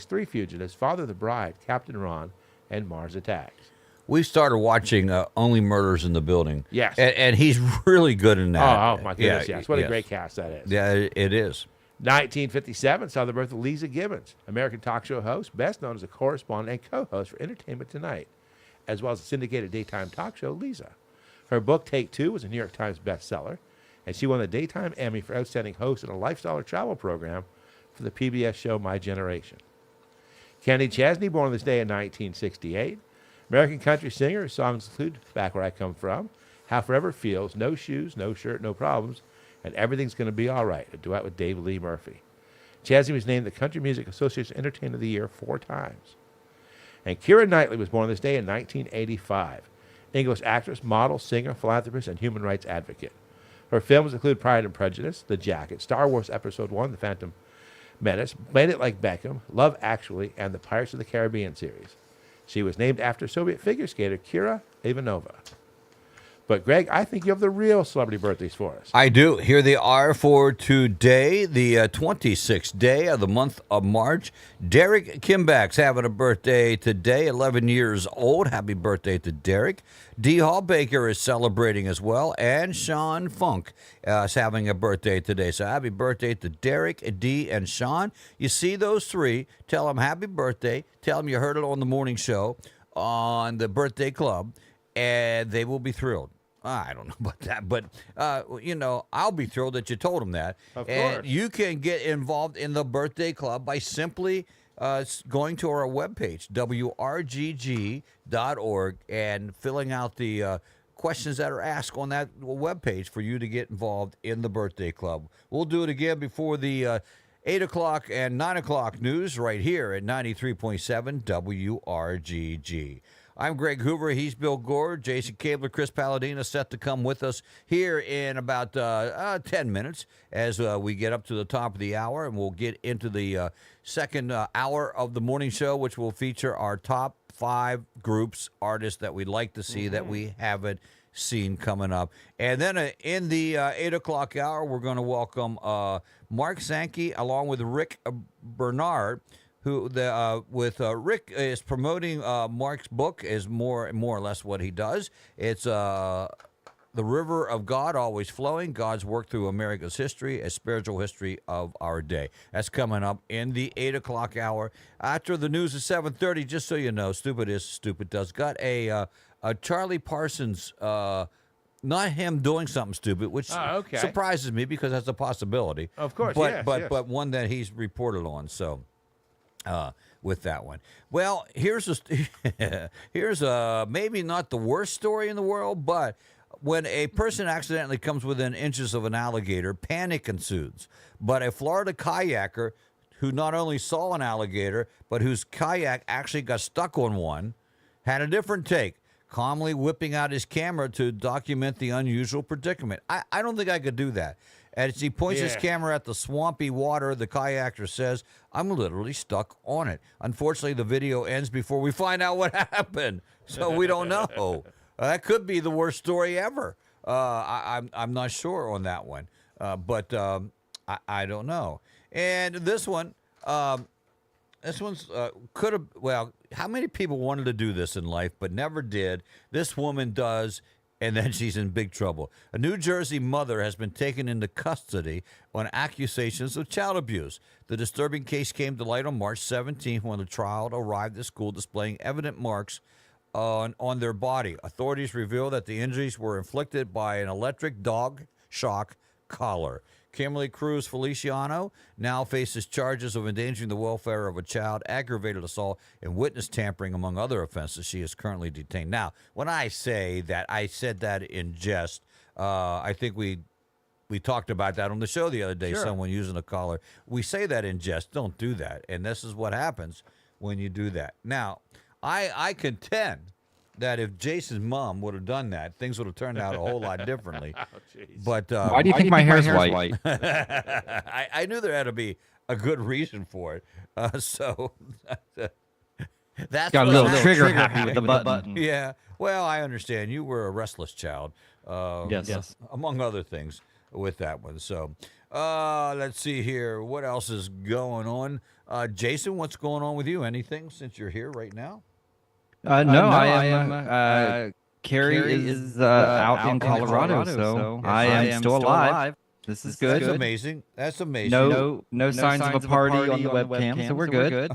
Three Fugitives, Father of the Bride, Captain Ron, and Mars Attacks. We started watching Only Murders in the Building. Yes. And he's really good in that. Oh, my goodness, yes. What a great cast that is. Yeah, it is. 1957 saw the birth of Lisa Gibbons, American talk show host, best known as a correspondent and co-host for Entertainment Tonight, as well as the syndicated daytime talk show Lisa. Her book, Take Two, was a New York Times bestseller, and she won the Daytime Emmy for Outstanding Host in a Lifestyle or Travel Program for the PBS show My Generation. Kenny Chesney, born on this day in 1968, American country singer. His songs include Back Where I Come From, How Forever Feels, No Shoes, No Shirt, No Problems, and Everything's Gonna Be All Right, a duet with Dave Lee Murphy. Chesney was named the Country Music Association Entertainer of the Year 4 times. And Keira Knightley was born on this day in 1985. English actress, model, singer, philanthropist, and human rights advocate. Her films include Pride and Prejudice, The Jacket, Star Wars Episode 1, The Phantom Menace, Made It Like Beckham, Love Actually, and the Pirates of the Caribbean series. She was named after Soviet figure skater Kira Ivanova. But, Greg, I think you have the real celebrity birthdays for us. I do. Here they are for today, the 26th day of the month of March. Derek Kimback's having a birthday today, 11 years old. Happy birthday to Derek. D. Hall Baker is celebrating as well, and Sean Funk is having a birthday today. So happy birthday to Derek, D, and Sean. You see those three, tell them happy birthday. Tell them you heard it on the morning show on the Birthday Club, and they will be thrilled. I don't know about that, but, I'll be thrilled that you told them that. Of course. And you can get involved in the Birthday Club by simply going to our webpage, WRGG.org, and filling out the questions that are asked on that webpage for you to get involved in the Birthday Club. We'll do it again before the 8 o'clock and 9 o'clock news right here at 93.7 WRGG. I'm Greg Hoover. He's Bill Gore. Jason Cabler, Chris Palladino set to come with us here in about 10 minutes as we get up to the top of the hour, and we'll get into the second hour of the morning show, which will feature our top 5 groups, artists that we'd like to see that we haven't seen coming up. And then in the 8 o'clock hour, we're going to welcome Mark Sankey along with Rick Bernard, who with Rick is promoting Mark's book, is more or less what he does. It's The River of God Always Flowing, God's Work Through America's History, a Spiritual History of Our Day. That's coming up in the 8 o'clock hour. After the news at 7:30, just so you know, Stupid Is, Stupid Does. Got a Charlie Parsons, not him doing something stupid, which surprises me because that's a possibility. Of course, but yes. But one that he's reported on, so... with that one. Well, here's maybe not the worst story in the world, but when a person accidentally comes within inches of an alligator, panic ensues. But a Florida kayaker who not only saw an alligator, but whose kayak actually got stuck on one, had a different take, calmly whipping out his camera to document the unusual predicament. I don't think I could do that. As he points his camera at the swampy water, the kayaker says, "I'm literally stuck on it." Unfortunately, the video ends before we find out what happened, so we don't know. That could be the worst story ever. I'm not sure on that one, but I don't know. And this one's could have. Well, how many people wanted to do this in life but never did? This woman does. And then she's in big trouble. A New Jersey mother has been taken into custody on accusations of child abuse. The disturbing case came to light on March 17th when a child arrived at school displaying evident marks on their body. Authorities revealed that the injuries were inflicted by an electric dog shock collar. Kimberly Cruz Feliciano now faces charges of endangering the welfare of a child, aggravated assault, and witness tampering, among other offenses. She is currently detained. Now, when I say that, I said that in jest. I think we talked about that on the show the other day, someone using a collar. We say that in jest. Don't do that. And this is what happens when you do that. Now, I contend that if Jason's mom would have done that, things would have turned out a whole lot differently. But why do you think my hair is white? I knew there had to be a good reason for it. So that's got a little trigger happy with the button. Yeah. Well, I understand. You were a restless child. Yes. Among other things with that one. So let's see here. What else is going on? Jason, what's going on with you? Anything since you're here right now? No, I am. Carrie is out in Colorado, so I am still alive. This is good. That's amazing. That's amazing. No signs of a party on the webcam, so we're good.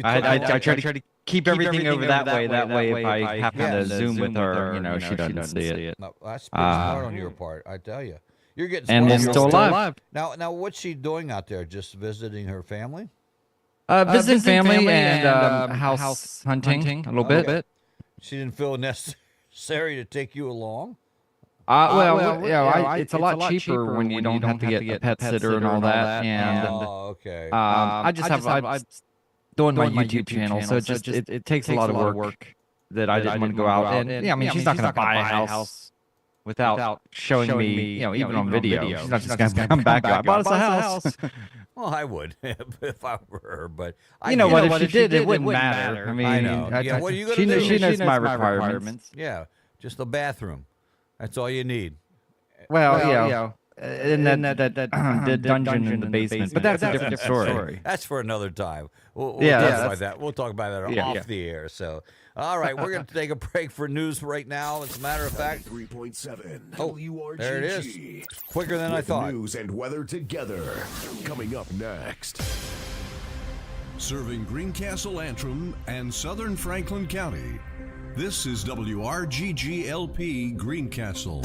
I try to keep everything over that way. That way, if I happen to Zoom with her, she doesn't see it. No, that's pretty smart on your part, I tell you. You're getting and smart. we're still alive. Now, what's she doing out there? Just visiting her family? Visiting family and house hunting a little bit. She didn't feel necessary to take you along? It's a lot cheaper when you don't have to get a pet sitter and all that. And okay. I'm doing my YouTube channel, so it takes a lot of work that I didn't want to go out. And I mean, she's not going to buy a house without showing me, even on video. She's not just going to come back and go, I bought us a house. Well, I would if I were her, but if she did, it wouldn't matter. I mean, I know. What are you going to do? She knows my requirements. Yeah, just the bathroom. That's all you need. Well, and then the dungeon in the basement, but that's a different story. That's for another time. We'll talk about that. We'll talk about that off the air. So, all right, we're going to take a break for news right now. As a matter of fact, 3.7 WRGG. There it is. Quicker than I thought. News and weather together. Coming up next. Serving Greencastle, Antrim, and southern Franklin County. This is WRGG LP Greencastle.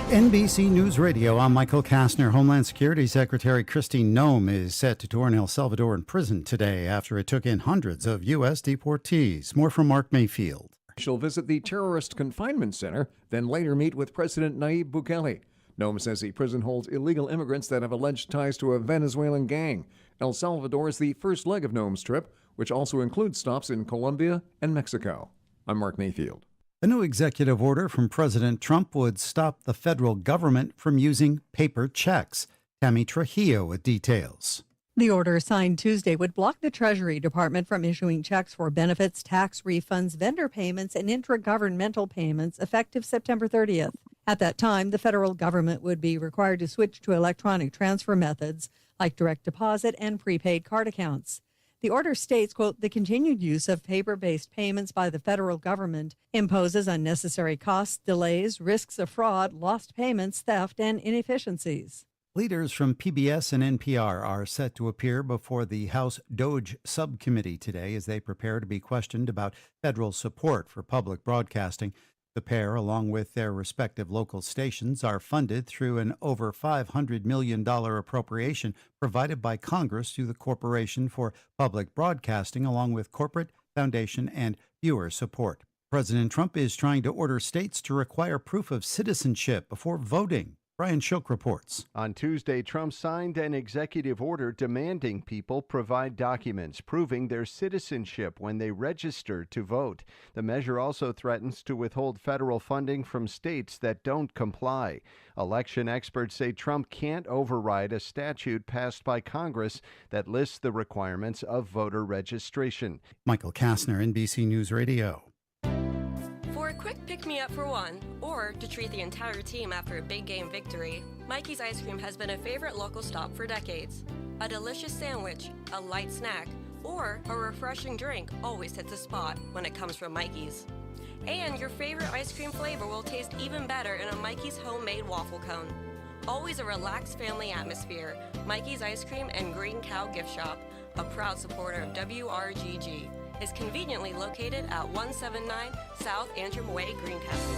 NBC News Radio, I'm Michael Kastner. Homeland Security Secretary Kristi Noem is set to tour an El Salvadoran prison today after it took in hundreds of U.S. deportees. More from Mark Mayfield. She'll visit the terrorist confinement center, then later meet with President Nayib Bukele. Noem says the prison holds illegal immigrants that have alleged ties to a Venezuelan gang. El Salvador is the first leg of Noem's trip, which also includes stops in Colombia and Mexico. I'm Mark Mayfield. A new executive order from President Trump would stop the federal government from using paper checks. Tammy Trujillo with details. The order signed Tuesday would block the Treasury Department from issuing checks for benefits, tax refunds, vendor payments, and intragovernmental payments effective September 30th. At that time, the federal government would be required to switch to electronic transfer methods like direct deposit and prepaid card accounts. The order states, quote, the continued use of paper-based payments by the federal government imposes unnecessary costs, delays, risks of fraud, lost payments, theft, and inefficiencies. Leaders from PBS and NPR are set to appear before the House DOJ subcommittee today as they prepare to be questioned about federal support for public broadcasting. The pair, along with their respective local stations, are funded through an over $500 million appropriation provided by Congress to the Corporation for Public Broadcasting, along with corporate, foundation, and viewer support. President Trump is trying to order states to require proof of citizenship before voting. Brian Shook reports. On Tuesday, Trump signed an executive order demanding people provide documents proving their citizenship when they register to vote. The measure also threatens to withhold federal funding from states that don't comply. Election experts say Trump can't override a statute passed by Congress that lists the requirements of voter registration. Michael Kastner, NBC News Radio. For a quick pick-me-up for one, or to treat the entire team after a big game victory, Mikey's Ice Cream has been a favorite local stop for decades. A delicious sandwich, a light snack, or a refreshing drink always hits a spot when it comes from Mikey's. And your favorite ice cream flavor will taste even better in a Mikey's homemade waffle cone. Always a relaxed family atmosphere, Mikey's Ice Cream and Green Cow Gift Shop, a proud supporter of WRGG, is conveniently located at 179 South Antrim Way, Greencastle.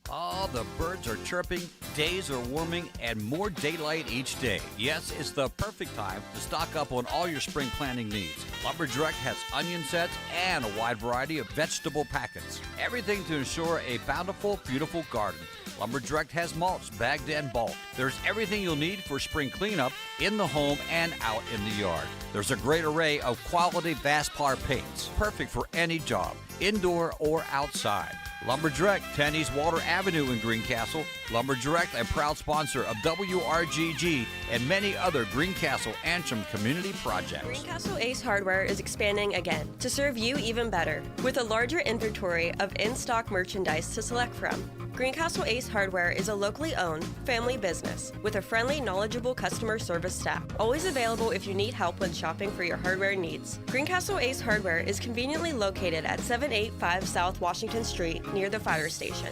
Oh, the birds are chirping, days are warming, and more daylight each day. Yes, it's the perfect time to stock up on all your spring planting needs. Lumberdirect has onion sets and a wide variety of vegetable packets. Everything to ensure a bountiful, beautiful garden. Lumberdirect has mulch, bagged and bulk. There's everything you'll need for spring cleanup in the home and out in the yard. There's a great array of quality Vaspar paints, perfect for any job, indoor or outside. Lumberdirect, 10 East Water Avenue in Greencastle. Lumberdirect, a proud sponsor of WRGG and many other Greencastle Antrim community projects. Greencastle Ace Hardware is expanding again to serve you even better with a larger inventory of in-stock merchandise to select from. Greencastle Ace Hardware is a locally owned, family business with a friendly, knowledgeable customer service staff. Always available if you need help when shopping for your hardware needs. Greencastle Ace Hardware is conveniently located at 785 South Washington Street near the fire station.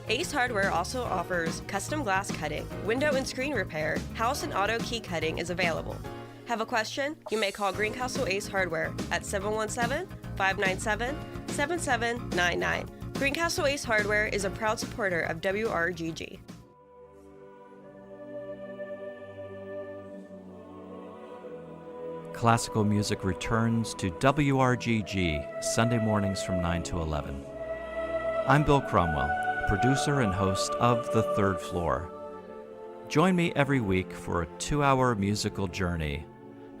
Ace Hardware also offers custom glass cutting, window and screen repair, house and auto key cutting is available. Have a question? You may call Greencastle Ace Hardware at 717-597-7799. Greencastle Ace Hardware is a proud supporter of WRGG. Classical music returns to WRGG Sunday mornings from 9 to 11. I'm Bill Cromwell, producer and host of The Third Floor. Join me every week for a 2-hour musical journey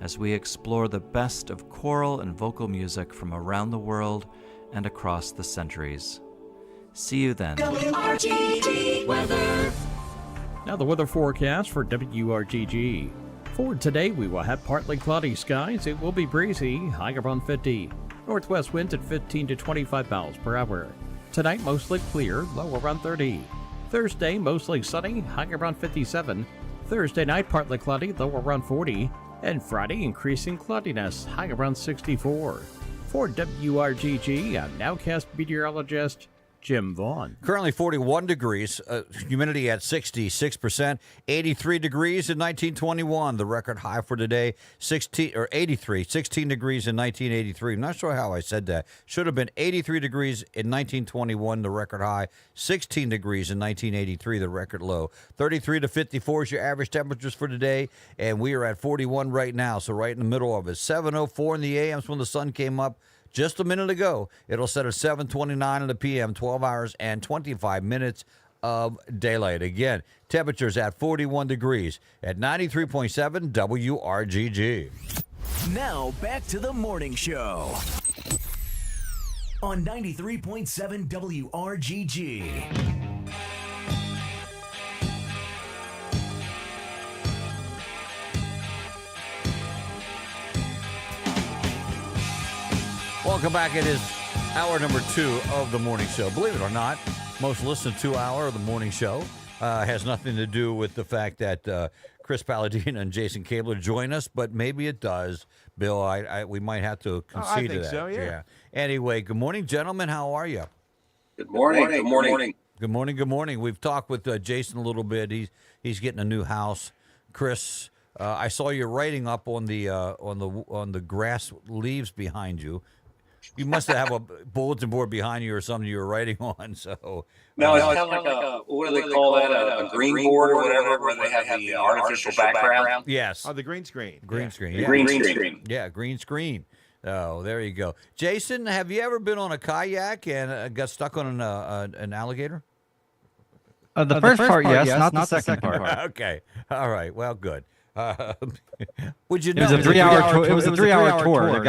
as we explore the best of choral and vocal music from around the world and across the centuries. See you then. WRGG weather. Now the weather forecast for WRGG. For today, we will have partly cloudy skies. It will be breezy, high around 50. Northwest winds at 15 to 25 miles per hour. Tonight, mostly clear, low around 30. Thursday, mostly sunny, high around 57. Thursday night, partly cloudy, low around 40. And Friday, increasing cloudiness, high around 64. For WRGG, I'm nowcast meteorologist Jim Vaughn. Currently 41 degrees, humidity at 66%, 83 degrees in 1921, the record high for today, 16 degrees in 1983. I'm not sure how I said that. Should have been 83 degrees in 1921, the record high, 16 degrees in 1983, the record low. 33 to 54 is your average temperatures for today, and we are at 41 right now, so right in the middle of it. 7:04 in the a.m. is when the sun came up. Just a minute ago, it'll set at 7:29 in the p.m., 12 hours and 25 minutes of daylight. Again, temperatures at 41 degrees at 93.7 WRGG. Now back to the morning show on 93.7 WRGG. Welcome back. It is hour number 2 of the morning show. Believe it or not, most listened to hour of the morning show has nothing to do with the fact that Chris Palladino and Jason Cabler join us, but maybe it does. Bill, we might have to concede to that. I think so, yeah. Anyway, good morning, gentlemen. How are you? Good morning. Good morning. Good morning. Good morning. We've talked with Jason a little bit. He's getting a new house. Chris, I saw you writing up on the grass leaves behind you. You must have a bulletin board behind you or something you were writing on. So no, it's kind of like a, what do they call that? A green board or whatever, where they have the artificial background. Yes. Oh, the green screen. Green screen. Yeah. Green screen. Yeah, green screen. Oh, there you go. Jason, have you ever been on a kayak and got stuck on an alligator? The first part, yes, not the second part. Okay. All right. Well, good. Would you know? It was a 3-hour tour. It was a 3-hour tour. The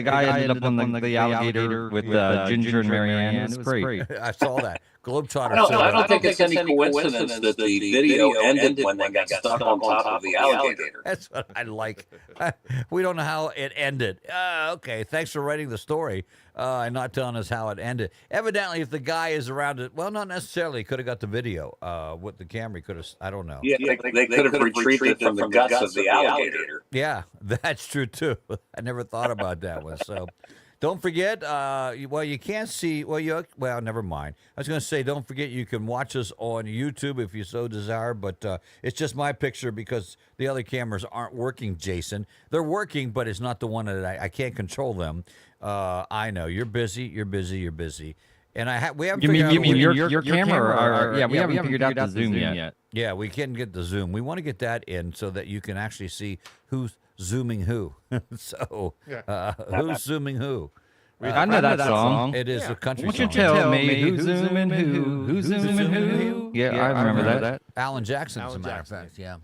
guy ended up on the alligator with Ginger and Marianne. It was great. I saw that. Globetrotter. I don't think it's any coincidence that the video ended when they got stuck on top of the alligator. That's what I like. We don't know how it ended. Okay, thanks for writing the story and not telling us how it ended. Evidently, if the guy is around it, well, not necessarily. He could have got the video with the camera. He could have, I don't know. Yeah, they could have retrieved it from the guts of the alligator. Yeah, that's true, too. I never thought about that one. So don't forget, you can't see, well, never mind. I was going to say, don't forget you can watch us on YouTube if you so desire, but it's just my picture because the other cameras aren't working, Jason. They're working, but it's not the one that I can't control them. I know, you're busy. And we haven't figured out your camera. We haven't figured out the zoom yet. Yeah, we can get the zoom. We want to get that in so that you can actually see who's zooming who. So, who's zooming who? I know that song. It is a country Won't song. you tell me who's zooming who? Who's zooming who? Yeah, I remember that. Alan Jackson, as a matter of fact. Yeah.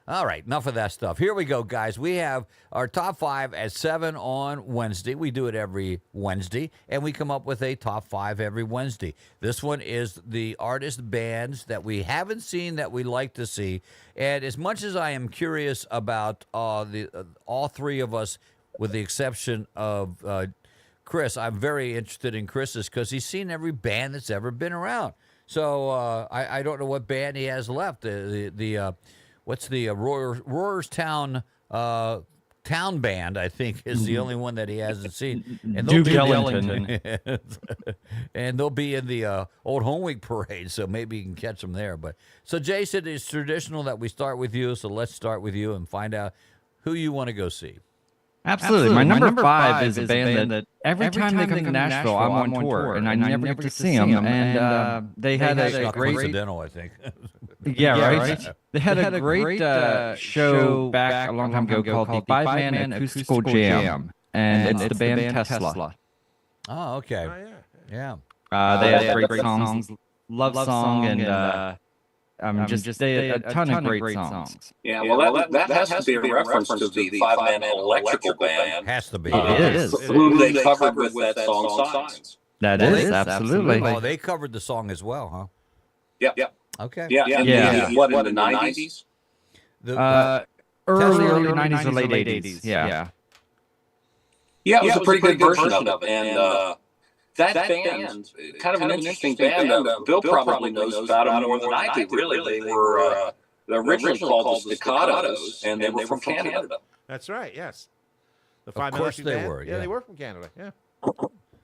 All right, enough of that stuff. Here we go, guys. We have our top 5 at 7 on Wednesday. We do it every Wednesday, and we come up with a top 5 every Wednesday. This one is the artist bands that we haven't seen that we like to see. And as much as I am curious about all three of us, with the exception of Chris, I'm very interested in Chris's because he's seen every band that's ever been around. So I don't know what band he has left. What's the Roarstown Town Band, I think, is the only one that he hasn't seen. And Duke Ellington. And they'll be in the Old Home Week parade, so maybe you can catch them there. But so, Jason, it's traditional that we start with you, so let's start with you and find out who you want to go see. Absolutely. My number 5 is a band that every time they come to Nashville, I'm on tour, and I never get to see them. And they had a great... coincidental, I think. Yeah, right? They had a great show back a long time ago called the 5-Man Acoustical Jam, and it's the band Tesla. Oh, okay. Yeah. They had great songs, Love Song, and they had a ton of great songs. Yeah, well, that has to be a reference to the 5-Man Electrical Band. Has to be. It is. Whom they covered with that song Signs. That is, absolutely. Oh, they covered the song as well, huh? Yep. Okay. Yeah. In the 90s? Early 90s or late 80s. Yeah. Yeah, it was a pretty good version of it. And that band, kind of an interesting band. Bill probably knows about it more than I do, really. They were originally called the Staccatos, and they were from Canada. That's right, yes. The Of course they were. Yeah, they were from Canada, yeah.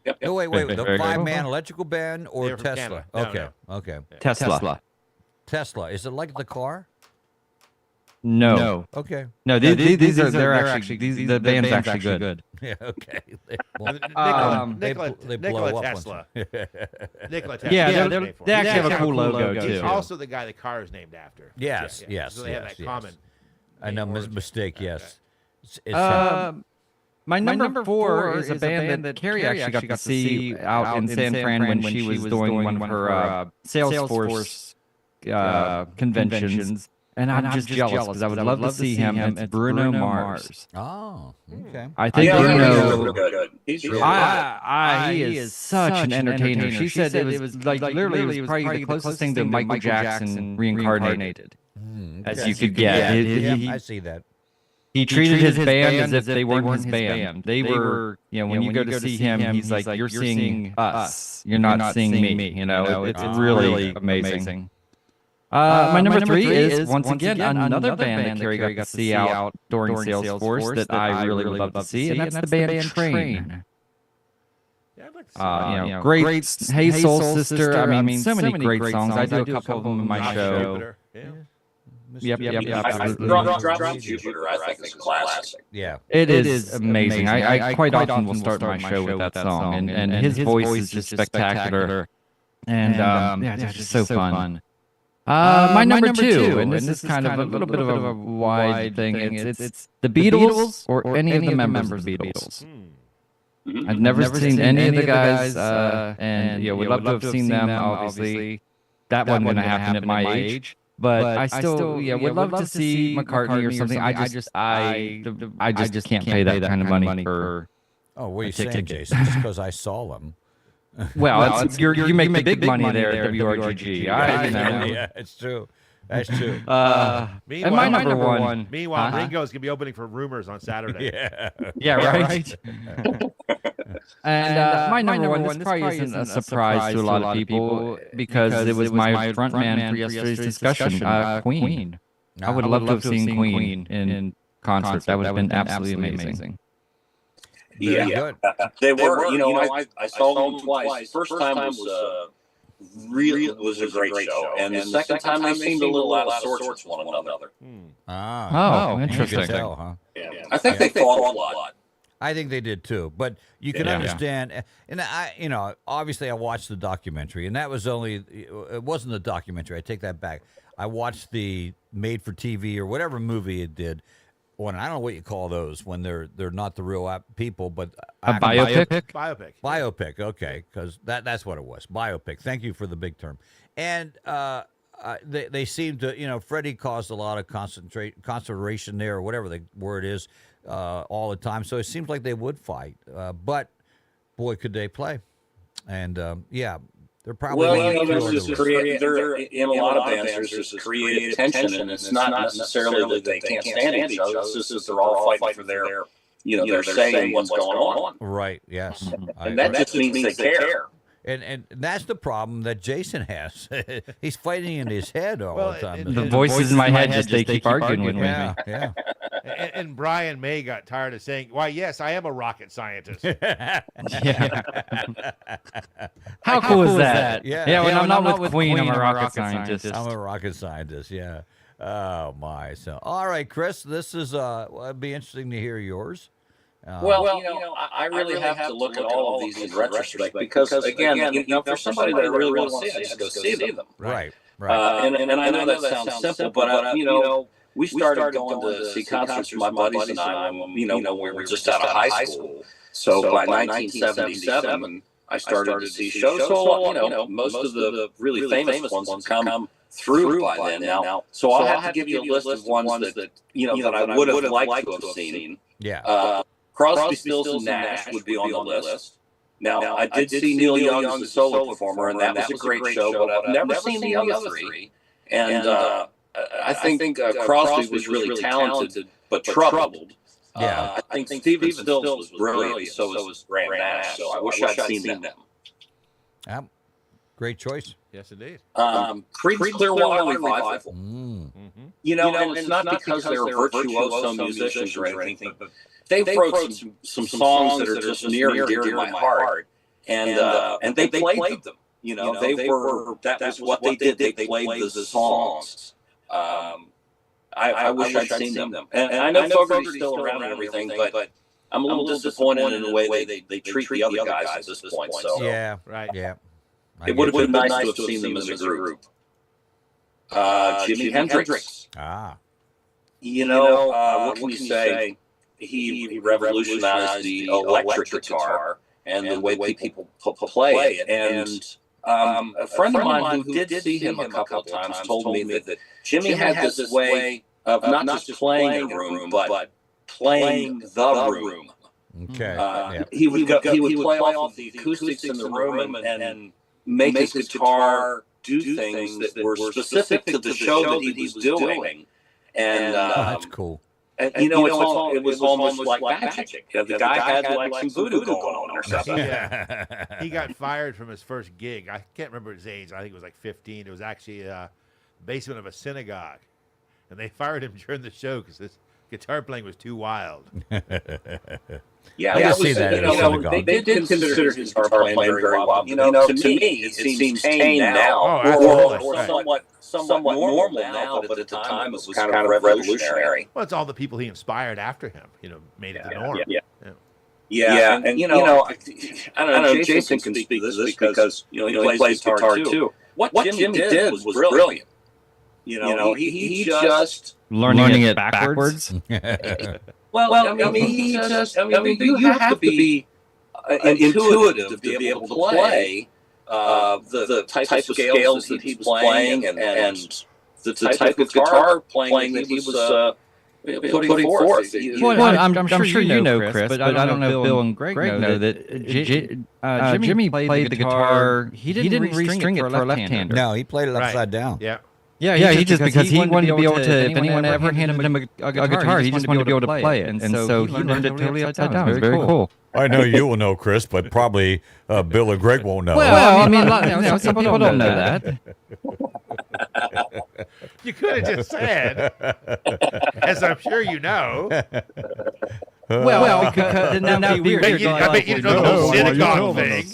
Yep. No, wait. The Very good. 5-Man Electrical Band or They were from Tesla? Canada. No, Okay. Tesla. Tesla. Is it like the car? No. Okay. No, they're actually the band's actually good. Yeah, okay. Nikola Tesla. Nikola Tesla. Yeah, That's they actually have a cool logo He's too. also the guy the car is named after. Yes. So they have that common. I know, origin. mistake, yes. My number 4 is a band that Carrie actually got to see out in San Fran when she was doing one of her Salesforce conventions. And I'm just jealous because I would love to see him. It's Bruno Mars. Oh, okay. I think Bruno. He's really He is such an entertainer. She said it was literally it was probably the closest thing to Michael Jackson reincarnated as you could get. I see that. He treated his band as if they weren't his band. They were, when you go to see him, he's like, you're seeing us. You're not seeing me. It's really amazing. My number 3 is, once again, another band that Carrie got to see out during Salesforce that I really would love to see, and that's the band Train. Great Hey Soul Sister. I mean, so many great songs. I do a couple of them in my show. Yep, absolutely. Drop Jupiter, I think, is a classic. Yeah. It is amazing. I quite often will start my show with that song, and his voice is just spectacular. And it's just so fun. My number 2, and this is kind of a little bit of a wide thing. It's the Beatles or any of the members of the Beatles. I've never seen any of the guys, and we'd love to have seen them. Obviously, that wasn't going to happen at my age. But I still would love to see McCartney or something. I just can't pay that kind of money for. Oh, what are you saying, Jason? Just because I saw them. Well, you make the big money there at WRGG. Yeah, it's true. That's true. And my number one. Meanwhile, Ringo's gonna be opening for Rumors on Saturday. Yeah, right. And my number one, this probably isn't a surprise to a lot of people because it was my front man for yesterday's discussion, Queen. I would love to have seen Queen in concert. That would have been absolutely amazing. Yeah, they were. I saw them twice. First time was a great show, and the second time they seemed a little out of sorts with one another. Interesting. Tell, huh? Yeah. I think they fought a lot. I think they did too, but you can understand. And obviously, I watched the documentary, and that was it wasn't a documentary. I take that back. I watched the made-for-TV or whatever movie it did. Well, I don't know what you call those when they're not the real people, but a biopic. Biopic, okay, because that's what it was. Biopic. Thank you for the big term. And they seem to, Freddie caused a lot of concentration there, or whatever the word is, all the time. So it seems like they would fight, but boy, could they play! And they're probably there in a lot of bands. There's this creative tension, and it's not necessarily that they can't stand each other. It's just that they're all fighting for their say and what's going on. Right. Yes. And that just means they care. And that's the problem that Jason has. He's fighting in his head all the time. The voices in my head just they keep arguing with me. Yeah. And Brian May got tired of saying, "Why, yes, I am a rocket scientist." Yeah. How cool is that? Yeah. When I'm not with Queen, I'm a rocket scientist. I'm a rocket scientist. Yeah. Oh my. So, all right, Chris. This is it'd be interesting to hear yours. I really have to look at all of these in retrospect because, again, for somebody that I really want to see, I just go see them. Right. And I know that sounds simple, but we started going to see concerts with my buddies and I when we were just out of high school. So by 1977, I started to see shows. So most of the really famous ones have come through by then now. So I'll have to give you a list of ones that I would have liked to have seen. Yeah. Crosby, Stills, and Nash would be on the list. Now, I did see Neil Young as a solo performer, and that was a great show, but I've never seen the other three. And I think Crosby was really talented, but troubled. I think Stephen Stills was brilliant, so was Graham Nash, so I wish I'd seen them. Yeah. Great choice. Yes, indeed. Creed's Clearwater Revival. And it's not because they're virtuoso musicians or anything, but they wrote some songs that are just near and dear to my heart, and they played them. That was what they did. They played the songs. I wish I'd seen them. And I know Fogerty's still around and everything, but I'm a little disappointed in the way they treat the other guys at this point. So Yeah. It would have been nice to have seen them as a group. Jimi Hendrix. What can you say? He revolutionized the electric guitar and the way people play it. And a friend of mine who did see him a couple of times told me that Jimmy had this way of not just playing a room, but playing the room. Okay. He would play off of the acoustics in the room and make his guitar do things that were specific to the show that he was doing. And that's cool. And it was almost like magic. The guy had like some voodoo going on or something. He got fired from his first gig. I can't remember his age. I think it was like 15. It was actually a basement of a synagogue. And they fired him during the show because his guitar playing was too wild. I can see that in a synagogue. They did consider his guitar playing very well. To me, it seems tame now, or somewhat normal now, but at the time it was kind of revolutionary. Well, it's all the people he inspired after him, made it the norm. Yeah. And I don't know, Jason can speak to this because he plays guitar too. What Jimmy did was brilliant. He just learning it backwards. You have to be intuitive to be able to play the type of scales that he's playing and the type of guitar playing that he was putting forth. I'm sure you know, Chris, but I don't know if Bill and Greg know that Jimmy played the guitar. He didn't restring it for a left-hander. No, he played it upside down. Yeah, he just because he wanted to be able to, if anyone ever handed him a guitar, he just wanted to be able to play it. And so he learned it totally upside down. It's very cool. I know you will know, Chris, but probably Bill and Greg won't know. Well, I mean, some people don't know that. You could have just said, as I'm sure you know. Well, because now I bet you know the whole synagogue thing.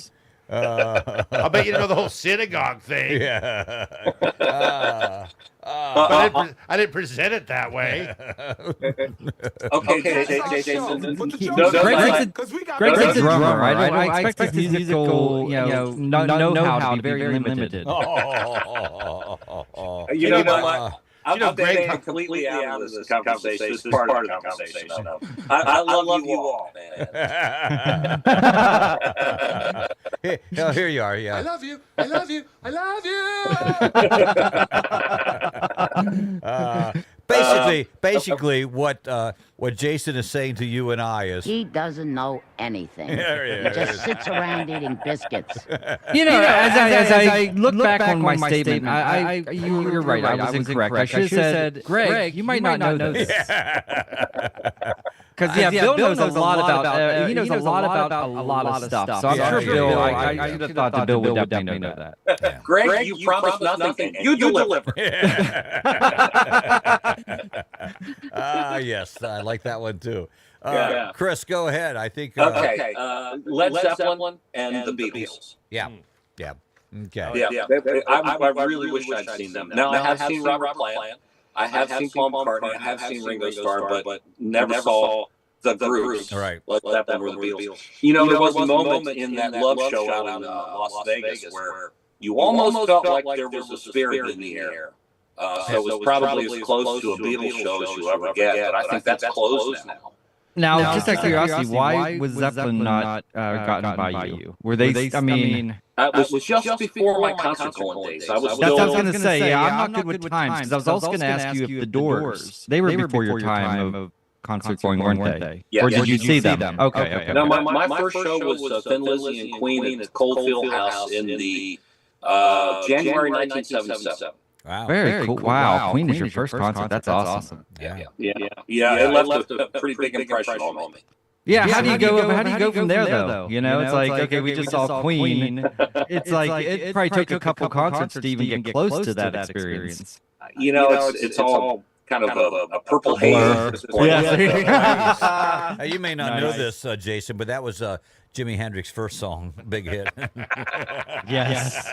I bet you know the whole synagogue thing. Yeah. But I didn't present it that way. Okay, Jason. Greg's a drummer, right? I expect his musical, know-how to be very limited. You know what? I'm Greg completely out of this conversation. This is part of the conversation. I love you all, man. Here you are, yeah. I love you. I love you. I love you. Basically, what Jason is saying to you and I is he doesn't know anything. He just sits around eating biscuits. As I look back on my statement, you're right. I was incorrect. I should have said, Greg, you might not know this. Because Bill knows a lot about. He knows a lot about a lot of stuff. So I'm sure Bill. I should have thought that Bill would definitely know that. Yeah. Greg, you promised nothing, and you deliver. Yes, I like that one too. Yeah. Chris, go ahead. I think. Okay. Led Zeppelin and the Beatles. Yeah. Yeah. Okay. Yeah. I really wish I'd seen them. Now I have seen Robert Plant. I have seen Paul McCartney. I have seen Ringo Starr, but never saw the groups. Right. Led Zeppelin or the Beatles. You know, there was a moment in that Love show out in Las Vegas where you almost felt like there was a spirit in the air. So it was probably as close to a Beatles show as you ever get, but I think that's closed now. Now, just out of curiosity, why was Zeppelin not gotten by you? Were they? I mean, it was just before my concert going days. I was that's what I was going to say. Yeah, I'm not good with times because I was also going to ask you if the Doors they were before your time of concert going, weren't they? Yeah. Or did you see them? Okay. No, my first show was Thin Lizzy and Queen at Cold Field House in the January 1977. Wow. Very cool. Wow. Queen is your first concert. That's awesome. Yeah. It left a pretty big impression on me. Yeah, how do you go? How do you go from there, though? You know, it's like okay, we just saw Queen. It's like it probably took a couple concerts to even get close to that experience. You know, it's all kind of a purple haze at this point. Yeah. You may not know this, Jason, but that was Jimi Hendrix's first song, big hit. Yes.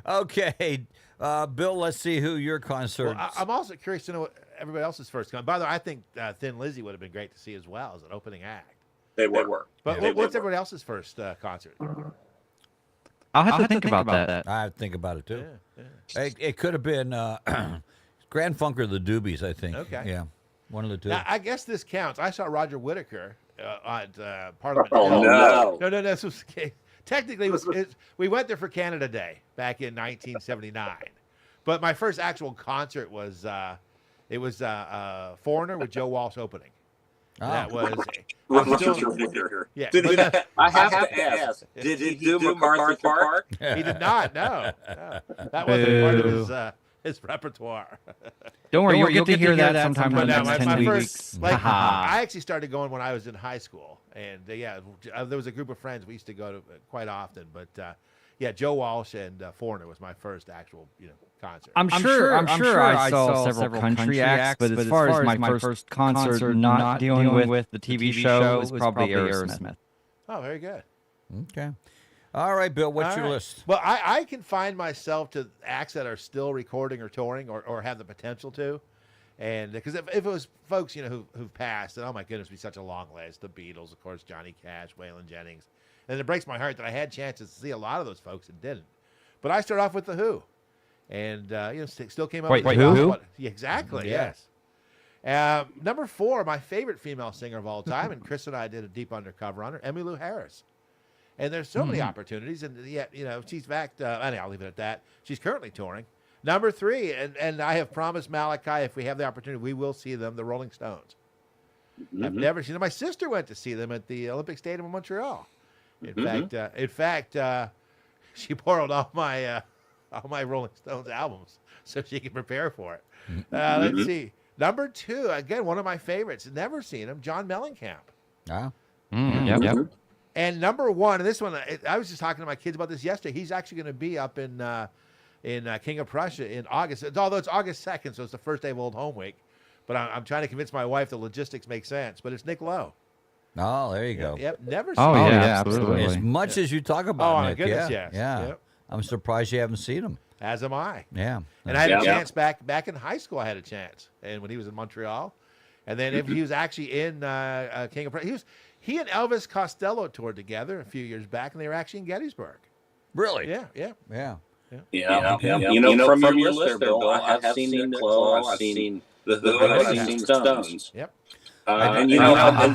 Okay, Bill. Let's see who your concert. Well, I'm also curious to know what everybody else's first concert. By the way, I think Thin Lizzy would have been great to see as well as an opening act. They were. But what's everybody else's first concert? I'll have to think about that. I have to think about it too. Yeah. It could have been Grand Funk or the Doobies, I think. Okay. Yeah, one of the two. Now, I guess this counts. I saw Roger Whittaker at Parliament. Oh, no. This was technically we went there for Canada Day back in 1979, but my first actual concert was Foreigner with Joe Walsh opening. Oh. That was yeah. I have to ask. Did he do MacArthur Park? He did not. No. That wasn't part of his repertoire. Don't worry, you'll get to hear that sometime in the next 10 weeks. I actually started going when I was in high school, and there was a group of friends we used to go to quite often. But Joe Walsh and Foreigner was my first actual concert. I'm sure I saw several country acts, but as far as my first concert not dealing with the TV show was probably Aerosmith. Oh, very good. Okay. All right, Bill, what's your list? Well, I confine myself to acts that are still recording or touring or have the potential to. And because if it was folks, who've passed, then, oh my goodness, it'd be such a long list. The Beatles, of course, Johnny Cash, Waylon Jennings. And it breaks my heart that I had chances to see a lot of those folks and didn't. But I started off with The Who. And, still came up with Who? Yeah, exactly, yes. Number 4, my favorite female singer of all time, and Chris and I did a deep undercover on her, Emmylou Harris. And there's so many opportunities, and yet, she's back. I'll leave it at that. She's currently touring. Number 3, and I have promised Malachi, if we have the opportunity, we will see them, the Rolling Stones. Mm-hmm. I've never seen them. My sister went to see them at the Olympic Stadium in Montreal. In fact, she borrowed all my Rolling Stones albums so she could prepare for it. Let's see. Number 2, again, one of my favorites. Never seen him, John Mellencamp. Ah. Yep. And number 1, and this one, I was just talking to my kids about this yesterday. He's actually going to be up in King of Prussia in August. Although it's August 2nd, so it's the first day of Old Home Week. But I'm trying to convince my wife the logistics make sense. But it's Nick Lowe. Oh, there you go. Yep, never seen him. him. Absolutely. As much as you talk about Nick, my goodness, yes. Yeah. Yep. I'm surprised you haven't seen him. As am I. Yeah. And I had a chance back in high school. I had a chance, and when he was in Montreal, and then if he was actually in King of Prussia, he and Elvis Costello toured together a few years back, and they were actually in Gettysburg. Really? Yeah. From your list there, Bill, I have seen Nick Lowe, I've seen the Who, I've seen Stones. Yep. And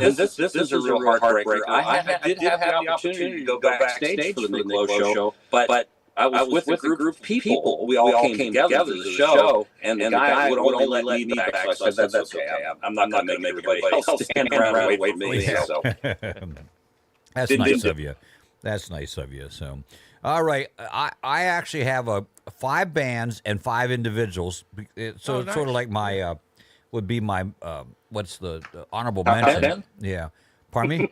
this is a real heartbreaker. I did have the opportunity to go backstage for the Nick Lowe show, but I was with a group of people. We all came together to the show, and the guy would only let me back. So I said, that's okay. I'm not going to make everybody else stand around and wait for me. So. That's nice of you. That's nice of you. So, all right. I actually have 5 bands and 5 individuals. So it's sort of like my would be my what's the honorable Top mention? 10? Yeah. Pardon me?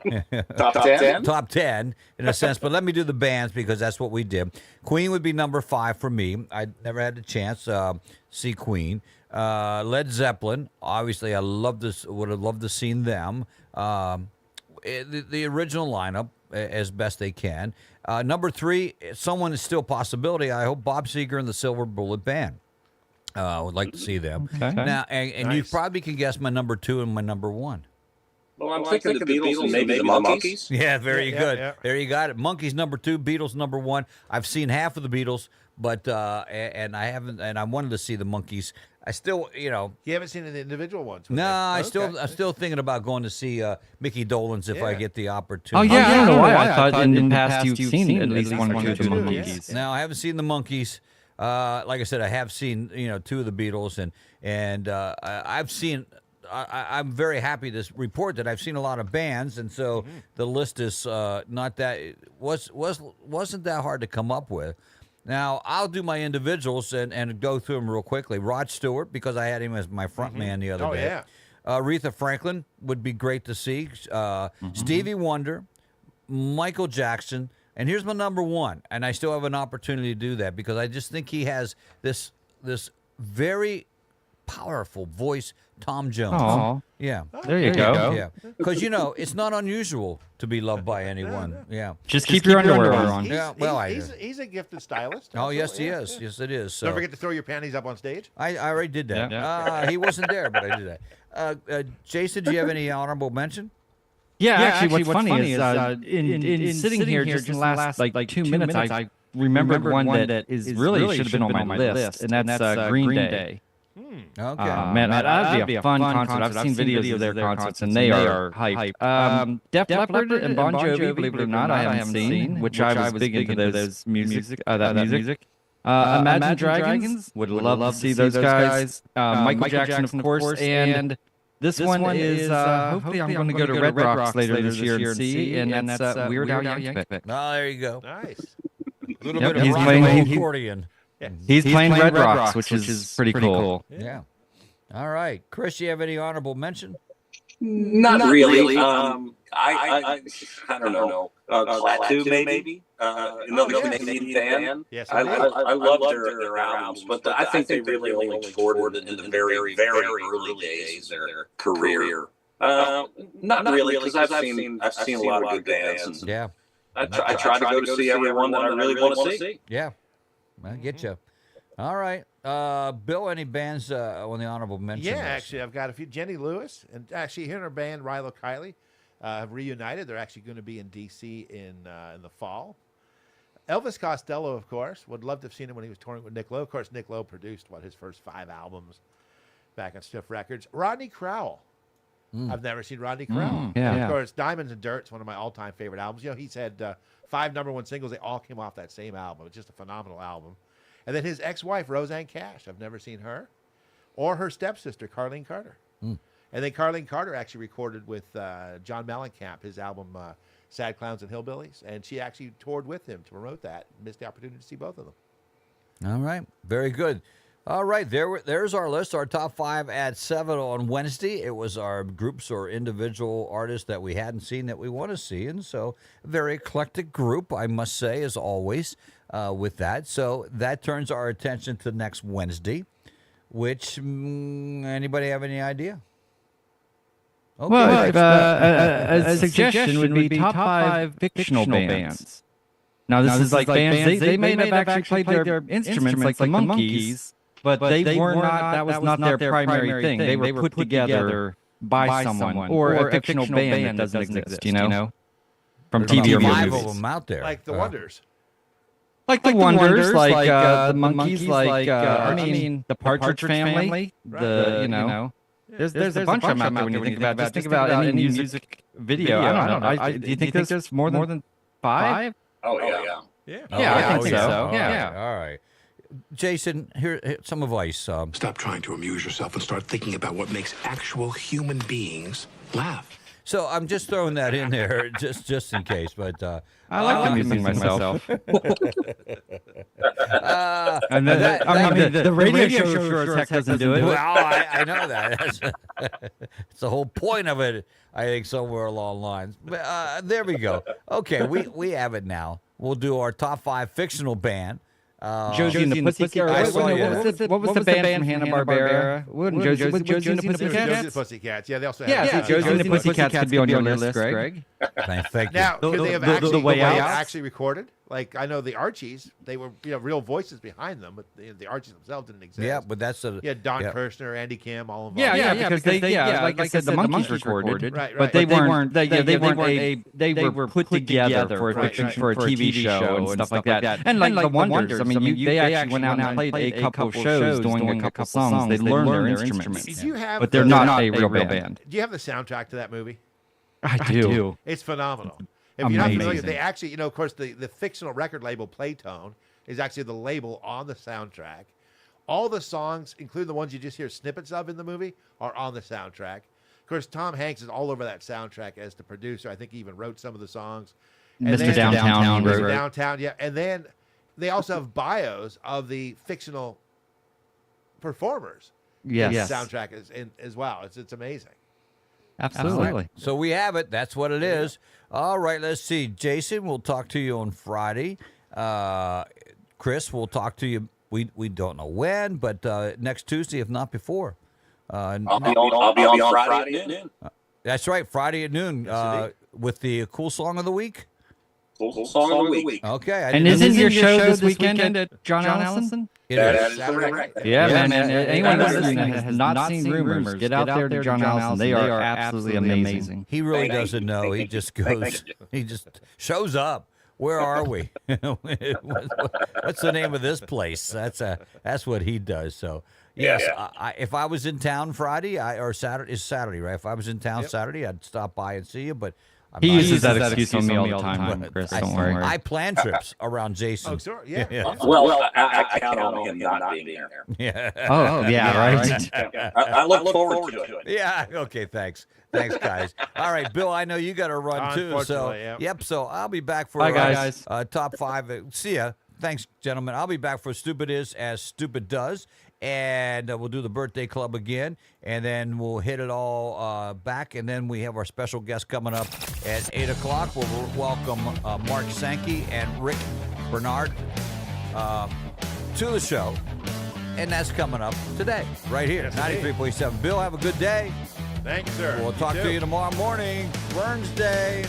Top 10? Top 10 in a sense, but let me do the bands because that's what we did. Queen would be number 5 for me. I never had the chance see Queen. Led Zeppelin, obviously, would have loved to seen them. The original lineup as best they can. Number 3, someone is still a possibility. I hope Bob Seger and the Silver Bullet Band. I would like to see them. Okay. Now, and Nice. you probably can guess my number 2 and my number 1. Well, I'm thinking the Beatles and maybe the Monkees. Yeah, very Yeah, good. yeah. There you got it. Monkeys number 2, Beatles number 1. I've seen half of the Beatles, but and I haven't, and I wanted to see the Monkeys. I still, You haven't seen the individual ones? no, I'm still thinking about going to see Mickey Dolenz if I Yeah. get the Oh opportunity. yeah, I don't know why. I thought in the past you've seen at least one or two of the Yeah. Monkees. Now I haven't seen the Monkees. Like I said, I have seen 2 of the Beatles, and I've seen. I'm very happy to report that I've seen a lot of bands, and so the list is not that wasn't that hard to come up with. Now I'll do my individuals and go through them real quickly. Rod Stewart, because I had him as my front man the other Oh, day. yeah. Aretha Franklin would be great to see. Stevie Wonder, Michael Jackson, and here's my number 1, and I still have an opportunity to do that because I just think he has this very powerful voice, Tom Jones. Aw. Yeah. There you go. Yeah. Because, it's not unusual to be loved by anyone. Yeah. Just keep your underwear on. Yeah, well, He's a gifted stylist. Oh, yes, he absolutely, is. yeah. Yes, it is. So Don't forget to throw your panties up on stage. I already did that. Yeah. He wasn't there, but I did that. Jason, do you have any honorable mention? Yeah, actually, what's funny is in sitting here just in the last like 2 minutes, I remembered one that is really should have been on my list, and that's Green Day. Okay. Man, that'd be a fun concert. I've seen videos of their concerts, and they are hype. Def Leppard and Bon Jovi, believe it or not, I haven't seen, which I was big into those music. Imagine Dragons, would love to see those guys. Michael Jackson, of course, and this one is hopefully I'm going to go to Red Rocks later this year and see, and that's Weird Al Yankovic. Oh, there you go. Nice. A little bit of he's rock playing- and roll he- accordion. He's playing Red Rocks, which is pretty cool. Yeah. All right. Chris, you have any honorable mention? Not really. I don't know. Klaatu maybe. Another Canadian band. Yes, I love their albums, but I think they really only toured in the very early days of their career. Not really, because I've seen a lot of good bands. And Yeah. I try to go to see everyone that I really want to see. Yeah. I get you. All right. Bill, any bands on the honorable mention Yeah, list? actually, I've got a few. Jenny Lewis, and actually, here in her band, Rilo Kiley, have reunited. They're actually going to be in D.C. in the fall. Elvis Costello, of course, would love to have seen him when he was touring with Nick Lowe. Of course, Nick Lowe produced, his first 5 albums back on Stiff Records. Rodney Crowell. I've never seen Rodney Crowell. yeah. Of course, Diamonds and Dirt's one of my all-time favorite albums. He's had 5 number-1 singles. They all came off that same album. It's just a phenomenal album. And then his ex-wife, Roseanne Cash. I've never seen her. Or her stepsister, Carlene Carter. And then Carlene Carter actually recorded with John Mellencamp his album Sad Clowns and Hillbillies. And she actually toured with him to promote that. Missed the opportunity to see both of them. All right. Very good. All right. There's our list, our top 5 at 7 on Wednesday. It was our groups or individual artists that we hadn't seen that we want to see. And so a very eclectic group, I must say, as always, with that. So that turns our attention to next Wednesday, which anybody have any idea? Okay. Well, a suggestion would be top 5 fictional bands. Now, this is like bands, they may have actually played their instruments like the Monkees, but they were not, that was not their primary thing. They were put together by someone, or a fictional band that doesn't exist, from TV or movies. 5 of them out there. Like the Wonders. Like the Wonders, like the Monkees, like the Partridge Family, There's a bunch of them out there when you think about it. Just think about any music video. I don't know. Do you think there's more than 5? Oh, yeah. Yeah, I think so. Yeah. All right. Jason, here some advice. Stop trying to amuse yourself and start thinking about what makes actual human beings laugh. So I'm just throwing that in there just in case. But I like amusing myself. And the radio show sure as heck doesn't do it. Well, I know that. It's the whole point of it, I think, somewhere along the lines. But, there we go. Okay, we have it now. We'll do our top 5 fictional band. Josie and the Pussycats. What was the band from Hanna-Barbera? Was Josie and the Pussycats? Josie and the Pussycats. Yeah, they also have. Yeah, Josie and the Pussycats could be on your list, Greg. Thank you. Now, could they have actually the Way Out? actually recorded? Like, I know the Archies, they were real voices behind them, but the Archies themselves didn't exist. Yeah, but that's a... Yeah, Don Kirshner, Andy Kim, all involved. Yeah, because they like I said, the Monkees recorded, right. But they weren't. They were put together for a TV show and stuff like that. And like the Wonders, I mean, they actually went out and played a couple shows, doing a couple songs. They learned their instruments, but they're not a real band. Do you have the soundtrack to that movie? I do. It's phenomenal. If you're not familiar, they actually, of course, the fictional record label Playtone is actually the label on the soundtrack. All the songs, including the ones you just hear snippets of in the movie, are on the soundtrack. Of course, Tom Hanks is all over that soundtrack as the producer. I think he even wrote some of the songs. Mr. Downtown. Mr. Downtown, yeah. And then they also have bios of the fictional performers. Yes. The soundtrack is as well. It's amazing. Absolutely. So we have it. That's what it is. All right, let's see. Jason, we'll talk to you on Friday. Chris, we'll talk to you. We don't know when, but next Tuesday, if not before. I'll be on Friday at noon. That's right, Friday at noon with the cool song of the week. Cool song of the week. Okay. And isn't your show this weekend at John Allison? That is correct. Yeah, man. Anyone listening that has not seen Rumors, get out there to John Allison. They are absolutely amazing. He really doesn't know. He just goes. He just shows up. Where are we? What's the name of this place? That's what he does. So yes, if I was in town Friday or Saturday, it's Saturday, right? If I was in town Saturday, I'd stop by and see you. But he uses that excuse on me all the time, Chris. Don't worry. I plan trips around Jason. Oh, sorry. Yeah. Well, I count on him not being there. Yeah. Oh, yeah, right. I look forward to it. Yeah. Okay. Thanks, guys. All right, Bill. I know you got to run too. So yep. So I'll be back for bye, guys. Top 5. See ya. Thanks, gentlemen. I'll be back for Stupid Is as Stupid Does. And we'll do the birthday club again, and then we'll hit it all back, and then we have our special guest coming up at 8 o'clock. We'll welcome Mark Sankey and Rick Bernard to the show, and that's coming up today, right here, 93.7. Bill, have a good day. Thanks, sir. We'll talk to you tomorrow morning, Wednesday.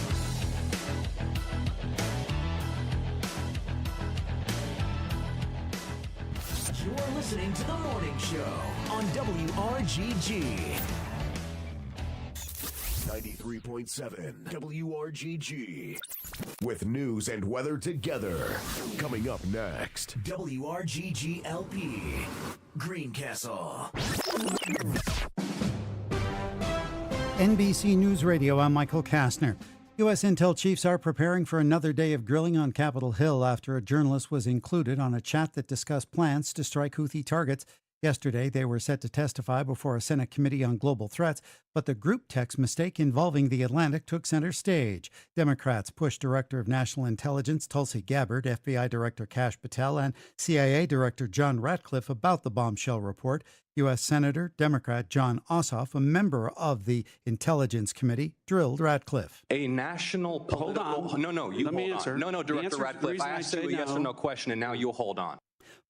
You're listening to The Morning Show on WRGG. 93.7 WRGG. With news and weather together. Coming up next. WRGG LP. Greencastle. NBC News Radio, I'm Michael Kastner. U.S. intel chiefs are preparing for another day of grilling on Capitol Hill after a journalist was included on a chat that discussed plans to strike Houthi targets. Yesterday, they were set to testify before a Senate Committee on Global Threats, but the group text mistake involving the Atlantic took center stage. Democrats pushed Director of National Intelligence Tulsi Gabbard, FBI Director Kash Patel, and CIA Director John Ratcliffe about the bombshell report. U.S. Senator, Democrat John Ossoff, a member of the Intelligence Committee, drilled Ratcliffe. A national... Hold on. No, you hold on. No, Director Ratcliffe, I asked you a yes or no question, and now you'll hold on.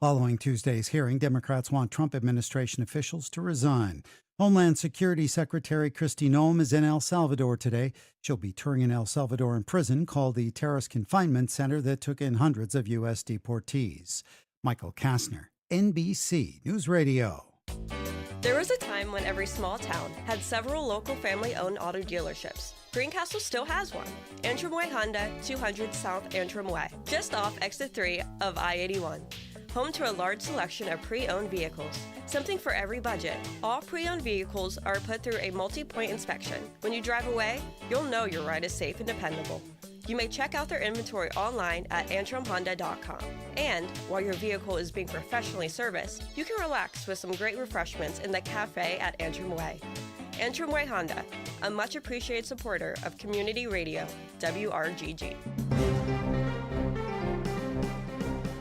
Following Tuesday's hearing, Democrats want Trump administration officials to resign. Homeland Security Secretary Kristi Noem is in El Salvador today. She'll be touring an El Salvadoran prison called the Terrorist Confinement Center that took in hundreds of U.S. deportees. Michael Kastner, NBC News Radio. There was a time when every small town had several local family-owned auto dealerships. Greencastle still has one. Antrim Way Honda, 200 South Antrim Way, just off exit 3 of I-81. Home to a large selection of pre-owned vehicles. Something for every budget. All pre-owned vehicles are put through a multi-point inspection. When you drive away, you'll know your ride is safe and dependable. You may check out their inventory online at antrimhonda.com. And while your vehicle is being professionally serviced, you can relax with some great refreshments in the cafe at Antrim Way. Antrim Way Honda, a much appreciated supporter of community radio, WRGG.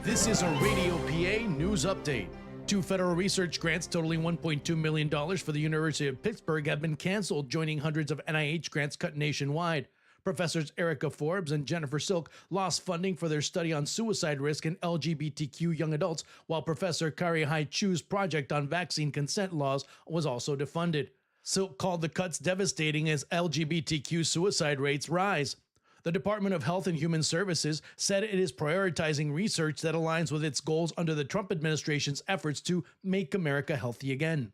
This is a Radio PA news update. 2 federal research grants totaling $1.2 million for the University of Pittsburgh have been canceled, joining hundreds of NIH grants cut nationwide. Professors Erica Forbes and Jennifer Silk lost funding for their study on suicide risk in LGBTQ young adults, while Professor Kari Hai Chu's project on vaccine consent laws was also defunded. Silk called the cuts devastating as LGBTQ suicide rates rise. The Department of Health and Human Services said it is prioritizing research that aligns with its goals under the Trump administration's efforts to make America healthy again.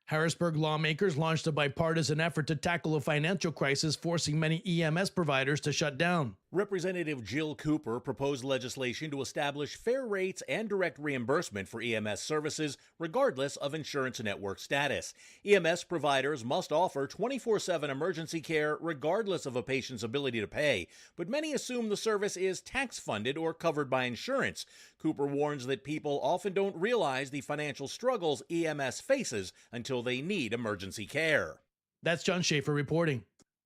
Harrisburg lawmakers launched a bipartisan effort to tackle a financial crisis forcing many EMS providers to shut down. Representative Jill Cooper proposed legislation to establish fair rates and direct reimbursement for EMS services, regardless of insurance network status. EMS providers must offer 24/7 emergency care, regardless of a patient's ability to pay, but many assume the service is tax-funded or covered by insurance. Cooper warns that people often don't realize the financial struggles EMS faces until they need emergency care. That's John Schaefer reporting.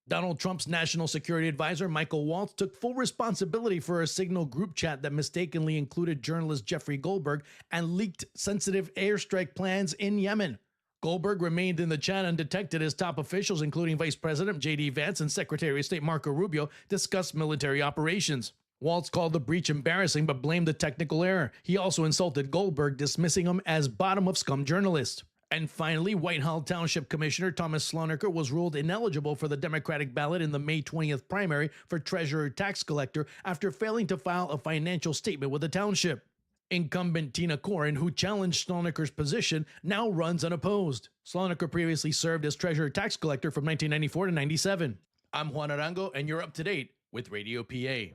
Donald Trump's national security advisor, Michael Waltz, took full responsibility for a Signal group chat that mistakenly included journalist Jeffrey Goldberg and leaked sensitive airstrike plans in Yemen. Goldberg remained in the chat undetected as top officials, including Vice President J.D. Vance and Secretary of State Marco Rubio, discussed military operations. Waltz called the breach embarrassing but blamed the technical error. He also insulted Goldberg, dismissing him as bottom-of-scum journalist. And finally, Whitehall Township Commissioner Thomas Slonaker was ruled ineligible for the Democratic ballot in the May 20th primary for treasurer tax collector after failing to file a financial statement with the township. Incumbent Tina Corin, who challenged Slonaker's position, now runs unopposed. Slonaker previously served as treasurer tax collector from 1994 to 97. I'm Juan Arango, and you're up to date with Radio PA.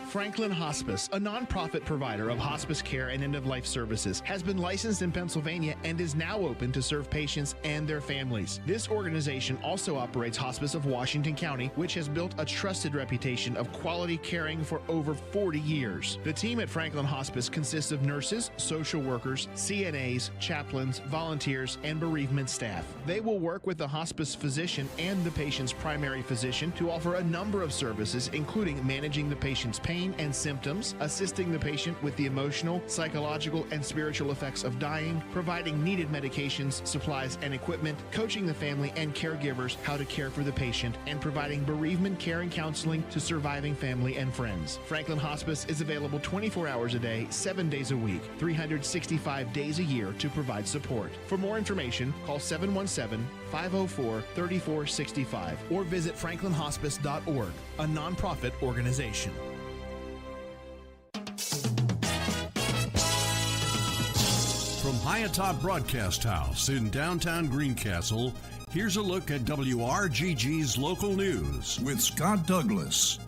Franklin Hospice, a nonprofit provider of hospice care and end-of-life services, has been licensed in Pennsylvania and is now open to serve patients and their families. This organization also operates Hospice of Washington County, which has built a trusted reputation of quality caring for over 40 years. The team at Franklin Hospice consists of nurses, social workers, CNAs, chaplains, volunteers, and bereavement staff. They will work with the hospice physician and the patient's primary physician to offer a number of services, including managing the patient's pain and symptoms, assisting the patient with the emotional, psychological, and spiritual effects of dying, providing needed medications, supplies, and equipment, coaching the family and caregivers how to care for the patient, and providing bereavement care and counseling to surviving family and friends. Franklin Hospice is available 24 hours a day, 7 days a week, 365 days a year to provide support. For more information, call 717-504-3465 or visit franklinhospice.org, a nonprofit organization. From high atop Broadcast House in downtown Greencastle, here's a look at WRGG's local news with Scott Douglas.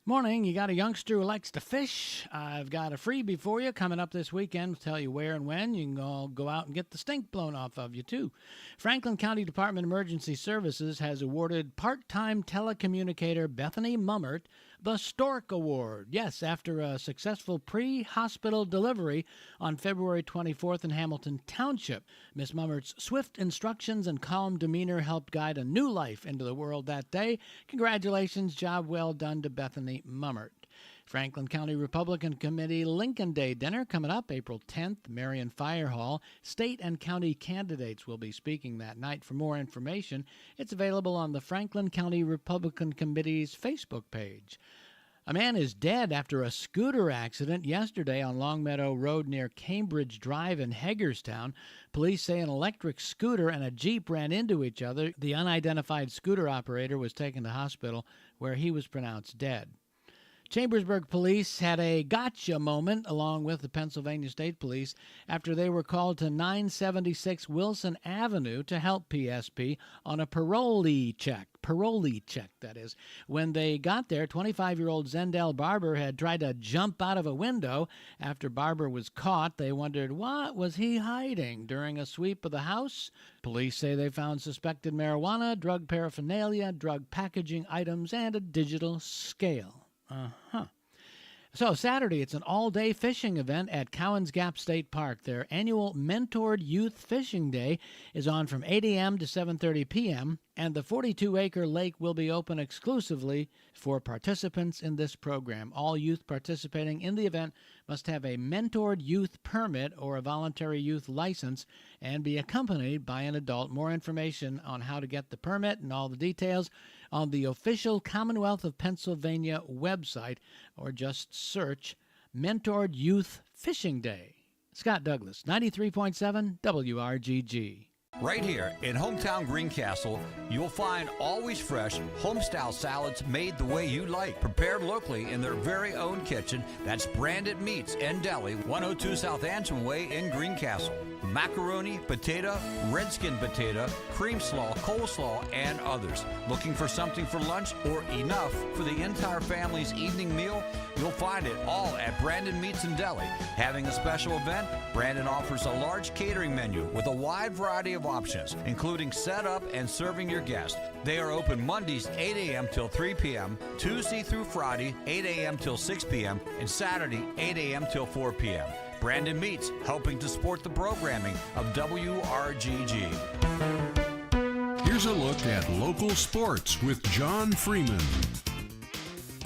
Morning, you got a youngster who likes to fish? I've got a freebie for you coming up this weekend. We'll tell you where and when. You can all go out and get the stink blown off of you, too. Franklin County Department of Emergency Services has awarded part-time telecommunicator Bethany Mummert the Stork Award. Yes, after a successful pre-hospital delivery on February 24th in Hamilton Township. Miss Mummert's swift instructions and calm demeanor helped guide a new life into the world that day. Congratulations, job well done to Bethany Mummert. Franklin County Republican Committee Lincoln Day dinner coming up April 10th, Marion Fire Hall. State and county candidates will be speaking that night. For more information, it's available on the Franklin County Republican Committee's Facebook page. A man is dead after a scooter accident yesterday on Longmeadow Road near Cambridge Drive in Hagerstown. Police say an electric scooter and a Jeep ran into each other. The unidentified scooter operator was taken to hospital where he was pronounced dead. Chambersburg police had a gotcha moment along with the Pennsylvania State Police after they were called to 976 Wilson Avenue to help PSP on a parolee check, that is. When they got there, 25-year-old Zendel Barber had tried to jump out of a window. After Barber was caught, they wondered what was he hiding during a sweep of the house. Police say they found suspected marijuana, drug paraphernalia, drug packaging items, and a digital scale. So Saturday, it's an all-day fishing event at Cowan's Gap State Park. Their annual Mentored Youth Fishing Day is on from 8 a.m. to 7:30 p.m., and the 42-acre lake will be open exclusively for participants in this program. All youth participating in the event must have a Mentored Youth Permit or a voluntary youth license and be accompanied by an adult. More information on how to get the permit and all the details on the official Commonwealth of Pennsylvania website, or just search Mentored Youth Fishing Day. Scott Douglas, 93.7 WRGG. Right here in hometown Greencastle, you'll find always fresh, home-style salads made the way you like, prepared locally in their very own kitchen. That's Branded Meats and Deli, 102 South Antrim Way in Greencastle. Macaroni, potato, redskin potato, cream slaw, coleslaw, and others. Looking for something for lunch or enough for the entire family's evening meal? You'll find it all at Brandon Meats and Deli. Having a special event, Brandon offers a large catering menu with a wide variety of options, including setup and serving your guests. They are open Mondays 8 a.m. till 3 p.m., Tuesday through Friday 8 a.m. till 6 p.m., and Saturday 8 a.m. till 4 p.m. Brandon Meats, helping to support the programming of WRGG. Here's a look at local sports with John Freeman.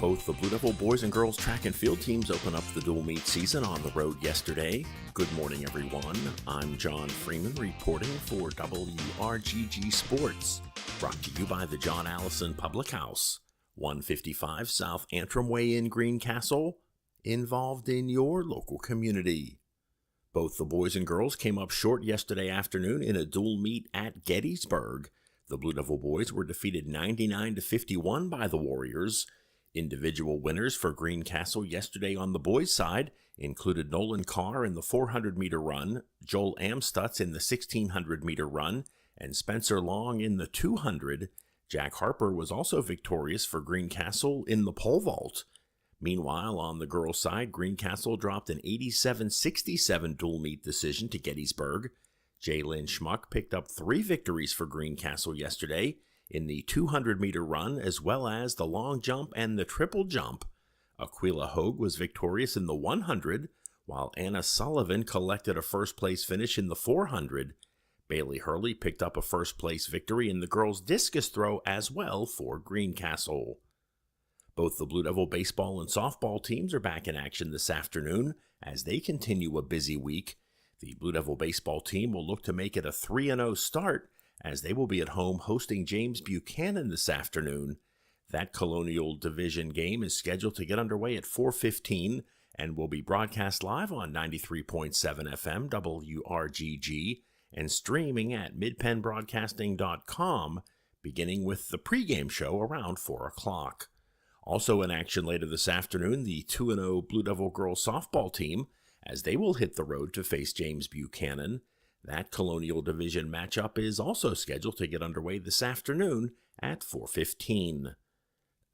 Both the Blue Devil boys and girls track and field teams open up the dual meet season on the road yesterday. Good morning, everyone. I'm John Freeman reporting for WRGG Sports. Brought to you by the John Allison Public House, 155 South Antrim Way in Greencastle, involved in your local community. Both the boys and girls came up short yesterday afternoon in a dual meet at Gettysburg. The Blue Devil boys were defeated 99-51 by the Warriors. Individual winners for Greencastle yesterday on the boys' side included Nolan Carr in the 400-meter run, Joel Amstutz in the 1,600-meter run, and Spencer Long in the 200. Jack Harper was also victorious for Greencastle in the pole vault. Meanwhile, on the girls' side, Greencastle dropped an 87-67 dual meet decision to Gettysburg. Jalen Schmuck picked up 3 victories for Greencastle yesterday in the 200-meter run, as well as the long jump and the triple jump. Aquila Hogue was victorious in the 100, while Anna Sullivan collected a first-place finish in the 400. Bailey Hurley picked up a first-place victory in the girls' discus throw as well for Greencastle. Both the Blue Devil baseball and softball teams are back in action this afternoon as they continue a busy week. The Blue Devil baseball team will look to make it a 3-0 start as they will be at home hosting James Buchanan this afternoon. That Colonial Division game is scheduled to get underway at 4:15 and will be broadcast live on 93.7 FM WRGG and streaming at midpennbroadcasting.com, beginning with the pregame show around 4 o'clock. Also in action later this afternoon, the 2-0 Blue Devil girls softball team, as they will hit the road to face James Buchanan. That Colonial Division matchup is also scheduled to get underway this afternoon at 4:15.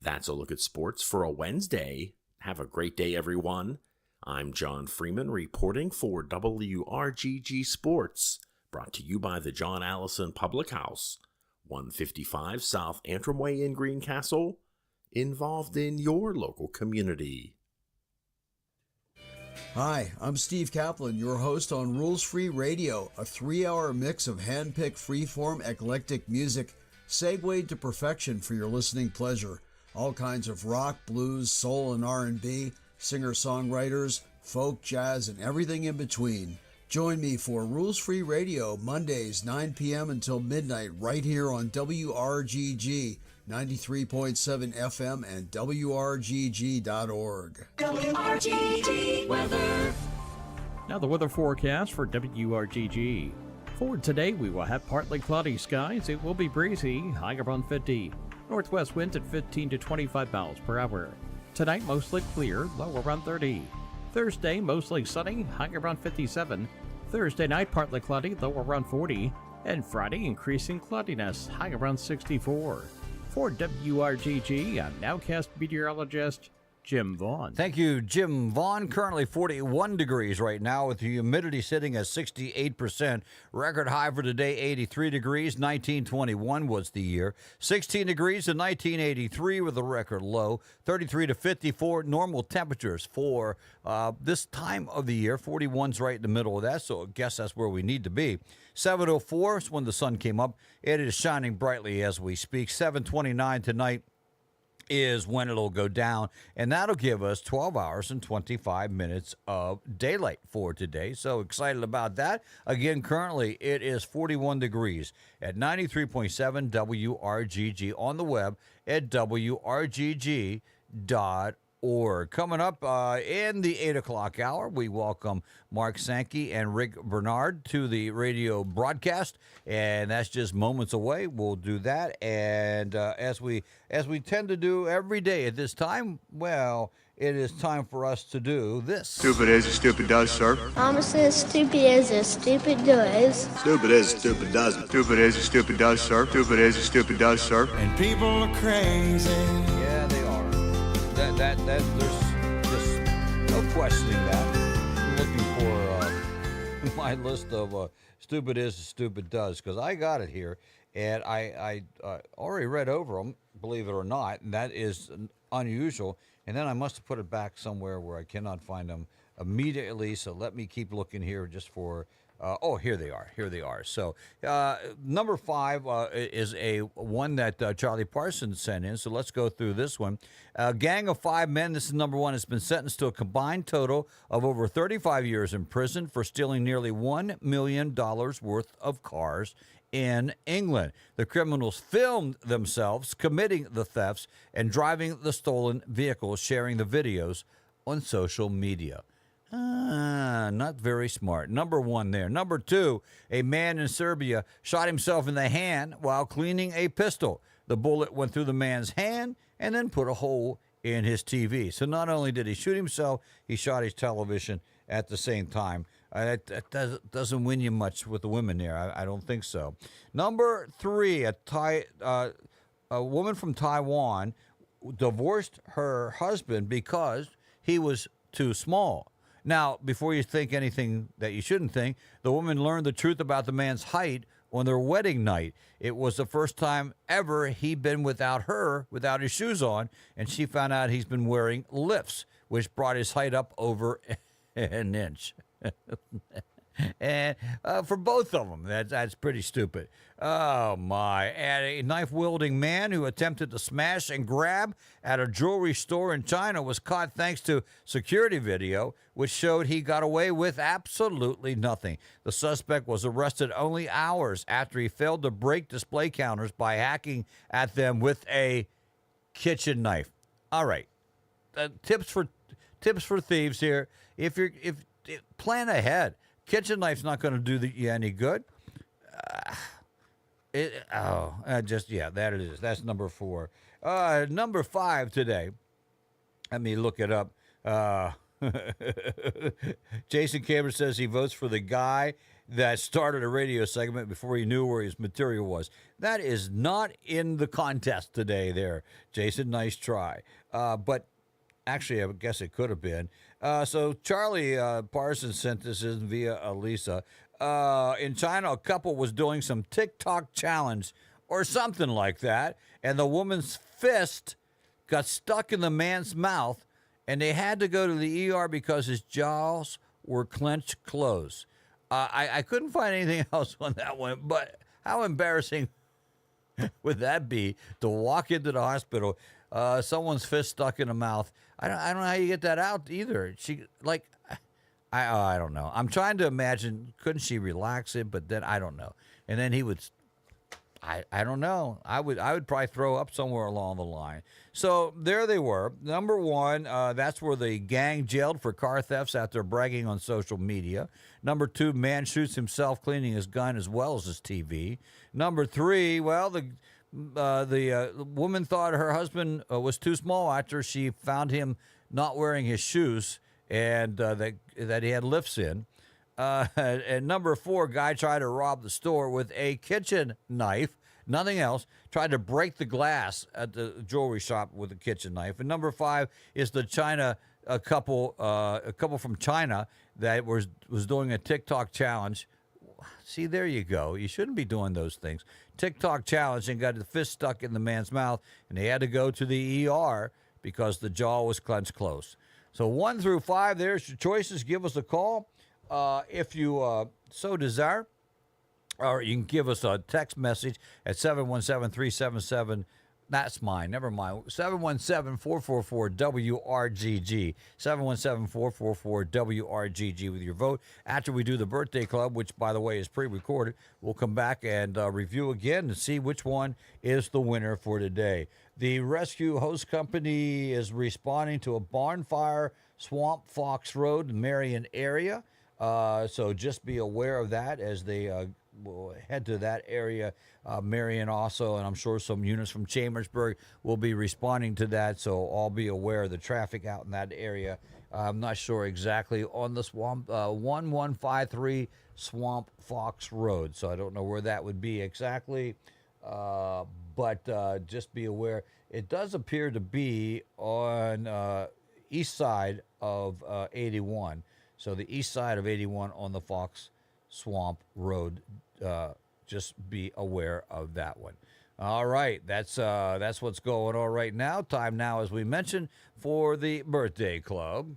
That's a look at sports for a Wednesday. Have a great day, everyone. I'm John Freeman reporting for WRGG Sports, brought to you by the John Allison Public House, 155 South Antrim Way in Greencastle, involved in your local community. Hi, I'm Steve Kaplan, your host on Rules Free Radio, a 3-hour mix of hand-picked freeform eclectic music, segued to perfection for your listening pleasure. All kinds of rock, blues, soul, and R&B, singer-songwriters, folk, jazz, and everything in between. Join me for Rules Free Radio, Mondays, 9 p.m. until midnight, right here on WRGG, 93.7 FM and WRGG.org. WRGG weather. Now the weather forecast for WRGG. For today, we will have partly cloudy skies. It will be breezy, high around 50. Northwest winds at 15 to 25 miles per hour. Tonight, mostly clear, low around 30. Thursday, mostly sunny, high around 57. Thursday night, partly cloudy, low around 40. And Friday, increasing cloudiness, high around 64. For WRGG, I'm nowcast meteorologist Jim Vaughn. Thank you, Jim Vaughn. Currently 41 degrees right now with the humidity sitting at 68%. Record high for today, 83 degrees. 1921 was the year. 16 degrees in 1983 with a record low. 33 to 54 normal temperatures for this time of the year. 41's right in the middle of that, so I guess that's where we need to be. 7:04 is when the sun came up. It is shining brightly as we speak. 7:29 tonight is when it'll go down, and that'll give us 12 hours and 25 minutes of daylight for today. So excited about that. Again, currently it is 41 degrees at 93.7 WRGG on the web at WRGG.org. Coming up in the 8 o'clock hour, we welcome Mark Sankey and Rick Bernard to the radio broadcast, and that's just moments away. We'll do that, and as we tend to do every day at this time, well, it is time for us to do this. Stupid is as stupid does, sir. Mama says stupid is as stupid does. Stupid is as stupid doesn't. Stupid is as stupid does, sir. Stupid is as stupid does, sir. And people are crazy. Yeah, they are. That there's just no questioning that. I'm looking for my list of stupid is as stupid does, because I got it here, and I already read over them, believe it or not, and that is unusual. And then I must have put it back somewhere where I cannot find them immediately. So let me keep looking here just for. Here they are. Here they are. So number 5 is a one that Charlie Parsons sent in. So let's go through this one. A gang of 5 men, this is number 1, has been sentenced to a combined total of over 35 years in prison for stealing nearly $1 million worth of cars in England. The criminals filmed themselves committing the thefts and driving the stolen vehicles, sharing the videos on social media. Not very smart. Number 1 there. Number 2, a man in Serbia shot himself in the hand while cleaning a pistol. The bullet went through the man's hand and then put a hole in his TV. So not only did he shoot himself, he shot his television at the same time. That doesn't win you much with the women there. I don't think so. Number 3, a woman from Taiwan divorced her husband because he was too small. Now, before you think anything that you shouldn't think, the woman learned the truth about the man's height on their wedding night. It was the first time ever he'd been without his shoes on, and she found out he's been wearing lifts, which brought his height up over an inch. And for both of them, that's pretty stupid. Oh, my. And a knife-wielding man who attempted to smash and grab at a jewelry store in China was caught thanks to security video, which showed he got away with absolutely nothing. The suspect was arrested only hours after he failed to break display counters by hacking at them with a kitchen knife. All right. Tips for thieves here. If plan ahead. Kitchen knife's not going to do you any good. That it is. That's number 4. Number 5 today. Let me look it up. Jason Cameron says he votes for the guy that started a radio segment before he knew where his material was. That is not in the contest today there, Jason. Nice try. But actually, I guess it could have been. So Charlie Parsons sent this in via Elisa. In China, a couple was doing some TikTok challenge or something like that, and the woman's fist got stuck in the man's mouth, and they had to go to the ER because his jaws were clenched closed. I couldn't find anything else on that one, but how embarrassing would that be to walk into the hospital, someone's fist stuck in the mouth? I don't know how you get that out either. I don't know. I'm trying to imagine, couldn't she relax it? But then I don't know. And then he would, I don't know. I would probably throw up somewhere along the line. So there they were. Number 1, that's where the gang jailed for car thefts after bragging on social media. Number 2, man shoots himself cleaning his gun as well as his TV. Number 3, well, the woman thought her husband was too small after she found him not wearing his shoes and that he had lifts in. And number 4, guy tried to rob the store with a kitchen knife. nothing else. Tried to break the glass at the jewelry shop with a kitchen knife. And number 5 is the a couple from China that was doing a TikTok challenge. See, there you go. You shouldn't be doing those things. TikTok challenge and got the fist stuck in the man's mouth, and they had to go to the ER because the jaw was clenched close. So 1 through 5, there's your choices. Give us a call if you so desire, or you can give us a text message at 717-377. That's mine. Never mind. 717-444-WRGG. 717-444-WRGG with your vote. After we do the birthday club, which, by the way, is pre-recorded, we'll come back and review again to see which one is the winner for today. The rescue host company is responding to a barn fire, Swamp Fox Road, Marion area. So just be aware of that as they will head to that area. Marion also, and I'm sure some units from Chambersburg will be responding to that, so all be aware of the traffic out in that area. I'm not sure exactly on the Swamp 1153 Swamp Fox Road, so I don't know where that would be exactly, but just be aware. It does appear to be on east side of 81, so the east side of 81 on the Fox Swamp Road. Just be aware of that one. All right, that's what's going on right now. Time now, as we mentioned, for the birthday club.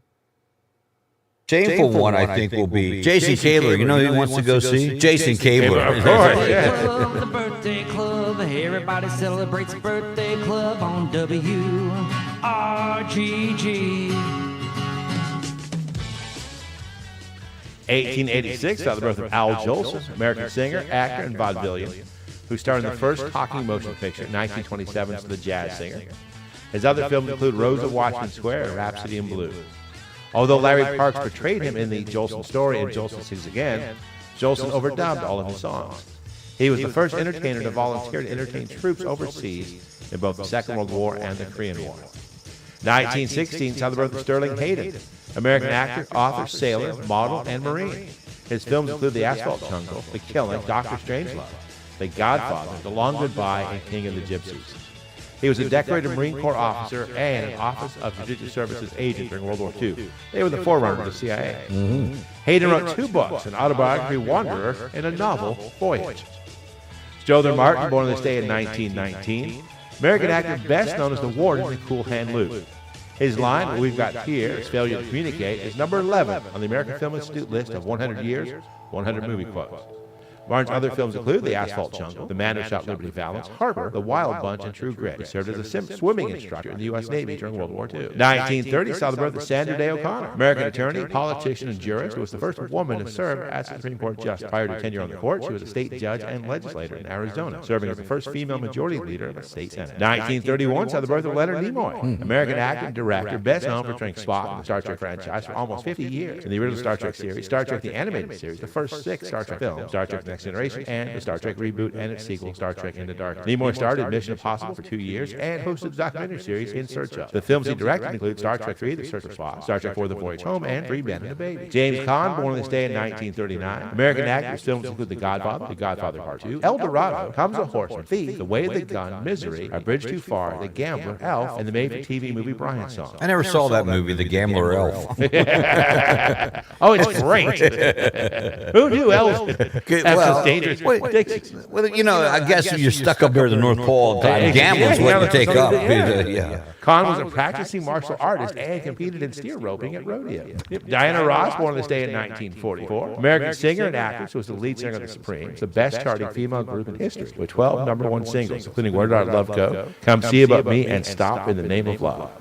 Shameful one, I think, will be Jason Kaler. You know who he wants to go see? Jason Kaler. Of course. The birthday club. Everybody celebrates birthday club on WRGG. 1886 saw the birth of Al Jolson, American singer, actor, and vaudevillian, who starred in the first talking motion picture, 1927's The Jazz Singer. His other films include Rose of Washington Square and Rhapsody in Blue. Although Larry Parks portrayed him in the Jolson story and Jolson Sings Again, Jolson overdubbed all of his songs. He was the first entertainer to volunteer to entertain troops overseas in both the Second World War and the Korean War. 1916 saw the birth of Sterling Hayden, American actor, author, sailor, model, and Marine. His films include The Asphalt Jungle, The Killing, Dr. Strangelove, The Godfather, The Long Goodbye, and King of the Gypsies. He was a decorated Marine Corps officer and an Office of Strategic Services agent during World War II. They were the forerunner of the CIA. Mm-hmm. Hayden wrote 2 books, an autobiography, Wanderer, and a novel, Voyage. Jother Martin, born on this day in 1919, American actor best known as the warden in Cool Hand Luke. His line, what we've got here, is failure to communicate, is number 11 on the American Film Institute list of 100 years, 100 movie quotes. Martin's other films include The Asphalt Jungle, The Man Who Shot Liberty Valance, Harper, The Wild Bunch, and True Grit. He served as a swimming instructor in the U.S. Navy during World War II. 1930 saw the birth of Sandra Day O'Connor, American attorney, politician, and jurist who was the first woman to serve as a Supreme Court justice. Prior to tenure on the court, she was a state judge and legislator in Arizona, serving as the first female majority leader of the state senate. 1931 saw the birth of Leonard Nimoy, American actor and director, best known for portraying Spock in the Star Trek franchise for almost 50 years. In the original Star Trek series, Star Trek the Animated Series, the first 6 Star Trek films, Star Trek The Next Generation, and the Star Trek reboot and its sequel, Star Trek Into Darkness. Nimoy starred in Mission Impossible for 2 years and hosted the documentary series In Search Of. The films he directed include Star Trek III, The Search for Spock, Star Trek IV, The Voyage Home, and Free Ben and the Baby. James Caan, born on this day in 1939. American actor. His films include The Godfather Part 2, El Dorado, Comes a Horseman, Thief, The Way of the Gun, Misery, A Bridge Too Far, The Gambler, Elf, and the made-for-TV movie Brian Song. I never saw that movie, The Gambler Elf. Oh, it's great. Who knew Elf was dangerous? Well, you know, I guess if you're stuck up there at the North Pole all the time, gambling's what you take up. Yeah. Caan was a practicing martial artist and competed in steer roping at rodeo. Diana Ross, born on this day in 1944. American singer and actress, who was the lead singer of the Supremes, the best-charting female group in history, with 12 #1 singles, including Where Did Our Love Go, Come See About Me, and Stop in the Name of Love.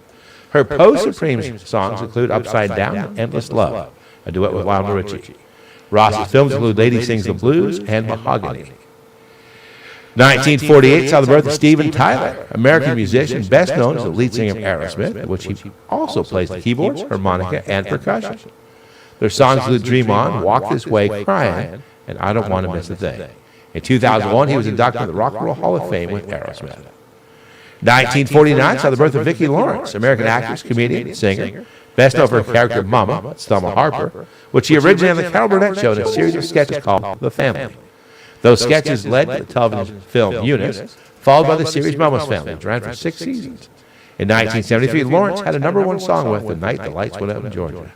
Her post-Supremes songs include Upside Down and Endless Love, a duet with Lionel Richie. Ross's films include Lady Sings the Blues and Mahogany. 1948 saw the birth of Steven Tyler, American musician best known as the lead singer of Aerosmith, in which he also plays the keyboards, harmonica, and percussion. Their songs include Dream On, Walk This Way, Crying, and I Don't Want to Miss a Thing. In 2001, he was inducted into the Rock and Roll Hall of Fame with Aerosmith. 1949 saw the birth of Vicki Lawrence, American actress, comedian, singer, best known for her character Mama, Thelma Harper, which she originated on the Carol Burnett Show in a series of sketches called The Family. Those sketches led to the television film Eunice, followed by the series Mama's Family, which ran for 6 seasons. In 1973, Lawrence had a #1 song with The Night the Lights Went Up in Georgia.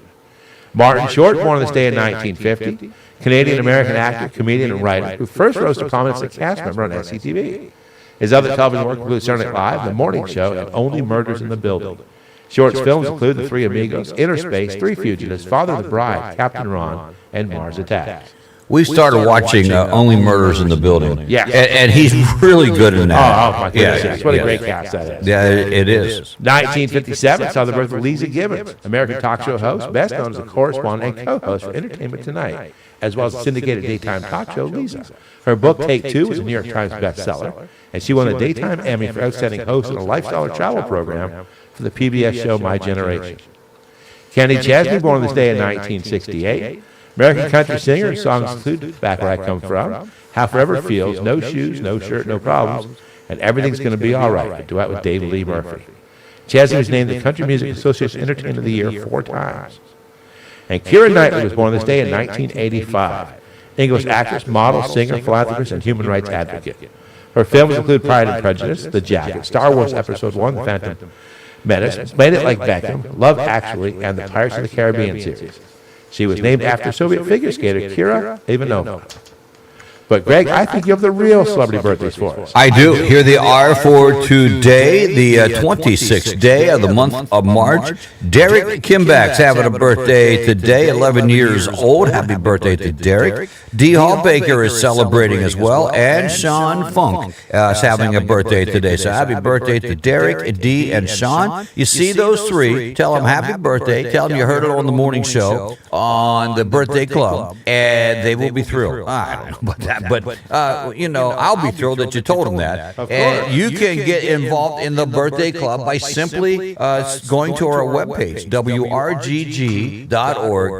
Martin Short, born on this day in 1950, Canadian-American actor, comedian, and writer who first rose to prominence as a cast member on SCTV. His other television work includes Saturday Night Live, The Morning Show, and Only Murders in the Building. Short's films include The Three Amigos, Inner Space, Three Fugitives, Father of the Bride, Captain Ron, and Mars Attacks. We started watching Only Murders in the Building. Yeah. And he's really good in that. Oh, my goodness. Yes. What a great cast that is. Yeah, it is. 1957 saw the birth of Lisa Gibbons, American talk show host, best known as a correspondent and co-host for Entertainment Tonight, as well as syndicated daytime talk show Lisa. Her book, Take Two, was a New York Times bestseller, and she won the Daytime Emmy for Outstanding Host in a Lifestyle or Travel Program for the PBS show My Generation. Kenny Chesney, born on this day in 1968, American country singer. Songs include Back Where I Come From, How Forever Feels, No Shoes, No Shirt, No Problems, and Everything's Gonna Be Alright, a duet with David Lee Murphy. Chesney was named the Country Music Association Entertainer of the Year 4 times. And Keira Knightley was born this day in 1985. English actress, model, singer, philanthropist, and human rights advocate. Her films include Pride and Prejudice, The Jacket, Star Wars Episode 1, The Phantom Menace, Made It Like Beckham, Love Actually, and the Pirates of the Caribbean series. She was named after Soviet figure skater Kira Ivanova. But, Greg, I think you have the real celebrity birthdays for us. I do. Here they are for today, the 26th day of the month of March. Derek Kimback's having a birthday today, 11 years old. Happy birthday to Derek. D. Hall Baker is celebrating as well, and Sean Funk is having a birthday today. So happy birthday to Derek, D, and Sean. You see those three, tell them happy birthday. Tell them you heard it on the morning show on the Birthday Club, and they will be thrilled. I don't know about that. But, you know, I'll be thrilled that you told them that. And you can get involved in the birthday club by simply going to our webpage, WRGG.org,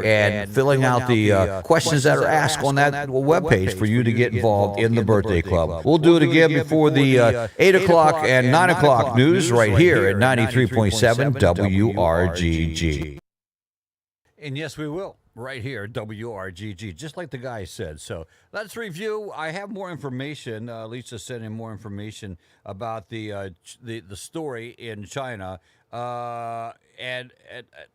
and filling out the questions that are asked on that webpage for you to get involved in the birthday club. We'll do it again before the 8 o'clock and 9 o'clock news right here at 93.7 WRGG. And yes, we will. Right here, WRGG, just like the guy said. So let's review. I have more information. Lisa sent in more information about the story in China. And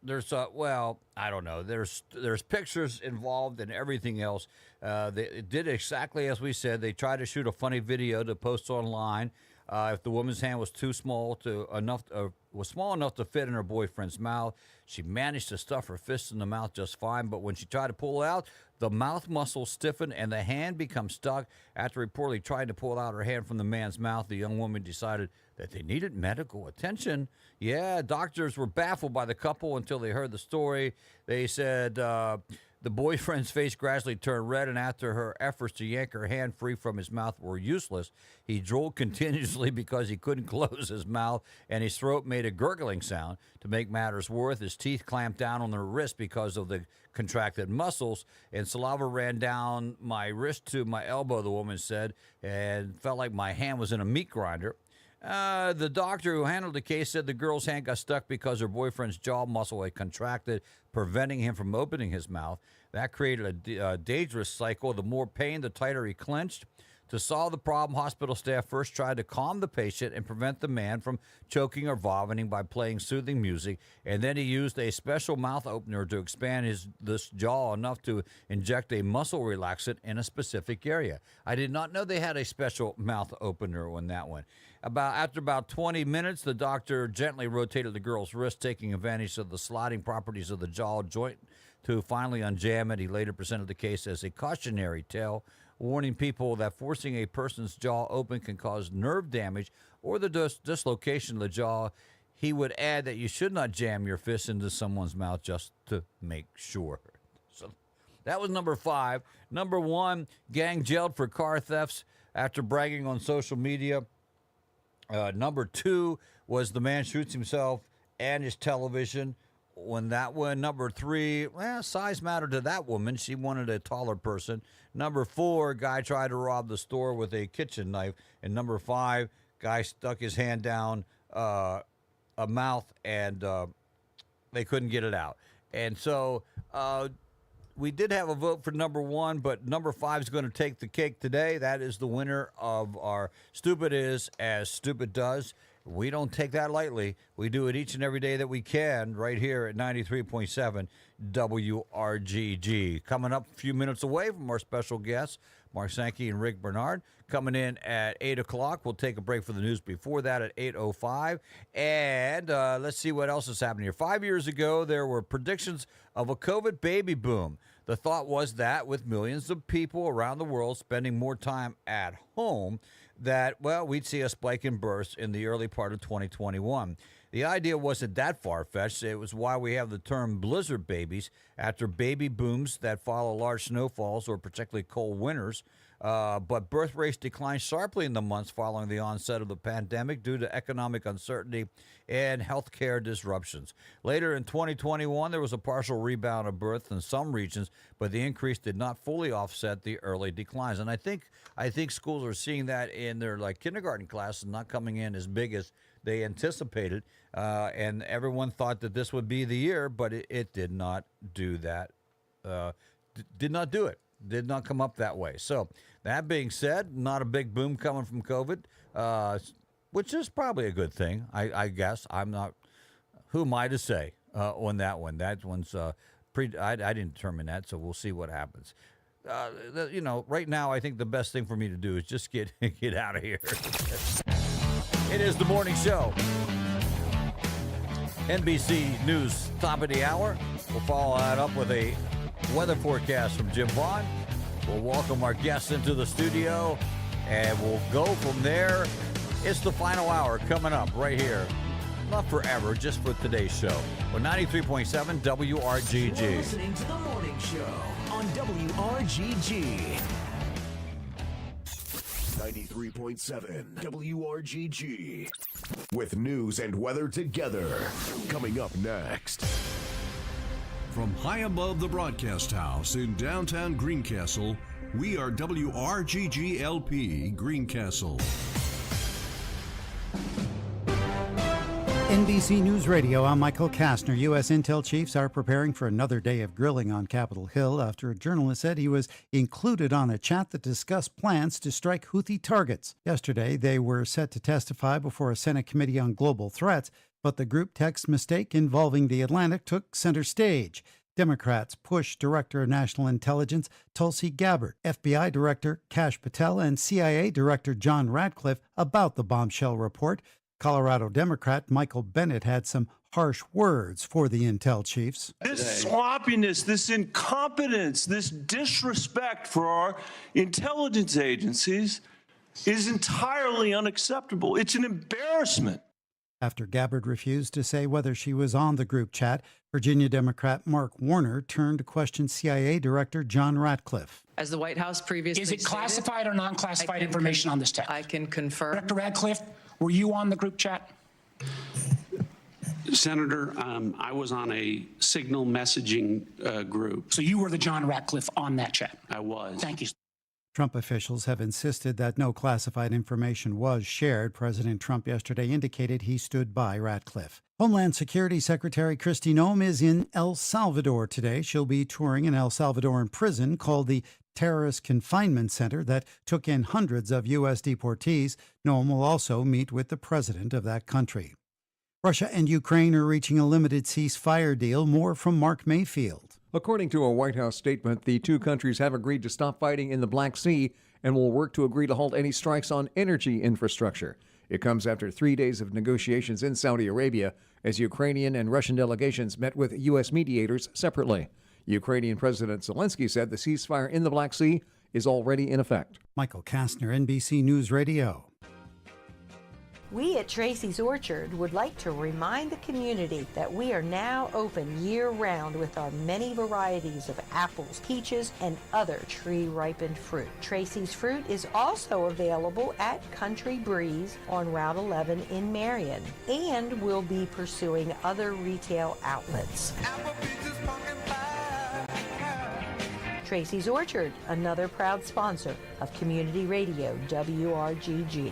there's well, I don't know. There's pictures involved and everything else. They did exactly as we said. They tried to shoot a funny video to post online. If the woman's hand was too small was small enough to fit in her boyfriend's mouth, she managed to stuff her fist in the mouth just fine. But when she tried to pull it out, the mouth muscles stiffened and the hand becomes stuck. After reportedly trying to pull out her hand from the man's mouth, the young woman decided that they needed medical attention. Yeah, doctors were baffled by the couple until they heard the story. They said the boyfriend's face gradually turned red, and after her efforts to yank her hand free from his mouth were useless, he drooled continuously because he couldn't close his mouth, and his throat made a gurgling sound. To make matters worse, his teeth clamped down on the wrist because of the contracted muscles, and saliva ran down my wrist to my elbow, the woman said, and felt like my hand was in a meat grinder. The doctor who handled the case said the girl's hand got stuck because her boyfriend's jaw muscle had contracted, preventing him from opening his mouth. That created a dangerous cycle. The more pain, the tighter he clenched. To solve the problem, hospital staff first tried to calm the patient and prevent the man from choking or vomiting by playing soothing music, and then he used a special mouth opener to expand this jaw enough to inject a muscle relaxant in a specific area. I did not know they had a special mouth opener on that one. After about 20 minutes, the doctor gently rotated the girl's wrist, taking advantage of the sliding properties of the jaw joint to finally unjam it. He later presented the case as a cautionary tale, warning people that forcing a person's jaw open can cause nerve damage or the dislocation of the jaw. He would add that you should not jam your fist into someone's mouth just to make sure. So that was number 5. Number 1, gang jailed for car thefts after bragging on social media. Number 2 was the man shoots himself and his television. When that one. Number 3, size mattered to that woman. She wanted a taller person. Number 4, guy tried to rob the store with a kitchen knife. And number 5, guy stuck his hand down a mouth and they couldn't get it out. And so we did have a vote for number 1, but number 5 is going to take the cake today. That is the winner of our Stupid Is as Stupid Does. We don't take that lightly. We do it each and every day that we can right here at 93.7 WRGG. Coming up a few minutes away from our special guests, Mark Sankey and Rick Bernard. Coming in at 8 o'clock. We'll take a break for the news before that at 8:05. And let's see what else is happening here. 5 years ago, there were predictions of a COVID baby boom. The thought was that with millions of people around the world spending more time at home, that, well, we'd see a spike in births in the early part of 2021. The idea wasn't that far-fetched. It was why we have the term blizzard babies after baby booms that follow large snowfalls or particularly cold winters. But birth rates declined sharply in the months following the onset of the pandemic due to economic uncertainty and healthcare disruptions. Later in 2021, there was a partial rebound of births in some regions, but the increase did not fully offset the early declines. And I think schools are seeing that in their kindergarten classes not coming in as big as they anticipated. And everyone thought that this would be the year, but it did not do that. Did not do it. Did not come up that way. So that being said, not a big boom coming from COVID, which is probably a good thing, I guess. I'm not, who am I to say on that one? That one's, I didn't determine that, so we'll see what happens. Right now, I think the best thing for me to do is just get out of here. It is the morning show. NBC News, top of the hour. We'll follow that up with a weather forecast from Jim Vaughn. We'll welcome our guests into the studio, and we'll go from there. It's the final hour coming up right here. Not forever, just for today's show. We're 93.7 WRGG. You're listening to the morning show on WRGG. 93.7 WRGG. With news and weather together. Coming up next. From high above the broadcast house in downtown Greencastle, we are WRGG LP Greencastle. NBC News Radio, I'm Michael Kastner. U.S. intel chiefs are preparing for another day of grilling on Capitol Hill after a journalist said he was included on a chat that discussed plans to strike Houthi targets. Yesterday, they were set to testify before a Senate Committee on Global Threats, but the group text mistake involving the Atlantic took center stage. Democrats pushed Director of National Intelligence Tulsi Gabbard, FBI Director Kash Patel, and CIA Director John Ratcliffe about the bombshell report. Colorado Democrat Michael Bennet had some harsh words for the intel chiefs. This sloppiness, this incompetence, this disrespect for our intelligence agencies is entirely unacceptable. It's an embarrassment. After Gabbard refused to say whether she was on the group chat, Virginia Democrat Mark Warner turned to question CIA Director John Ratcliffe. As the White House previously Is it classified or non-classified information on this chat? I can confirm. Dr. Radcliffe, were you on the group chat? Senator, I was on a signal messaging group. So you were the John Ratcliffe on that chat? I was. Thank you. Trump officials have insisted that no classified information was shared. President Trump yesterday indicated he stood by Ratcliffe. Homeland Security Secretary Kristi Noem is in El Salvador today. She'll be touring an El Salvadoran prison called the Terrorist Confinement Center that took in hundreds of U.S. deportees. Noem will also meet with the president of that country. Russia and Ukraine are reaching a limited ceasefire deal. More from Mark Mayfield. According to a White House statement, the two countries have agreed to stop fighting in the Black Sea and will work to agree to halt any strikes on energy infrastructure. It comes after 3 days of negotiations in Saudi Arabia as Ukrainian and Russian delegations met with U.S. mediators separately. Ukrainian President Zelensky said the ceasefire in the Black Sea is already in effect. Michael Kastner, NBC News Radio. We at Tracy's Orchard would like to remind the community that we are now open year-round with our many varieties of apples, peaches, and other tree-ripened fruit. Tracy's Fruit is also available at Country Breeze on Route 11 in Marion, and we'll be pursuing other retail outlets. Tracy's Orchard, another proud sponsor of Community Radio WRGG.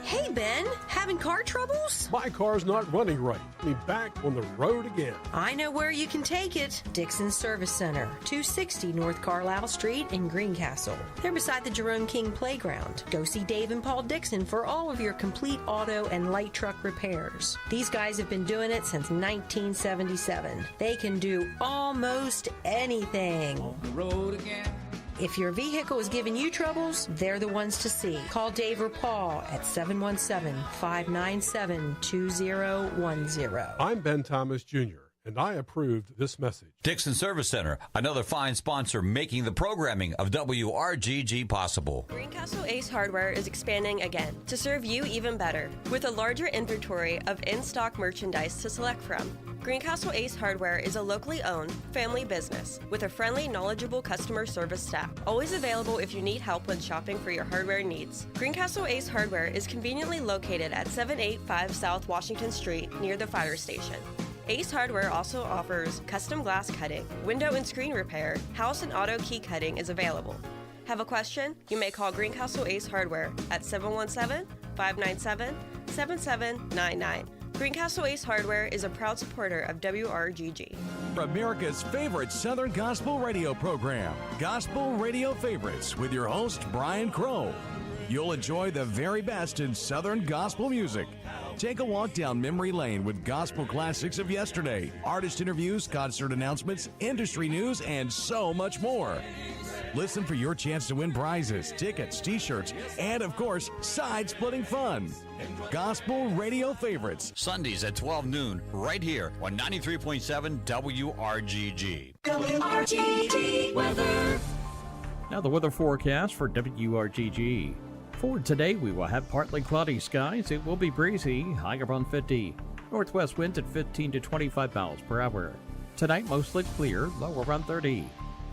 Hey, Ben, having car troubles? My car's not running right. Me back on the road again. I know where you can take it. Dixon Service Center, 260 North Carlisle Street in Greencastle. They're beside the Jerome King Playground. Go see Dave and Paul Dixon for all of your complete auto and light truck repairs. These guys have been doing it since 1977. They can do almost anything. On the road again. If your vehicle is giving you troubles, they're the ones to see. Call Dave or Paul at 717-597-2010. I'm Ben Thomas Jr., and I approved this message. Dixon Service Center, another fine sponsor making the programming of WRGG possible. Greencastle Ace Hardware is expanding again to serve you even better with a larger inventory of in-stock merchandise to select from. Greencastle Ace Hardware is a locally owned, family business with a friendly, knowledgeable customer service staff, always available if you need help when shopping for your hardware needs. Greencastle Ace Hardware is conveniently located at 785 South Washington Street near the fire station. Ace Hardware also offers custom glass cutting, window and screen repair, house and auto key cutting is available. Have a question? You may call Greencastle Ace Hardware at 717-597-7799. Greencastle Ace Hardware is a proud supporter of WRGG. America's favorite Southern Gospel radio program, Gospel Radio Favorites, with your host, Brian Crow. You'll enjoy the very best in Southern gospel music. Take a walk down memory lane with gospel classics of yesterday, artist interviews, concert announcements, industry news, and so much more. Listen for your chance to win prizes, tickets, t-shirts, and of course, side-splitting fun. Gospel Radio Favorites. Sundays at 12 noon, right here on 93.7 WRGG. WRGG weather. Now the weather forecast for WRGG. For today, we will have partly cloudy skies. It will be breezy, high around 50. Northwest winds at 15 to 25 miles per hour. Tonight, mostly clear, low around 30.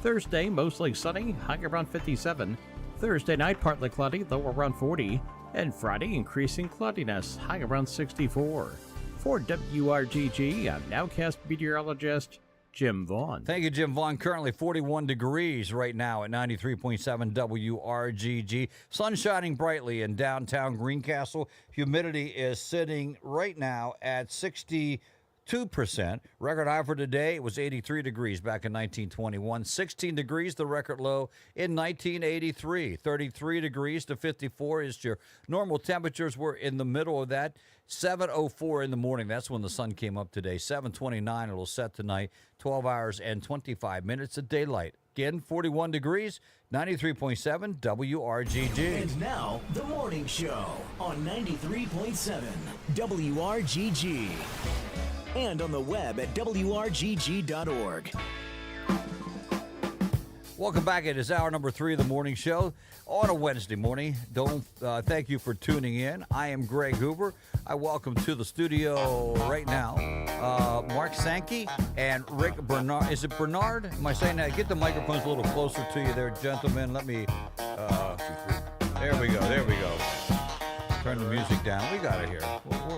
Thursday, mostly sunny, high around 57. Thursday night, partly cloudy, low around 40. And Friday, increasing cloudiness, high around 64. For WRGG, I'm nowcast meteorologist Jim Vaughn. Thank you, Jim Vaughn. Currently 41 degrees right now at 93.7 WRGG. Sun shining brightly in downtown Greencastle. Humidity is sitting right now at 62%. Record high for today, it was 83 degrees back in 1921. 16 degrees, the record low in 1983. 33 degrees to 54 is your normal temperatures. We're in the middle of that. 7:04 in the morning, that's when the sun came up today. 7:29, it'll set tonight. 12 hours and 25 minutes of daylight. Again, 41 degrees, 93.7 WRGG. And now, The Morning Show on 93.7 WRGG. And on the web at WRGG.org. Welcome back. It is hour number 3 of the morning show on a Wednesday morning. Thank you for tuning in. I am Greg Hoover. I welcome to the studio right now Mark Sankey and Rick Bernard. Is it Bernard? Am I saying that? Get the microphones a little closer to you there, gentlemen. Let me. There we go. There we go. Turn the music down. We got it here.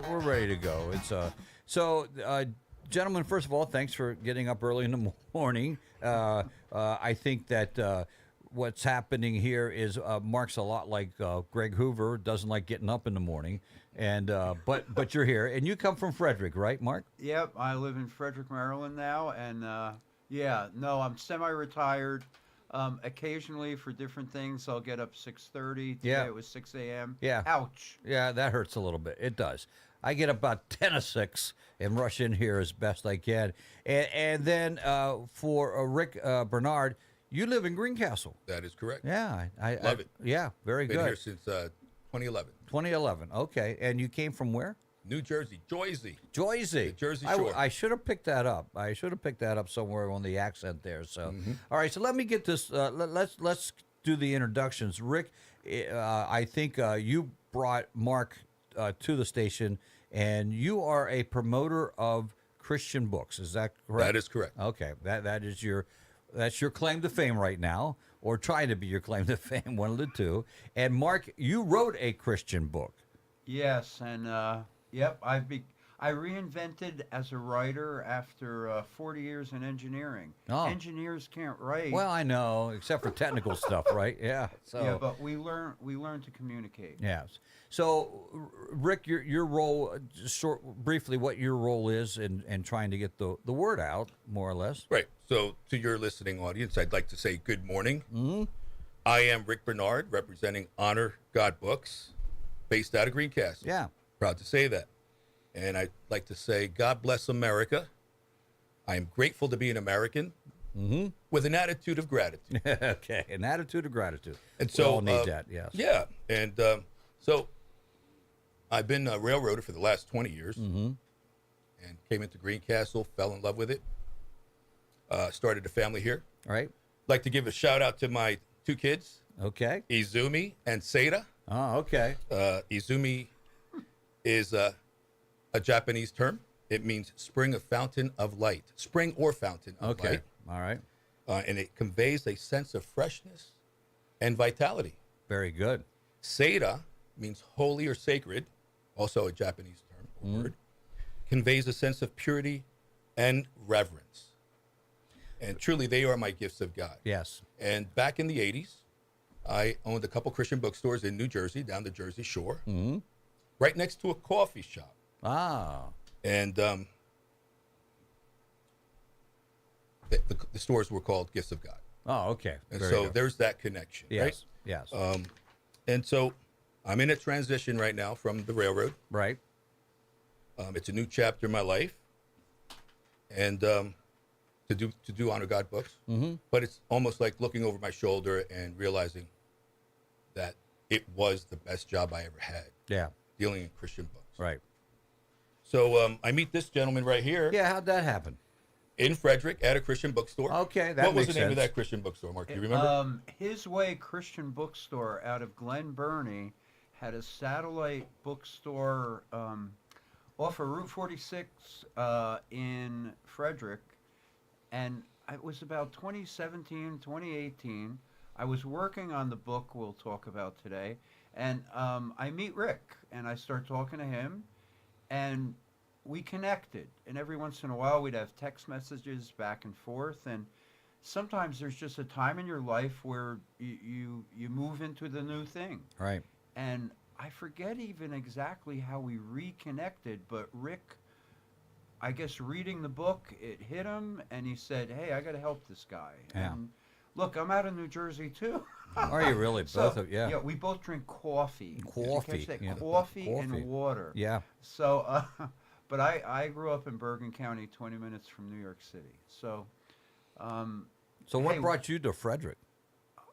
We're ready to go. Gentlemen, first of all, thanks for getting up early in the morning. I think that what's happening here is Mark's a lot like Greg Hoover, doesn't like getting up in the morning, and but you're here, and you come from Frederick, right, Mark? Yep, I live in Frederick, Maryland now, and I'm semi-retired. Occasionally for different things, I'll get up 6:30. Today it was 6 a.m. Yeah. Ouch. Yeah, that hurts a little bit. It does. I get about 10 of 6 and rush in here as best I can. And then for Rick Bernard, you live in Greencastle. That is correct. Yeah. I love it. Yeah, very Been good. here since 2011. 2011. Okay. And you came from where? New Jersey. Jersey. The Jersey Shore. I should have picked that up. I should have picked that up somewhere on the accent there. So, All right. So let me get this. Let's do the introductions. Rick, I think you brought Mark to the station, and you are a promoter of Christian books. Is that correct? That is correct. Okay. That's your claim to fame right now, or trying to be your claim to fame, one of the two. And Mark, you wrote a Christian book. Yes, and yep, I reinvented as a writer after 40 years in engineering. Oh. Engineers can't write. Well, I know, except for technical stuff, right? Yeah. So yeah, but we learn to communicate. yes. So, Rick, your role, briefly, what your role is in trying to get the word out, more or less. Right. So, to your listening audience, I'd like to say good morning. Mm-hmm. I am Rick Bernard, representing Honor God Books, based out of Greencastle. Yeah. Proud to say that. And I'd like to say, God bless America. I am grateful to be an American with an attitude of gratitude. Okay, an attitude of gratitude. And so, we all need that, yes. Yeah. And so I've been a railroader for the last 20 years and came into Greencastle, fell in love with it, started a family here. All right. Like to give a shout out to my 2 kids. Okay. Izumi and Seira. Oh, okay. Izumi is a Japanese term. It means spring of fountain of light. Spring or fountain of light. All right. And it conveys a sense of freshness and vitality. Very good. Seira means holy or sacred, also a Japanese term or word, conveys a sense of purity and reverence. And truly, they are my gifts of God. Yes. And back in the 80s, I owned a couple Christian bookstores in New Jersey, down the Jersey Shore, right next to a coffee shop. Ah. And the stores were called Gifts of God. Oh, okay. And Very so good. there's that connection, right? Yes. And so I'm in a transition right now from the railroad. Right. It's a new chapter in my life. And to do Honor God Books. But it's almost like looking over my shoulder and realizing that it was the best job I ever had. Yeah. Dealing in Christian books. Right. So I meet this gentleman right here. Yeah, how'd that happen? In Frederick at a Christian bookstore. Okay, that What was makes the name of sense. that Christian bookstore, Mark? Do you remember? His Way Christian Bookstore out of Glen Burnie had a satellite bookstore off of Route 46 in Frederick. And it was about 2017, 2018. I was working on the book we'll talk about today. And I meet Rick, and I start talking to him. And we connected. And every once in a while, we'd have text messages back and forth. And sometimes there's just a time in your life where you move into the new thing. Right. And I forget even exactly how we reconnected, but Rick, I guess reading the book, it hit him, and he said, hey, I got to help this guy. Yeah. And look, I'm out of New Jersey, too. Are you really? Both of Yeah, we both drink coffee. Did you Coffee. catch that? Yeah. Coffee and water. Yeah. So, but I grew up in Bergen County, 20 minutes from New York City. So, So what hey, brought you to Frederick?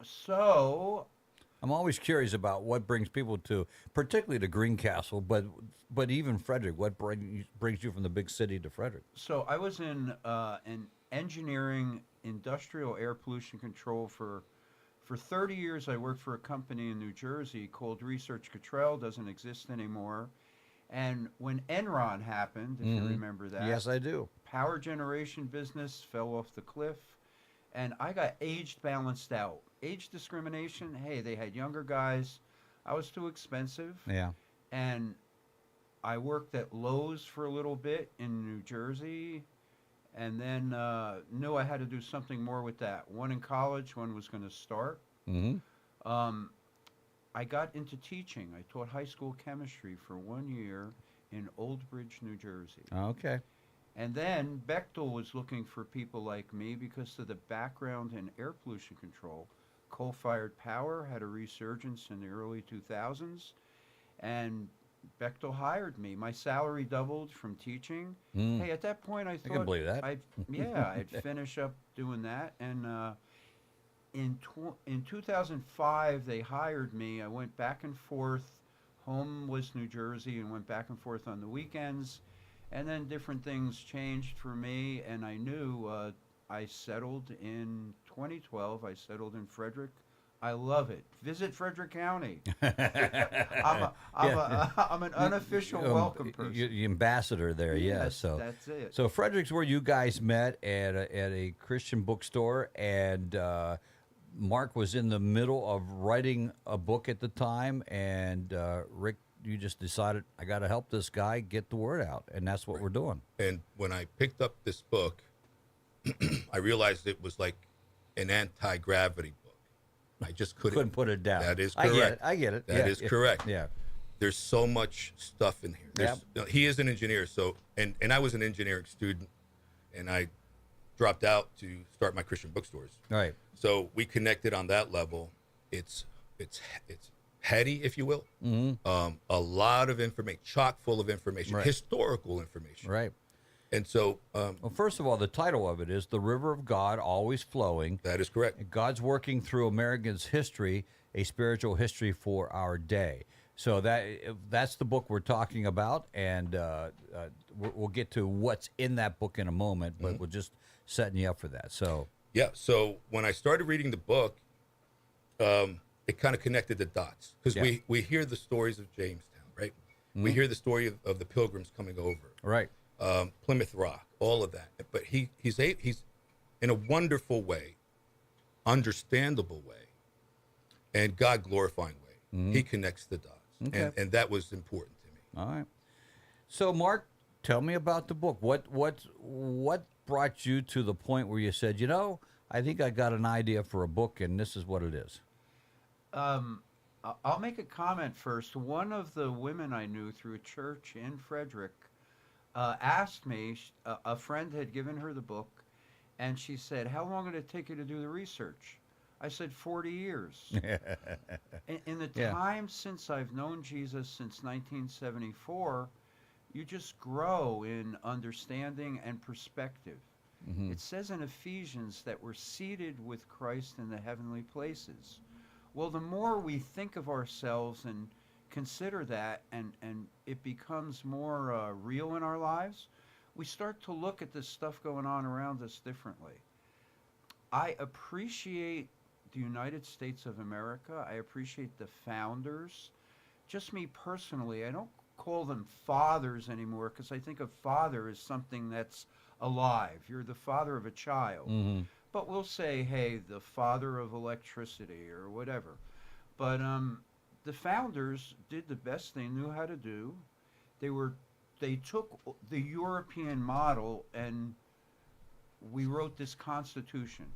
So, I'm always curious about what brings people to, particularly to Greencastle, but even Frederick. What brings you from the big city to Frederick? So I was in engineering, industrial air pollution control for 30 years. I worked for a company in New Jersey called Research Cottrell. Doesn't exist anymore. And when Enron happened, if you remember that, Yes, I do. power generation business fell off the cliff, and I got age balanced out. Age discrimination. Hey, they had younger guys. I was too expensive. Yeah. And I worked at Lowe's for a little bit in New Jersey, and then knew I had to do something more with that. One in college, one was going to start. I got into teaching. I taught high school chemistry for 1 year in Old Bridge, New Jersey. Okay. And then Bechtel was looking for people like me because of the background in air pollution control. Coal-fired power had a resurgence in the early 2000s, and Bechtel hired me. My salary doubled from teaching. Hey, at that point, I thought can believe that. I'd finish up doing that. And in 2005, they hired me. I went back and forth. Home was New Jersey, and went back and forth on the weekends. And then different things changed for me, and I knew I settled in 2012. I settled in Frederick. I love it. Visit Frederick County. I'm an unofficial welcome person. You're the ambassador there, yeah. So that's it. So Frederick's where you guys met at a Christian bookstore, and Mark was in the middle of writing a book at the time, and Rick you just decided I got to help this guy get the word out, and that's what we're doing. And when I picked up this book, I realized it was like an anti-gravity book. I just couldn't put it down. That is correct. I get it. That is correct. Yeah. There's so much stuff in here. He is an engineer, so and I was an engineering student, and I dropped out to start my Christian bookstores. Right. So we connected on that level. It's heady, if you will. Mm-hmm. A lot of information, chock full of information, Right. historical information. Right. And so, well, first of all, the title of it is "The River of God Always Flowing." That is correct. God's working through Americans' history, a spiritual history for our day. So that's the book we're talking about, and we'll get to what's in that book in a moment. But we're just setting you up for that. So yeah. So when I started reading the book, it kind of connected the dots because we hear the stories of Jamestown, right? We hear the story of the Pilgrims coming over, right? Plymouth Rock, all of that. But he's in a wonderful way, understandable way, and God glorifying way. He connects the dots. Okay. And that was important to me. All right. So, Mark, tell me about the book. What brought you to the point where you said, I think I got an idea for a book, and this is what it is? I'll make a comment first. One of the women I knew through a church in Frederick asked me, a friend had given her the book, and she said, how long did it take you to do the research? I said 40 years. in the time since I've known Jesus, since 1974, you just grow in understanding and perspective. Mm-hmm. It says in Ephesians that we're seated with Christ in the heavenly places. Well, the more we think of ourselves and consider that, and it becomes more real in our lives, we start to look at this stuff going on around us differently. I appreciate the United States of America. I appreciate the founders. Just me personally, I don't call them fathers anymore because I think a father is something that's alive. You're the father of a child. Mm-hmm. But we'll say, hey, the father of electricity or whatever. But the founders did the best they knew how to do. They took the European model, and we wrote this Constitution.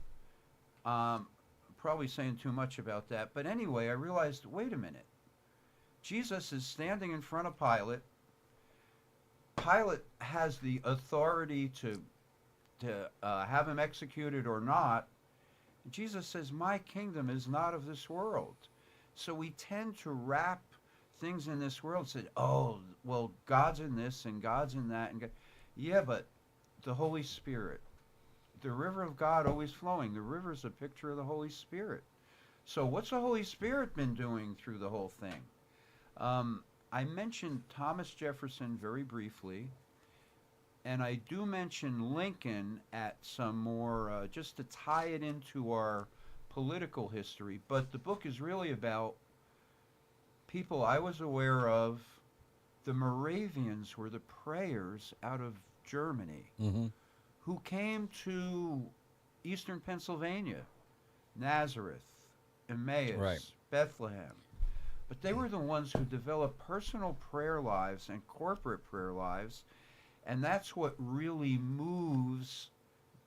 Probably saying too much about that. But anyway, I realized, wait a minute. Jesus is standing in front of Pilate. Pilate has the authority to have him executed or not. Jesus says, my kingdom is not of this world. So we tend to wrap things in this world and say, oh, well, God's in this and God's in that. And God. Yeah, but the Holy Spirit, the river of God always flowing. The river is a picture of the Holy Spirit. So what's the Holy Spirit been doing through the whole thing? I mentioned Thomas Jefferson very briefly, and I do mention Lincoln at some more, just to tie it into our political history. But the book is really about people I was aware of. The Moravians were the prayers out of Germany. Mm-hmm. Who came to eastern Pennsylvania, Nazareth, Emmaus, right. Bethlehem. But they were the ones who developed personal prayer lives and corporate prayer lives, and that's what really moves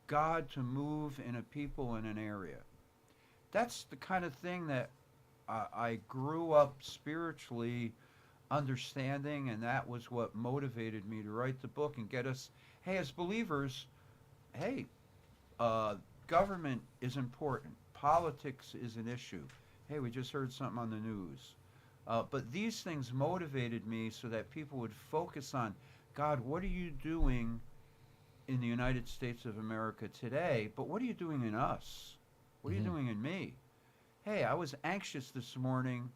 God to move in a people in an area. That's the kind of thing that I grew up spiritually understanding, and that was what motivated me to write the book and get us, hey, as believers, hey, government is important. Politics is an issue. Hey, we just heard something on the news. But these things motivated me so that people would focus on, God, what are you doing in the United States of America today? But what are you doing in us? What are you doing in me? Hey, I was anxious this morning,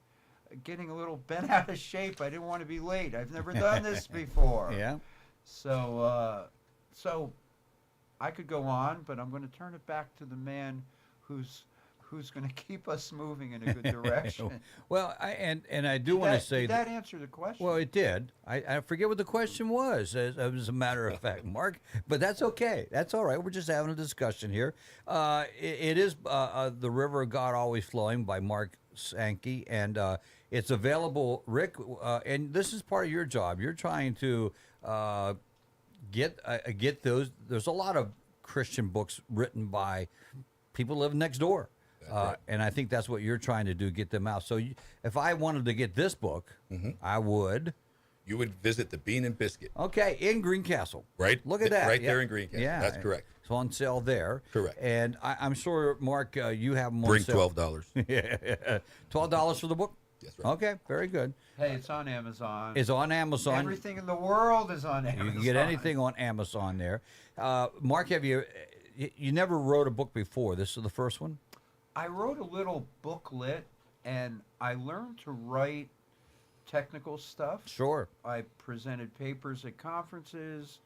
getting a little bent out of shape. I didn't want to be late. I've never done this before. Yeah. So I could go on, but I'm going to turn it back to the man who's going to keep us moving in a good direction. Well, I do want to say did that answer the question? Well, it did. I forget what the question was, as a matter of fact, Mark. But that's okay. That's all right. We're just having a discussion here. It is The River of God Always Flowing by Mark Sankey, and it's available. Rick, and this is part of your job. You're trying to get those. There's a lot of Christian books written by people living next door. Right. And I think that's what you're trying to do, get them out. So if I wanted to get this book, I would. You would visit the Bean and Biscuit. Okay, in Greencastle. Right. Look at that. Right there in Greencastle. Yeah. That's correct. It's on sale there. Correct. And I'm sure, Mark, you have more. Bring $12. Yeah. $12 for the book? That's right. Okay, very good. Hey, it's on Amazon. It's on Amazon. Everything in the world is on Amazon. You can get anything on Amazon there. Mark, have you never wrote a book before? This is the first one? I wrote a little booklet, and I learned to write technical stuff. Sure. I presented papers at conferences.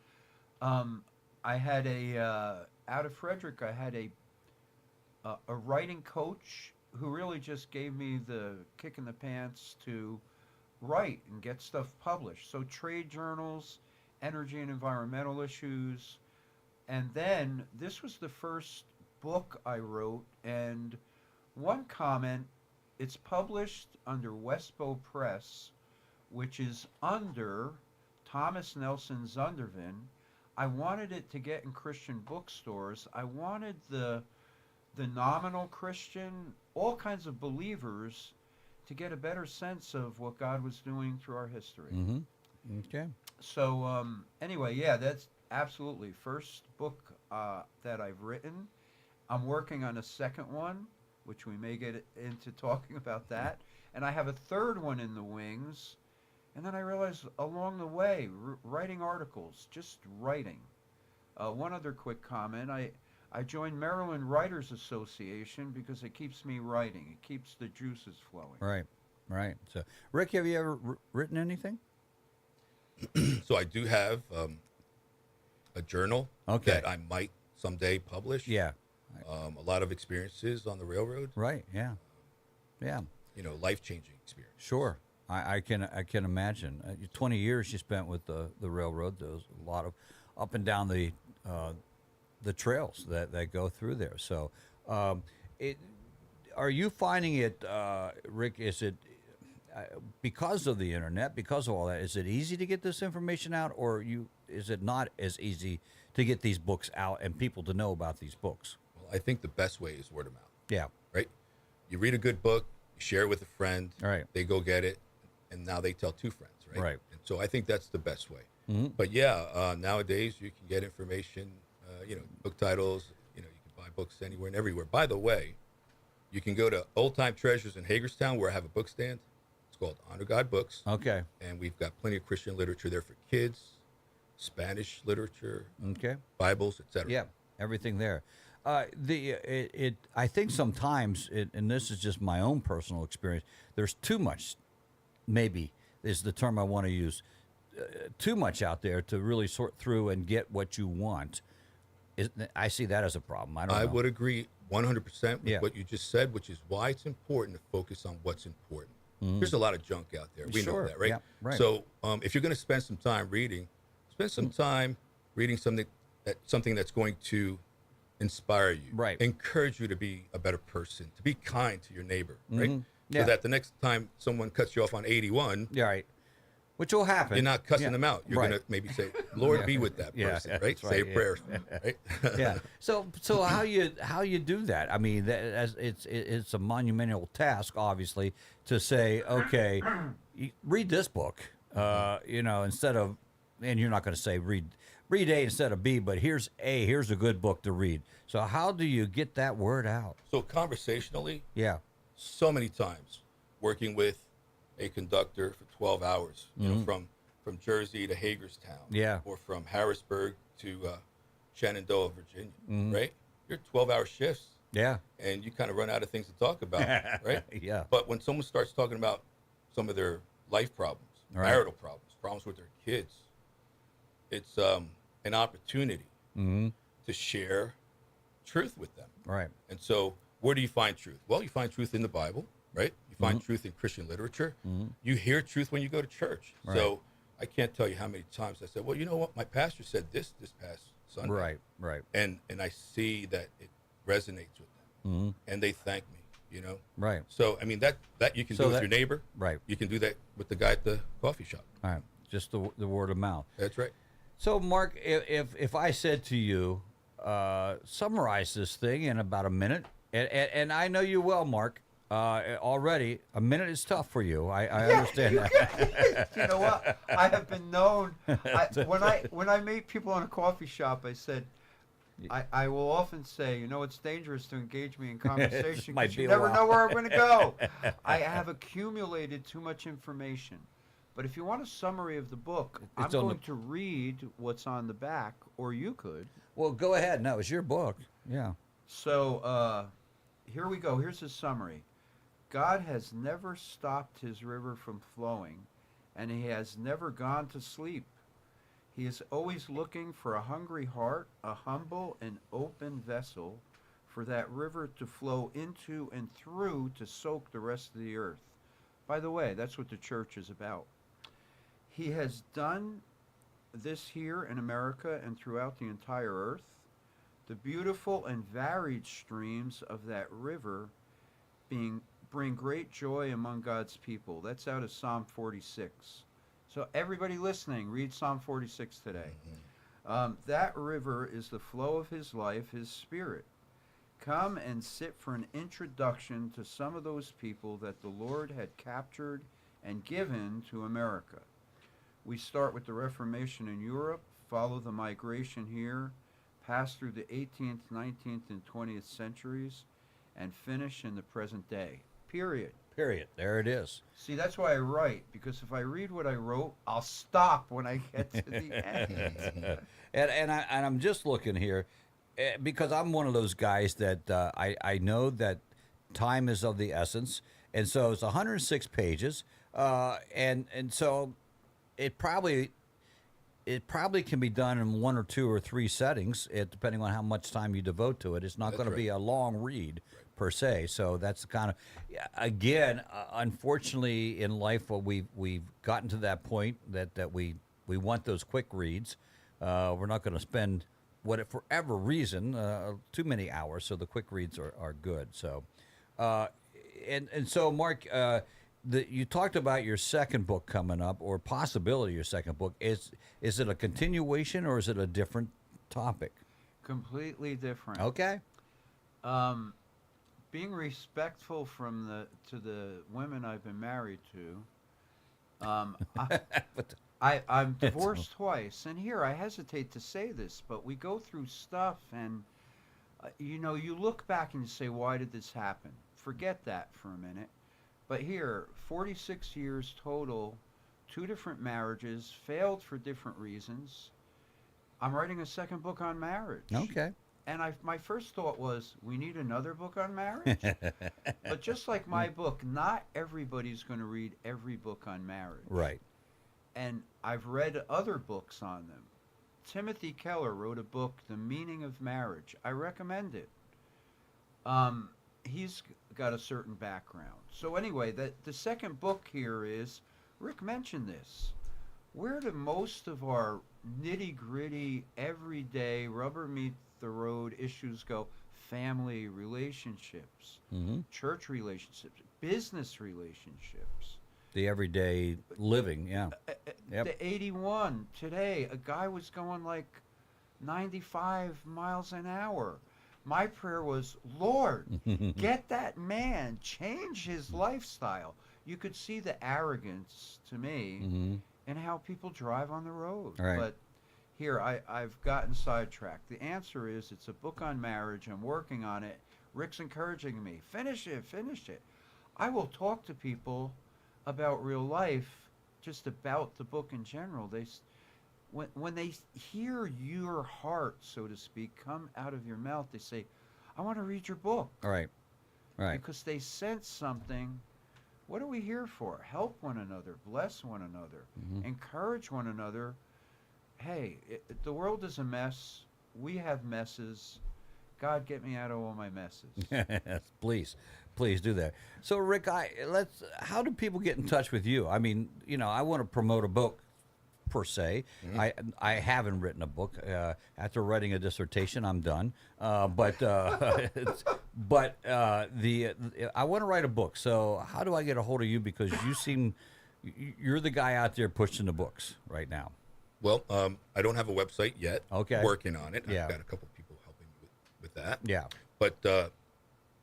I had out of Frederick, I had a writing coach who really just gave me the kick in the pants to write and get stuff published. So trade journals, energy and environmental issues. And then this was the first book I wrote, and one comment, it's published under Westbow Press, which is under Thomas Nelson Zundervan. I wanted it to get in Christian bookstores. I wanted the nominal Christian, all kinds of believers, to get a better sense of what God was doing through our history. Okay. So anyway, yeah, that's absolutely first book that I've written. I'm working on a second one, which we may get into talking about that. And I have a third one in the wings. And then I realized along the way, writing articles, just writing. One other quick comment. I joined Maryland Writers Association because it keeps me writing. It keeps the juices flowing. Right. So, Rick, have you ever written anything? So I do have a journal that I might someday publish. Yeah. A lot of experiences on the railroad. Right. Yeah. Life-changing experience. Sure. I can imagine. 20 years you spent with the railroad. There's a lot of up and down the trails that go through there. So, are you finding it, Rick? Is it because of the internet, because of all that? Is it easy to get this information out, or is it not as easy to get these books out and people to know about these books? Well, I think the best way is word of mouth. Yeah. Right. You read a good book, you share it with a friend. Right. They go get it, and now they tell two friends. Right. Right. And so I think that's the best way. Mm-hmm. But yeah, nowadays you can get information. Book titles. You can buy books anywhere and everywhere. By the way, you can go to Old Time Treasures in Hagerstown, where I have a book stand. It's called Honor God Books. Okay. And we've got plenty of Christian literature there for kids, Spanish literature, okay, Bibles, etc. Yeah, everything there. I think sometimes, and this is just my own personal experience, there's too much, maybe is the term I want to use, too much out there to really sort through and get what you want. I see that as a problem. I would agree 100% with what you just said, which is why it's important to focus on what's important. Mm-hmm. There's a lot of junk out there. We know that, right? Yeah, right. So if you're going to spend some time reading, spend some time reading something that's going to inspire you, right? Encourage you to be a better person, to be kind to your neighbor, right? Mm-hmm. Yeah. So that the next time someone cuts you off on 81, right, which will happen, you're not cussing them out. You're going to maybe say, "Lord, be with that person," right? Say a prayer, right? Yeah. So how you do that? I mean, it's a monumental task, obviously, to say, okay, read this book, instead of, and you're not going to say read A instead of B, but here's A. Here's a good book to read. So how do you get that word out? So conversationally, yeah. So many times, working with a conductor for 12 hours, from Jersey to Hagerstown, yeah, or from Harrisburg to Shenandoah, Virginia, right? You're 12-hour shifts, yeah, and you kind of run out of things to talk about, right? Yeah. But when someone starts talking about some of their life problems, marital problems with their kids, it's an opportunity to share truth with them, right? And so, where do you find truth? Well, you find truth in the Bible, right? You find truth in Christian literature. You hear truth when you go to church. Right. So I can't tell you how many times I said, well, you know what? My pastor said this past Sunday. Right. And I see that it resonates with them. And they thank me. You know. Right. So I mean that you can So do with that- your neighbor. Right. You can do that with the guy at the coffee shop. All right. Just the word of mouth. That's right. So, Mark, if I said to you, summarize this thing in about a minute, and I know you well, Mark. Already, a minute is tough for you. I understand that. You know what? I have been known. When I meet people in a coffee shop, I said, I will often say, it's dangerous to engage me in conversation might because be you a never while. know where I'm going to go. I have accumulated too much information. But if you want a summary of the book, I'm It's on going the- to read what's on the back, or you could. Well, go ahead. No, it's your book. Yeah. So here we go. Here's a summary. God has never stopped his river from flowing, and he has never gone to sleep. He is always looking for a hungry heart, a humble and open vessel for that river to flow into and through to soak the rest of the earth. By the way, that's what the church is about. He has done this here in America and throughout the entire earth. The beautiful and varied streams of that river bring great joy among God's people. That's out of Psalm 46. So everybody listening, read Psalm 46 today. That river is the flow of his life, his spirit. Come and sit for an introduction to some of those people that the Lord had captured and given to America. We start with the Reformation in Europe, follow the migration here, pass through the 18th, 19th, and 20th centuries, and finish in the present day. Period. Period. There it is. See, that's why I write, because if I read what I wrote, I'll stop when I get to the end. And I'm just looking here because I'm one of those guys that I know that time is of the essence, and so it's 106 pages, and so it probably can be done in 1 or 2 or 3 settings, depending on how much time you devote to it. It's not going to be a long read per se. So that's the kind of, again, unfortunately in life, we've gotten to that point that we want those quick reads. We're not going to spend for whatever reason too many hours. So the quick reads are good. So, and so Mark, you talked about your second book coming up, or possibility of your second book. Is it a continuation or is it a different topic? Completely different. Okay. Being respectful to the women I've been married to, I'm divorced twice, and here I hesitate to say this, but we go through stuff, and you look back and you say, why did this happen? Forget that for a minute. But here, 46 years total, 2 different marriages, failed for different reasons. I'm writing a second book on marriage. Okay. And my first thought was, we need another book on marriage? But just like my book, not everybody's going to read every book on marriage. Right. And I've read other books on them. Timothy Keller wrote a book, The Meaning of Marriage. I recommend it. He's got a certain background. So anyway, the second book here is, Rick mentioned this, where do most of our nitty-gritty, everyday, rubber meet the road issues go? Family relationships, church relationships, business relationships. The everyday living, yeah. Yep. The 81 today, a guy was going like 95 miles an hour. My prayer was, Lord, get that man, change his lifestyle. You could see the arrogance to me in how people drive on the road. Right. But here, I've gotten sidetracked. The answer is, it's a book on marriage. I'm working on it. Rick's encouraging me, finish it. I will talk to people about real life, just about the book in general. When they hear your heart, so to speak, come out of your mouth, they say, I want to read your book. Right. Because they sense something. What are we here for? Help one another, bless one another, encourage one another. Hey, the world is a mess. We have messes. God, get me out of all my messes. Please do that. So, Rick, how do people get in touch with you? I mean, I want to promote a book per se. I haven't written a book. After writing a dissertation, I'm done. But But I want to write a book. So how do I get a hold of you? Because you're the guy out there pushing the books right now. Well, I don't have a website yet. Okay. Working on it. Yeah. I've got a couple people helping me with that. Yeah. But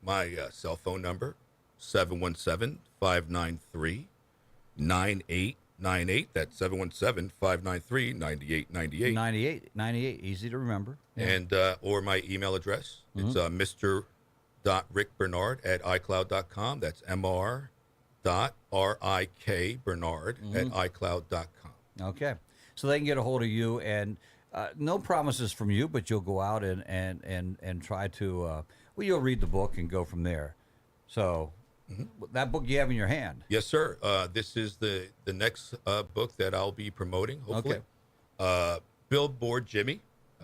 my cell phone number, 717-593-9898. That's 717-593-9898. 98, easy to remember. Yeah. And or my email address. It's mr.rickbernard@icloud.com. That's mr.rickbernard@icloud.com. Okay. So they can get a hold of you, and no promises from you, but you'll go out and try to, well, you'll read the book and go from there. So that book you have in your hand. Yes, sir. This is the next book that I'll be promoting, hopefully. Okay. Billboard Jimmy.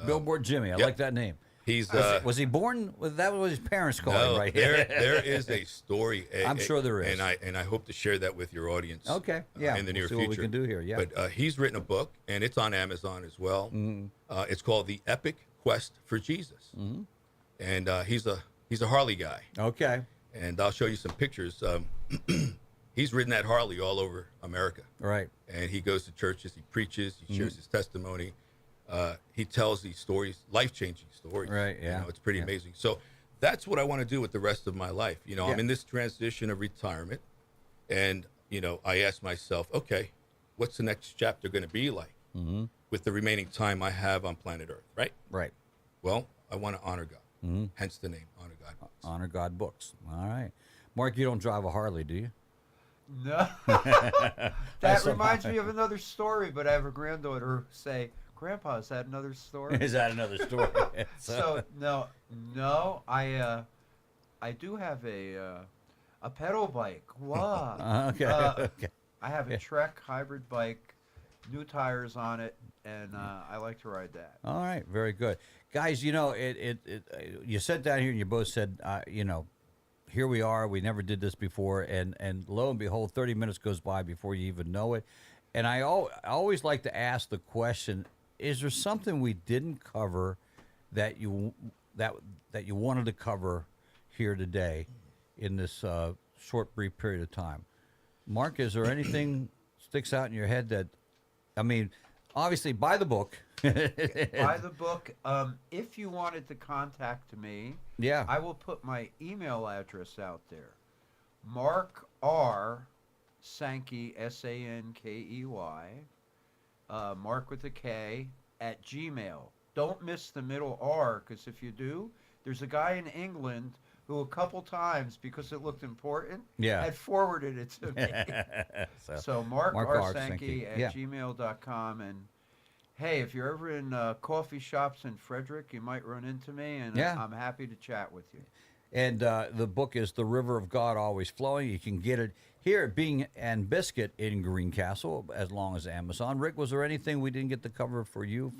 Billboard Jimmy. I like that name. He's was he born with that? Was his parents called him, right? There is a story. I'm sure there is, and I hope to share that with your audience. Okay, yeah, in the near see future. what we can do here. Yeah, but he's written a book, and it's on Amazon as well. It's called The Epic Quest for Jesus, and he's a Harley guy. Okay, and I'll show you some pictures. He's ridden that Harley all over America. Right, and he goes to churches, he preaches, he shares his testimony. He tells these stories, life-changing stories. Right, yeah. You know, it's pretty amazing. So that's what I want to do with the rest of my life. You know, I'm in this transition of retirement, and, you know, I ask myself, okay, what's the next chapter going to be like with the remaining time I have on planet Earth, right? Right. Well, I want to honor God, hence the name, Honor God Books. Honor God Books. All right. Mark, you don't drive a Harley, do you? No. That reminds me of another story, but I have a granddaughter who say, Grandpa, is that another story? Is that another story? So no, I do have a pedal bike. Wow. Okay. Okay. I have a Trek hybrid bike, new tires on it, and I like to ride that. All right, very good, guys. You know, you sat down here and you both said, you know, here we are. We never did this before, and lo and behold, 30 minutes goes by before you even know it. And I always like to ask the question: is there something we didn't cover that you wanted to cover here today in this short, brief period of time? Mark, is there anything sticks out in your head that, I mean, obviously buy the book. Buy the book. If you wanted to contact me, I will put my email address out there. Mark R. Sankey, Sankey, Mark with a K, at Gmail. Don't miss the middle R, because if you do, there's a guy in England who a couple times, because it looked important, had forwarded it to me. So Mark R. Sankey at gmail.com. And hey, if you're ever in coffee shops in Frederick, you might run into me, and I'm happy to chat with you. And the book is The River of God Always Flowing. You can get it here at Bean and Biscuit in Greencastle, as long as Amazon. Rick, was there anything we didn't get to cover for you?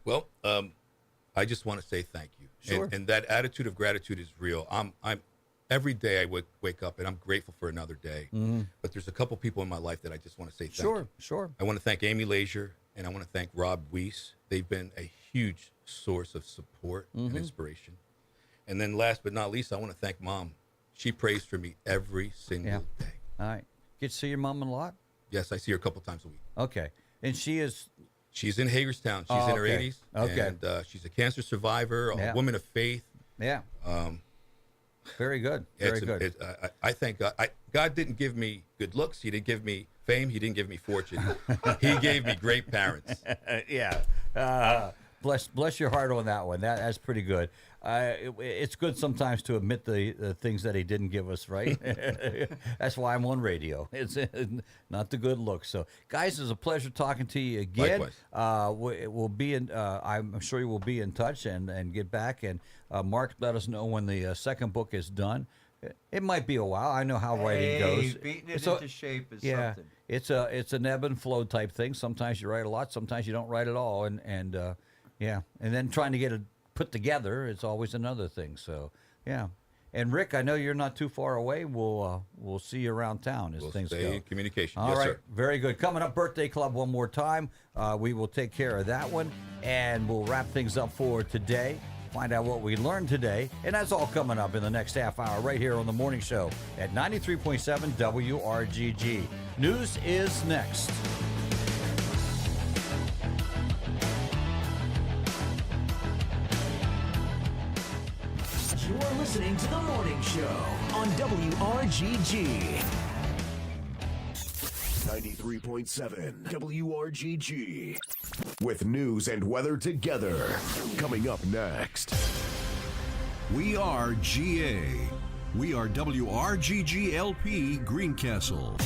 Well, I just want to say thank you. Sure. And that attitude of gratitude is real. I'm every day I wake up and I'm grateful for another day. But there's a couple people in my life that I just want to say thank you. Sure. I want to thank Amy Leisure, and I want to thank Rob Weiss. They've been a huge source of support and inspiration. And then last but not least, I want to thank Mom. She prays for me every single day. All right. Get to see your mom a lot? Yes, I see her a couple times a week. Okay. And she's in Hagerstown. She's in her 80s. Okay. And she's a cancer survivor, a woman of faith. Yeah. Very good. Very good. I thank God. God didn't give me good looks. He didn't give me fame. He didn't give me fortune. He gave me great parents. Bless your heart on that one. That's pretty good. It's good sometimes to admit the things that he didn't give us, right? That's why I'm on radio. It's not the good looks. So, guys, it's a pleasure talking to you again. Likewise. We'll be in. I'm sure you will be in touch and get back. And Mark, let us know when the second book is done. It might be a while. I know how writing goes. Beating it into shape is something. It's an ebb and flow type thing. Sometimes you write a lot. Sometimes you don't write at all. And then trying to get it put together is always another thing. So, yeah. And Rick, I know you're not too far away. We'll see you around town as things stay go. in communication. All yes, right. sir. Very good. Coming up, Birthday Club one more time. We will take care of that one, and we'll wrap things up for today. Find out what we learned today, and that's all coming up in the next half hour right here on the morning show at 93.7 WRGG. News is next. You're listening to The Morning Show on WRGG. 93.7 WRGG. With news and weather together. Coming up next. We are GA. We are WRGG LP Greencastle.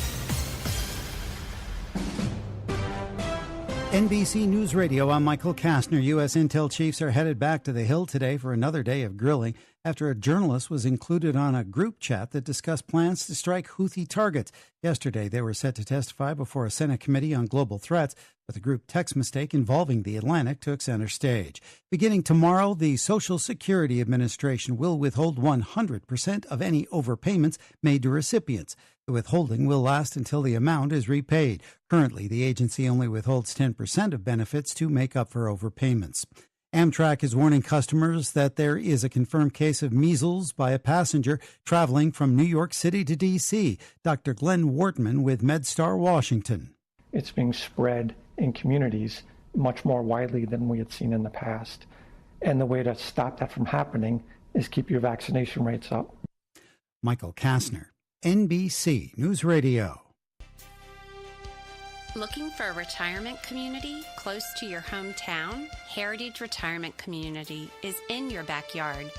NBC News Radio, I'm Michael Kastner. U.S. intel chiefs are headed back to the Hill today for another day of grilling after a journalist was included on a group chat that discussed plans to strike Houthi targets. Yesterday, they were set to testify before a Senate committee on global threats, but the group text mistake involving the Atlantic took center stage. Beginning tomorrow, the Social Security Administration will withhold 100% of any overpayments made to recipients. The withholding will last until the amount is repaid. Currently, the agency only withholds 10% of benefits to make up for overpayments. Amtrak is warning customers that there is a confirmed case of measles by a passenger traveling from New York City to D.C. Dr. Glenn Wortman with MedStar Washington. It's being spread in communities much more widely than we had seen in the past. And the way to stop that from happening is keep your vaccination rates up. Michael Kastner, NBC News Radio. Looking for a retirement community close to your hometown? Heritage Retirement Community is in your backyard,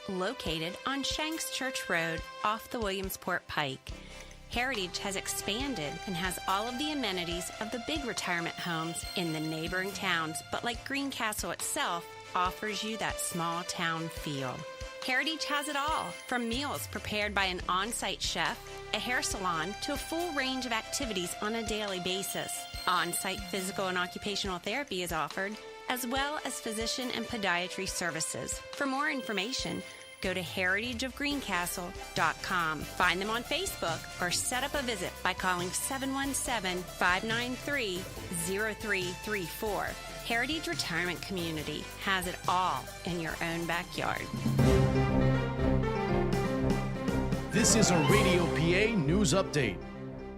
located on Shanks Church Road off the Williamsport Pike. Heritage has expanded and has all of the amenities of the big retirement homes in the neighboring towns, but like Greencastle itself, offers you that small town feel. Heritage has it all, from meals prepared by an on-site chef, a hair salon, to a full range of activities on a daily basis. On-site physical and occupational therapy is offered, as well as physician and podiatry services. For more information, go to heritageofgreencastle.com. Find them on Facebook or set up a visit by calling 717-593-0334. Heritage Retirement Community has it all in your own backyard. This is a Radio PA news update.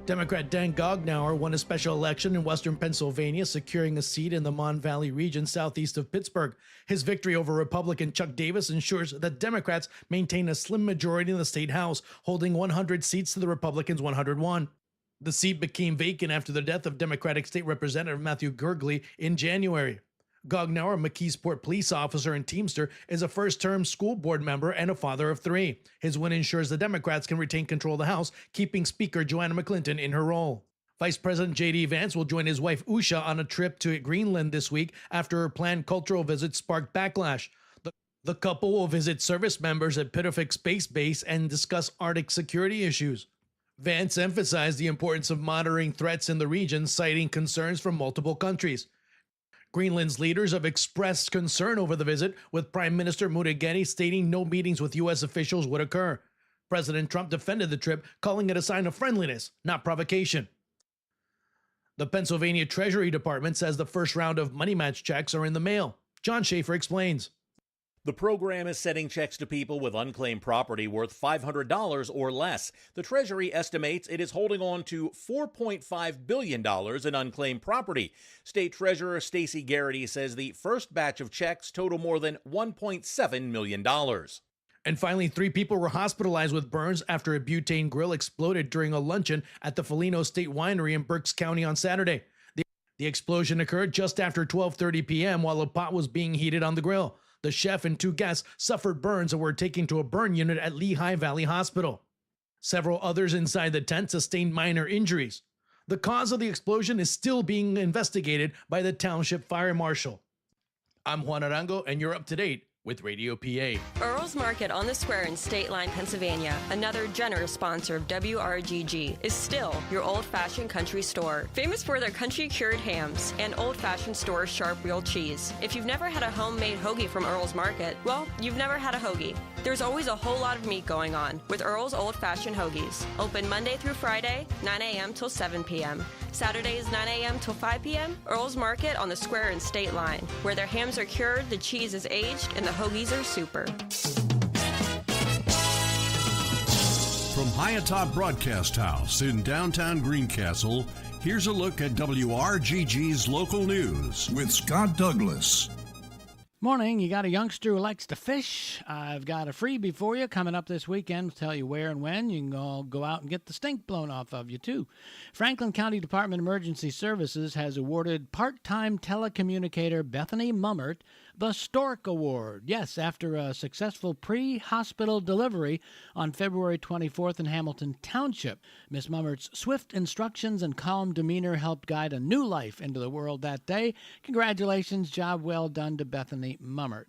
Democrat Dan Gognauer won a special election in western Pennsylvania, securing a seat in the Mon Valley region southeast of Pittsburgh. His victory over Republican Chuck Davis ensures that Democrats maintain a slim majority in the state House, holding 100 seats to the Republicans' 101. The seat became vacant after the death of Democratic State Representative Matthew Gurgley in January. Gognauer, a McKeesport police officer and Teamster, is a first-term school board member and a father of 3. His win ensures the Democrats can retain control of the House, keeping Speaker Joanna McClinton in her role. Vice President J.D. Vance will join his wife Usha on a trip to Greenland this week after her planned cultural visit sparked backlash. The couple will visit service members at Pitofik Space Base and discuss Arctic security issues. Vance emphasized the importance of monitoring threats in the region, citing concerns from multiple countries. Greenland's leaders have expressed concern over the visit, with Prime Minister Mutageti stating no meetings with U.S. officials would occur. President Trump defended the trip, calling it a sign of friendliness, not provocation. The Pennsylvania Treasury Department says the first round of money match checks are in the mail. John Schaefer explains. The program is sending checks to people with unclaimed property worth $500 or less. The Treasury estimates it is holding on to $4.5 billion in unclaimed property. State Treasurer Stacey Garrity says the first batch of checks total more than $1.7 million. And finally, 3 people were hospitalized with burns after a butane grill exploded during a luncheon at the Foligno State Winery in Berks County on Saturday. The explosion occurred just after 12:30 p.m. while a pot was being heated on the grill. The chef and 2 guests suffered burns and were taken to a burn unit at Lehigh Valley Hospital. Several others inside the tent sustained minor injuries. The cause of the explosion is still being investigated by the Township Fire Marshal. I'm Juan Arango, and you're up to date with Radio PA. Earl's Market on the Square in State Line, Pennsylvania, another generous sponsor of WRGG, is still your old-fashioned country store. Famous for their country-cured hams and old-fashioned store sharp real cheese. If you've never had a homemade hoagie from Earl's Market, well, you've never had a hoagie. There's always a whole lot of meat going on with Earl's Old-Fashioned Hoagies. Open Monday through Friday, 9 a.m. till 7 p.m. Saturdays 9 a.m. till 5 p.m., Earl's Market on the Square and State Line, where their hams are cured, the cheese is aged, and the hoagies are super. From high atop Broadcast House in downtown Greencastle, here's a look at WRGG's local news with Scott Douglas. Morning, you got a youngster who likes to fish? I've got a freebie for you coming up this weekend. Tell you where and when. You can all go out and get the stink blown off of you, too. Franklin County Department of Emergency Services has awarded part-time telecommunicator Bethany Mummert the Stork Award. Yes, after a successful pre-hospital delivery on February 24th in Hamilton Township. Miss Mummert's swift instructions and calm demeanor helped guide a new life into the world that day. Congratulations, job well done to Bethany Mummert.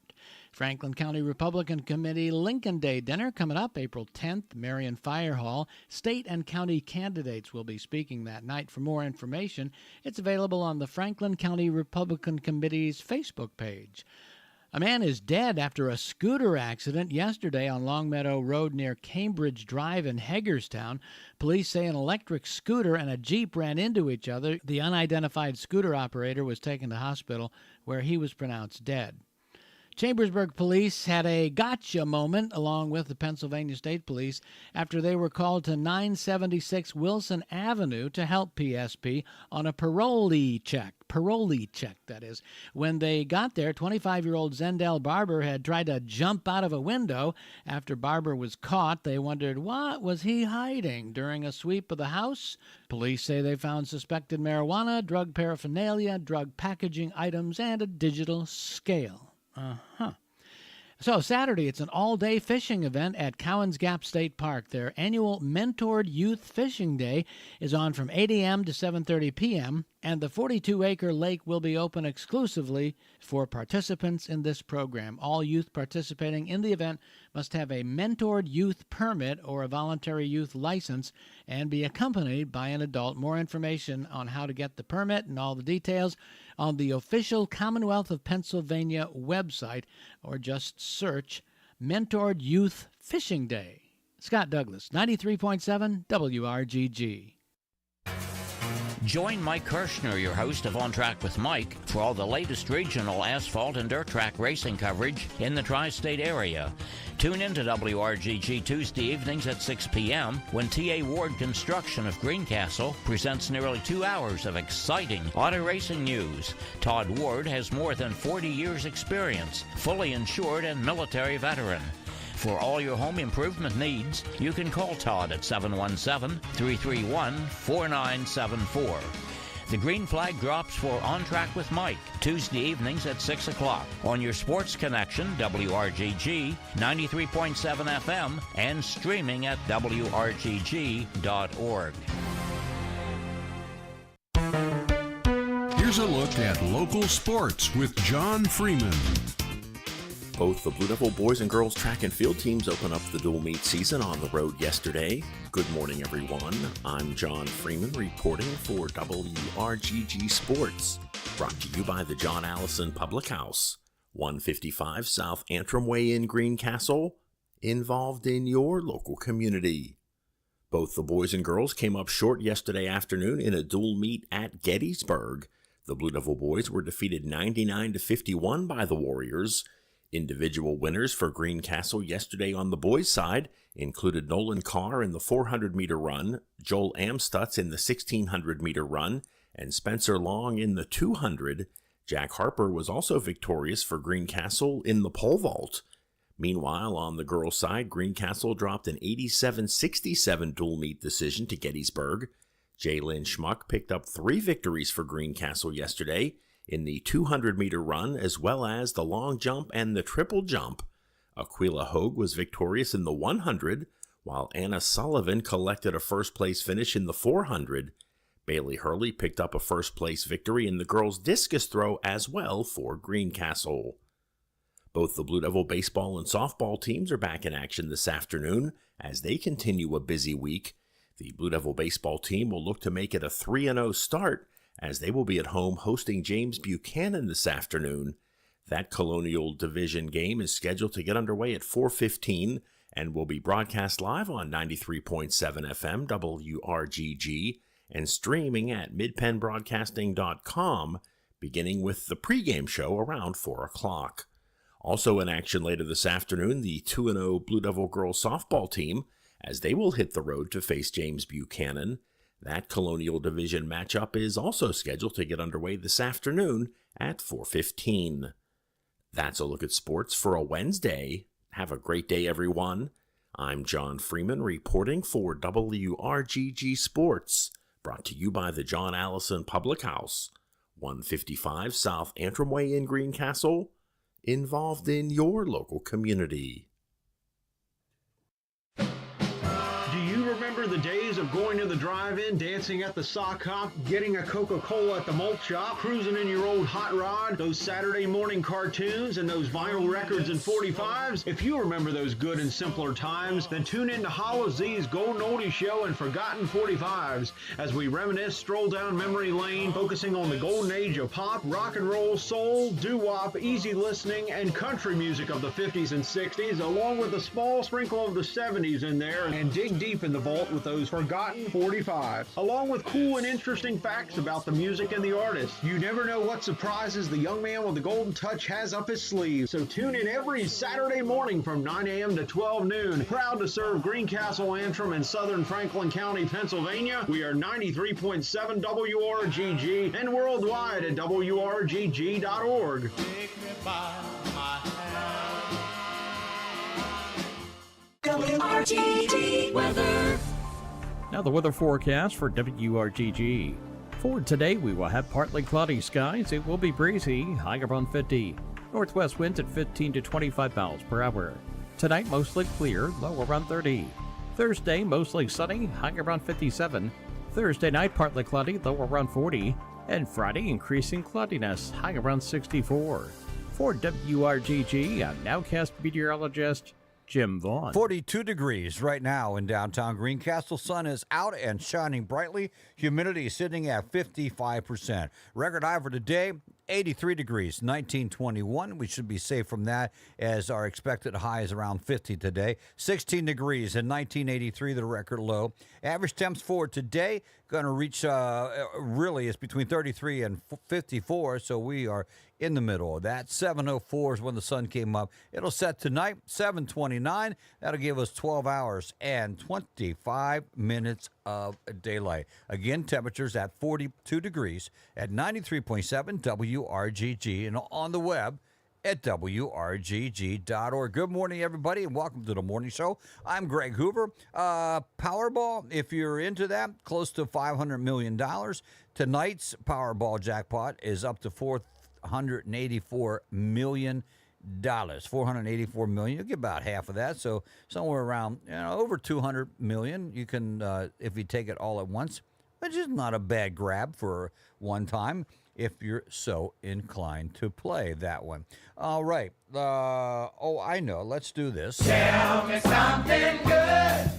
Franklin County Republican Committee Lincoln Day dinner coming up April 10th, Marion Fire Hall. State and county candidates will be speaking that night. For more information, it's available on the Franklin County Republican Committee's Facebook page. A man is dead after a scooter accident yesterday on Longmeadow Road near Cambridge Drive in Hagerstown. Police say an electric scooter and a Jeep ran into each other. The unidentified scooter operator was taken to hospital where he was pronounced dead. Chambersburg police had a gotcha moment along with the Pennsylvania State Police after they were called to 976 Wilson Avenue to help PSP on a parolee check, that is. When they got there, 25-year-old Zendel Barber had tried to jump out of a window. After Barber was caught, they wondered what was he hiding during a sweep of the house. Police say they found suspected marijuana, drug paraphernalia, drug packaging items, and a digital scale. So Saturday, it's an all-day fishing event at Cowan's Gap State Park. Their annual Mentored Youth Fishing Day is on from 8 a.m. to 7:30 p.m., and the 42-acre lake will be open exclusively for participants in this program. All youth participating in the event must have a Mentored Youth Permit or a voluntary youth license and be accompanied by an adult. More information on how to get the permit and all the details on the official Commonwealth of Pennsylvania website, or just search Mentored Youth Fishing Day. Scott Douglas, 93.7 WRGG. Join Mike Kirshner, your host of On Track with Mike, for all the latest regional asphalt and dirt track racing coverage in the tri-state area. Tune in to WRGG Tuesday evenings at 6 p.m. when T.A. Ward Construction of Greencastle presents nearly 2 hours of exciting auto racing news. Todd Ward has more than 40 years' experience, fully insured and military veteran. For all your home improvement needs, you can call Todd at 717-331-4974. The green flag drops for On Track with Mike, Tuesday evenings at 6 o'clock on your Sports Connection, WRGG, 93.7 FM, and streaming at WRGG.org. Here's a look at local sports with John Freeman. Both the Blue Devil boys and girls track and field teams open up the dual meet season on the road yesterday. Good morning, everyone. I'm John Freeman reporting for WRGG Sports. Brought to you by the John Allison Public House, 155 South Antrim Way in Greencastle, involved in your local community. Both the boys and girls came up short yesterday afternoon in a dual meet at Gettysburg. The Blue Devil boys were defeated 99-51 by the Warriors. Individual winners for Greencastle yesterday on the boys' side included Nolan Carr in the 400-meter run, Joel Amstutz in the 1,600-meter run, and Spencer Long in the 200. Jack Harper was also victorious for Greencastle in the pole vault. Meanwhile, on the girls' side, Greencastle dropped an 87-67 dual meet decision to Gettysburg. Jalen Schmuck picked up 3 victories for Greencastle yesterday in the 200-meter run, as well as the long jump and the triple jump. Aquila Hogue was victorious in the 100, while Anna Sullivan collected a first-place finish in the 400. Bailey Hurley picked up a first-place victory in the girls' discus throw as well for Greencastle. Both the Blue Devil baseball and softball teams are back in action this afternoon as they continue a busy week. The Blue Devil baseball team will look to make it a 3-0 start, as they will be at home hosting James Buchanan this afternoon. That Colonial Division game is scheduled to get underway at 4:15 and will be broadcast live on 93.7 FM WRGG and streaming at midpennbroadcasting.com, beginning with the pregame show around 4 o'clock. Also in action later this afternoon, the 2-0 Blue Devil girls softball team, as they will hit the road to face James Buchanan. That Colonial Division matchup is also scheduled to get underway this afternoon at 4:15. That's a look at sports for a Wednesday. Have a great day, everyone. I'm John Freeman reporting for WRGG Sports, brought to you by the John Allison Public House, 155 South Antrim Way in Greencastle, involved in your local community. Do you remember the days of going to the drive-in, dancing at the sock hop, getting a Coca-Cola at the malt shop, cruising in your old hot rod, those Saturday morning cartoons, and those vinyl records and 45s? If you remember those good and simpler times, then tune in to Hollow Z's Golden Oldie Show and Forgotten 45s as we reminisce, stroll down memory lane, focusing on the golden age of pop, rock and roll, soul, doo-wop, easy listening, and country music of the 50s and 60s, along with a small sprinkle of the 70s in there, and dig deep in the vault with those Forgotten 45s, along with cool and interesting facts about the music and the artists. You never know what surprises the young man with the golden touch has up his sleeve, so tune in every Saturday morning from 9 a.m. to 12 noon. Proud to serve Greencastle, Antrim, and southern Franklin County, Pennsylvania. We are 93.7 WRGG and worldwide at WRGG.org. WRGG weather. Now the weather forecast for WRGG. For today, we will have partly cloudy skies. It will be breezy, high around 50. Northwest winds at 15 to 25 miles per hour. Tonight, mostly clear, low around 30. Thursday, mostly sunny, high around 57. Thursday night, partly cloudy, low around 40. And Friday, increasing cloudiness, high around 64. For WRGG, I'm nowcast meteorologist Jim Vaughn. 42 degrees right now in downtown Greencastle. Sun is out and shining brightly. Humidity is sitting at 55%. Record high for today, 83 degrees, 1921. We should be safe from that, as our expected high is around 50 today. 16 degrees in 1983, the record low. Average temps for today going to reach, really, it's between 33 and 54, so we are in the middle of that. 7:04 is when the sun came up. It'll set tonight, 7:29. That'll give us 12 hours and 25 minutes of daylight. Again, temperatures at 42 degrees at 93.7 WRGG and on the web at WRGG.org. Good morning, everybody, and welcome to the morning show. I'm Greg Hoover. Powerball, if you're into that, close to $500 million. Tonight's Powerball jackpot is up to $484 million. $484 million. You'll get about half of that, so somewhere around over $200 million. You can, if you take it all at once, which is not a bad grab for one time if you're so inclined to play that one. All right. I know. Let's do this. Tell me something good.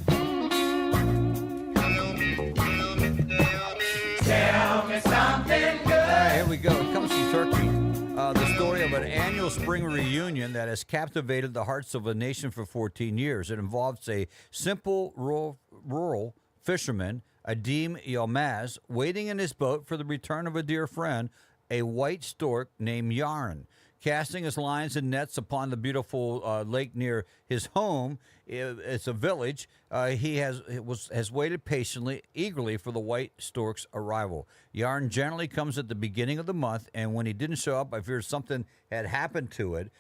Tell me something good. All right, here we go. It comes from Turkey. The story of an annual spring reunion that has captivated the hearts of a nation for 14 years. It involves a simple rural fisherman, Adim Yilmaz, waiting in his boat for the return of a dear friend, a white stork named Yarn. Casting his lines and nets upon the beautiful lake near his home, it's a village, he has waited patiently, eagerly for the white stork's arrival. Yarn generally comes at the beginning of the month, and when he didn't show up, I feared something had happened to it.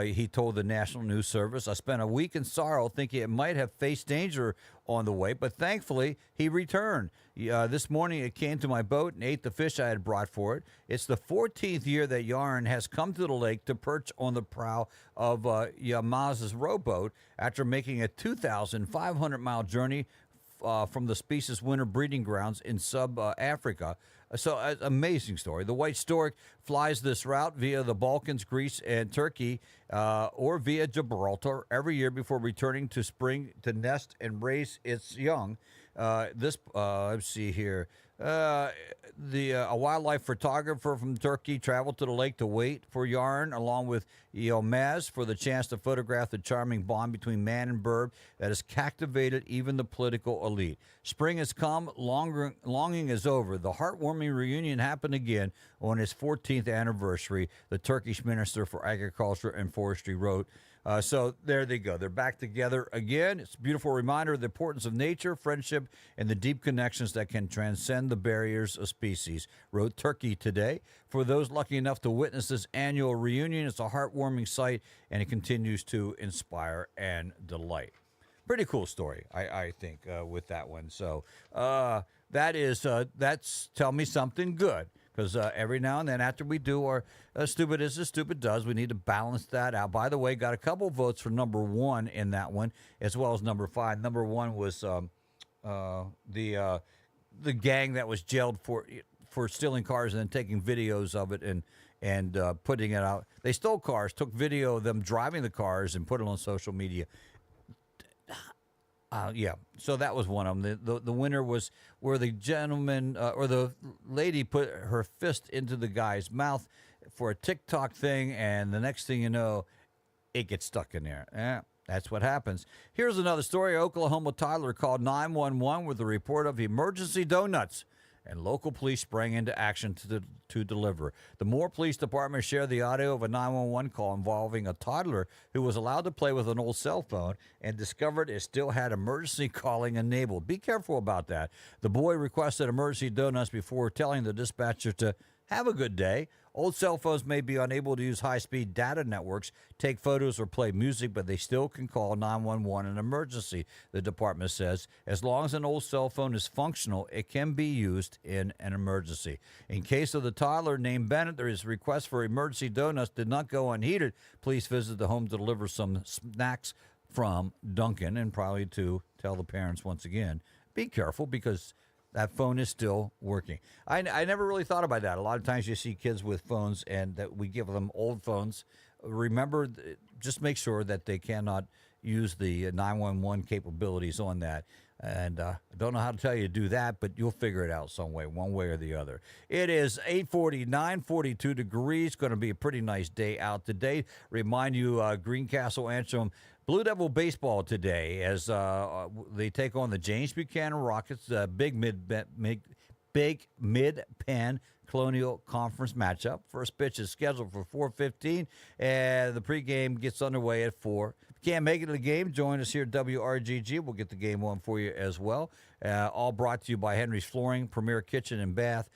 He told the National News Service, I spent a week in sorrow thinking it might have faced danger on the way, but thankfully he returned. This morning it came to my boat and ate the fish I had brought for it. It's the 14th year that Yarn has come to the lake to perch on the prow of Yilmaz's rowboat after making a 2,500-mile journey from the species' winter breeding grounds in sub-Africa. So, amazing story. The white stork flies this route via the Balkans, Greece, and Turkey, or via Gibraltar every year before returning to spring to nest and raise its young. Let's see here. A wildlife photographer from Turkey traveled to the lake to wait for yarn, along with Yilmaz, for the chance to photograph the charming bond between man and bird that has captivated even the political elite. Spring has come, longing is over. The heartwarming reunion happened again on its 14th anniversary, the Turkish Minister for Agriculture and Forestry wrote. So there they go. They're back together again. It's a beautiful reminder of the importance of nature, friendship, and the deep connections that can transcend the barriers of species, wrote Turkey Today. For those lucky enough to witness this annual reunion, it's a heartwarming sight, and it continues to inspire and delight. Pretty cool story, I think, with that one. So that's Tell Me Something Good. Because every now and then, after we do our Stupid Is As Stupid Does, we need to balance that out. By the way, got a couple votes for number 1 in that one, as well as number 5. Number 1 was the gang that was jailed for stealing cars and then taking videos of it and putting it out. They stole cars, took video of them driving the cars, and put it on social media. Yeah, so that was one of them. The winner was where the gentleman or the lady put her fist into the guy's mouth for a TikTok thing, and the next thing you know, it gets stuck in there. Yeah, that's what happens. Here's another story. Oklahoma toddler called 911 with a report of emergency donuts, and local police sprang into action to deliver. The Moore Police Department shared the audio of a 911 call involving a toddler who was allowed to play with an old cell phone and discovered it still had emergency calling enabled. Be careful about that. The boy requested emergency donuts before telling the dispatcher to have a good day. Old cell phones may be unable to use high-speed data networks, take photos, or play music, but they still can call 911 in an emergency, the department says. As long as an old cell phone is functional, it can be used in an emergency. In case of the toddler named Bennett, his request for emergency donuts did not go unheeded. Police visited the home to deliver some snacks from Duncan, and probably to tell the parents once again, be careful, because that phone is still working. I never really thought about that. A lot of times you see kids with phones and that we give them old phones. Remember, just make sure that they cannot use the 911 capabilities on that. And I don't know how to tell you to do that, but you'll figure it out some way, one way or the other. It is 8:49, 42 degrees. Going to be a pretty nice day out today. Remind you, Greencastle Antrim Blue Devil baseball today as they take on the James Buchanan Rockets, big mid-pen Colonial Conference matchup. First pitch is scheduled for 4:15, and the pregame gets underway at 4. If you can't make it to the game, join us here at WRGG. We'll get the game on for you as well. All brought to you by Henry's Flooring, Premier Kitchen and Bath,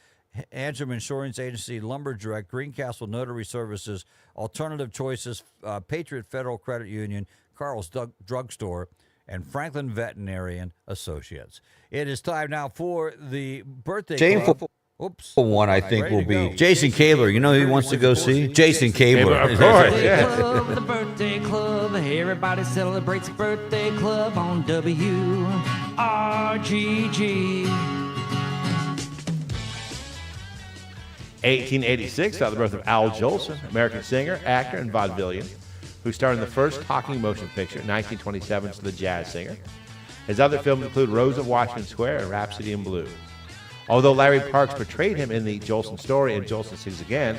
Antrim Insurance Agency, Lumber Direct, Greencastle Notary Services, Alternative Choices, Patriot Federal Credit Union, Carl's Drugstore, and Franklin Veterinarian Associates. It is time now for the birthday club. Oops. One I think will be Jason Kabler. You know who he wants to go see? Jason Kabler. Of course, yeah. The birthday club. Everybody celebrates the birthday club on WRGG. 1886 saw the birth of Al Jolson, American singer, actor, and vaudevillian, who starred in the first talking motion picture, 1927's The Jazz Singer. His other films include Rose of Washington Square and Rhapsody in Blue. Although Larry Parks portrayed him in the Jolson Story and Jolson Sings Again,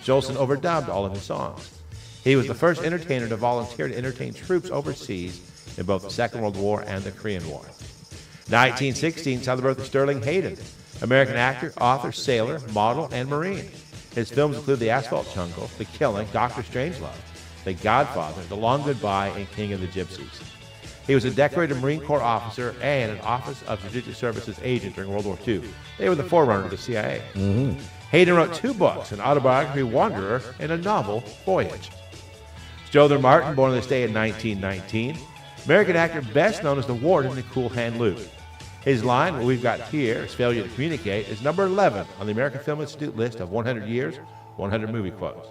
Jolson overdubbed all of his songs. He was the first entertainer to volunteer to entertain troops overseas in both the Second World War and the Korean War. 1916 saw the birth of Sterling Hayden, American actor, author, sailor, model, and Marine. His films include The Asphalt Jungle, The Killing, Dr. Strangelove, The Godfather, The Long Goodbye, and King of the Gypsies. He was a decorated Marine Corps officer and an Office of Strategic Services agent during World War II. They were the forerunner of the CIA. Mm-hmm. Hayden wrote 2 books, an autobiography, Wanderer, and a novel, Voyage. Jother Martin, born on this day in 1919, American actor best known as the warden in Cool Hand Luke. His line, what we've got here is failure to communicate, is number 11 on the American Film Institute list of 100 years, 100 movie quotes.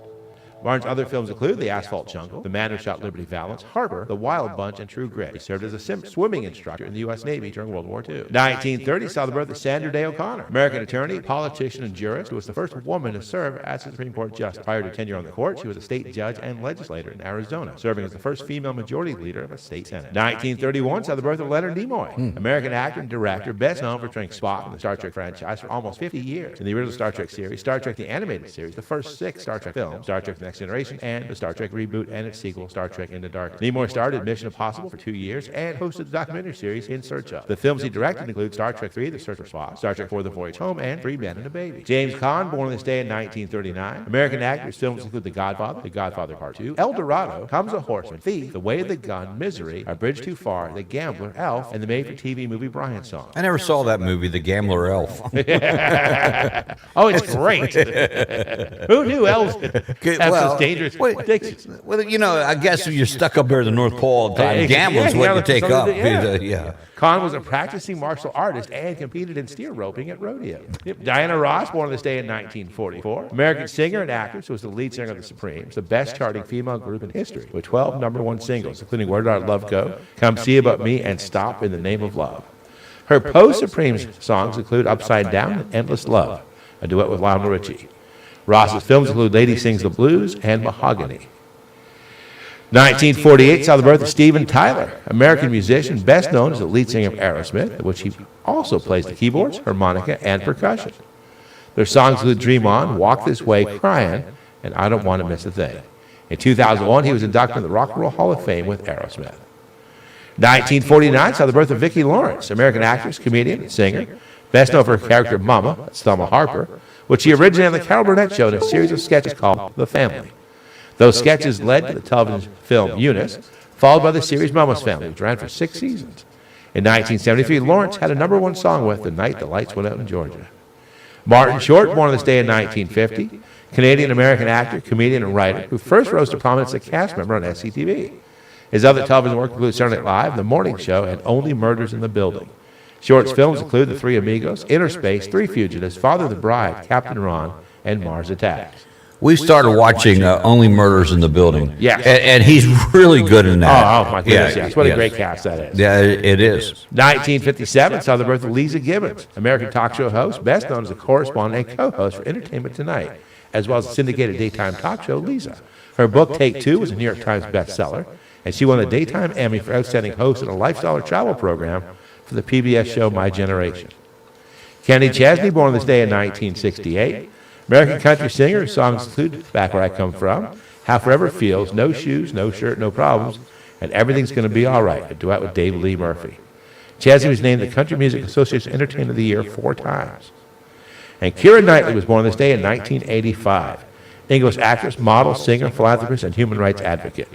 Martin's other films include The Asphalt Jungle, The Man Who Shot Liberty Valance, Harbor, The Wild Bunch, and True Grit. He served as a swimming instructor in the U.S. Navy during World War II. 1930 saw the birth of Sandra Day O'Connor, American attorney, politician, and jurist who was the first woman to serve as a Supreme Court justice. Prior to tenure on the court, she was a state judge and legislator in Arizona, serving as the first female majority leader of a state senate. 1931 saw the birth of Leonard Nimoy, American actor and director, best known for portraying Spock in the Star Trek franchise for almost 50 years. In the original Star Trek series, Star Trek the Animated Series, the first 6 Star Trek films, Star Trek The Next Generation, and the Star Trek reboot and its sequel, Star Trek Into Darkness. Nimoy starred in Mission Impossible for 2 years and hosted the documentary series In Search Of. The films he directed include Star Trek III, The Search for Spock, Star Trek IV, The Voyage Home, and Three Men and a Baby. James Caan, born on this day in 1939. American actors. Films include The Godfather Part 2, El Dorado, Comes a Horseman, Thief, The Way of the Gun, Misery, A Bridge Too Far, The Gambler, Elf, and the made-for-TV movie Brian Song. I never saw that movie, The Gambler Elf. Oh, it's great. Who knew elves have such dangerous addictions? Well, you know, I guess if you're stuck up there at the North Pole all the time, gambling's what you take up. Yeah. Caan was a practicing martial artist and competed in steer roping at rodeo. Diana Ross, born on this day in 1944. American singer and actress who was the lead singer of the Supremes, the best charting female group in history, with 12 #1 singles, including Where Did Our Love Go, Come See About Me, and Stop in the Name of Love. Her post-Supremes songs include Upside Down and Endless Love, a duet with Lionel Richie. Ross's films include Lady Sings the Blues and Mahogany. 1948 saw the birth of Steven Tyler, American musician best known as the lead singer of Aerosmith, in which he also plays the keyboards, harmonica, and percussion. Their songs include Dream On, Walk This Way, Crying, and I Don't Want to Miss a Thing. In 2001, he was inducted into the Rock and Roll Hall of Fame with Aerosmith. 1949 saw the birth of Vicki Lawrence, American actress, comedian, and singer, best known for her character Mama, that's Thelma Harper, which she originated on the Carol Burnett Show in a series of sketches called The Family. Those sketches led to the television film Eunice, followed by the series Mama's Family, which ran for 6 seasons. In 1973, Lawrence had a #1 song with The Night the Lights Went Out in Georgia. Martin Short, born on this day in 1950, Canadian-American actor, comedian, and writer who first rose to prominence as a cast member on SCTV. His other television work includes Saturday Night Live, The Morning Show, and Only Murders in the Building. Short's films include The Three Amigos, Inner Space, Three Fugitives, Father of the Bride, Captain Ron, and Mars Attacks. We started watching Only Murders in the Building. Yes. And he's really good in that. Oh my goodness, yes. What a great cast that is. Yeah, it is. 1957 saw the birth of Lisa Gibbons, American talk show host, best known as a correspondent and co-host for Entertainment Tonight, as well as the syndicated daytime talk show Lisa. Her book, Take Two, was a New York Times bestseller, and she won the Daytime Emmy for Outstanding Host in a Lifestyle or Travel program for the PBS show My Generation. Kenny Chesney, born on this day in 1968, American country singer. His songs include Back Where I Come From, How Forever Feels, No Shoes, No Shirt, No Problems, and Everything's Gonna Be All Right, a duet with Dave Lee Murphy. Chesney was named the Country Music Association Entertainer of the Year 4 times. And Keira Knightley was born on this day in 1985. English actress, model, singer, philanthropist, and human rights advocate.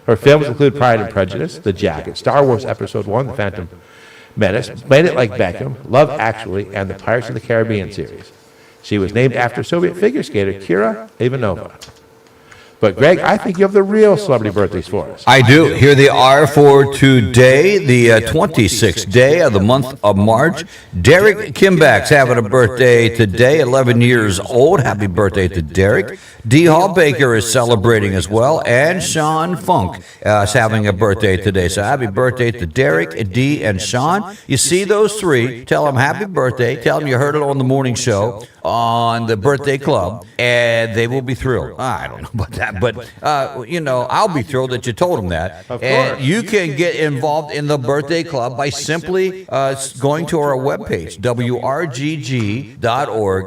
Her films include Pride and Prejudice, The Jacket, Star Wars Episode 1, The Phantom Menace, Made It Like Beckham, Love Actually, and the Pirates of the Caribbean series. She was named after Soviet figure skater Kira Ivanova. But Greg, I think you have the real celebrity birthdays for us. I do. Here they are for today, the 26th day of the month of March. Derek Kimback's having a birthday today, 11 years old. Happy birthday to Derek. D. Hall Baker is celebrating as well, and Sean Funk is having a birthday today. So happy birthday to Derek, D, and Sean. You see those three, tell them happy birthday. Tell them you heard it on the morning show on the Birthday Club, and they will be thrilled. I don't know about that, but, I'll be thrilled that you told them that. Of and course. you can get involved in the Birthday Club by simply going to our webpage, WRGG.org,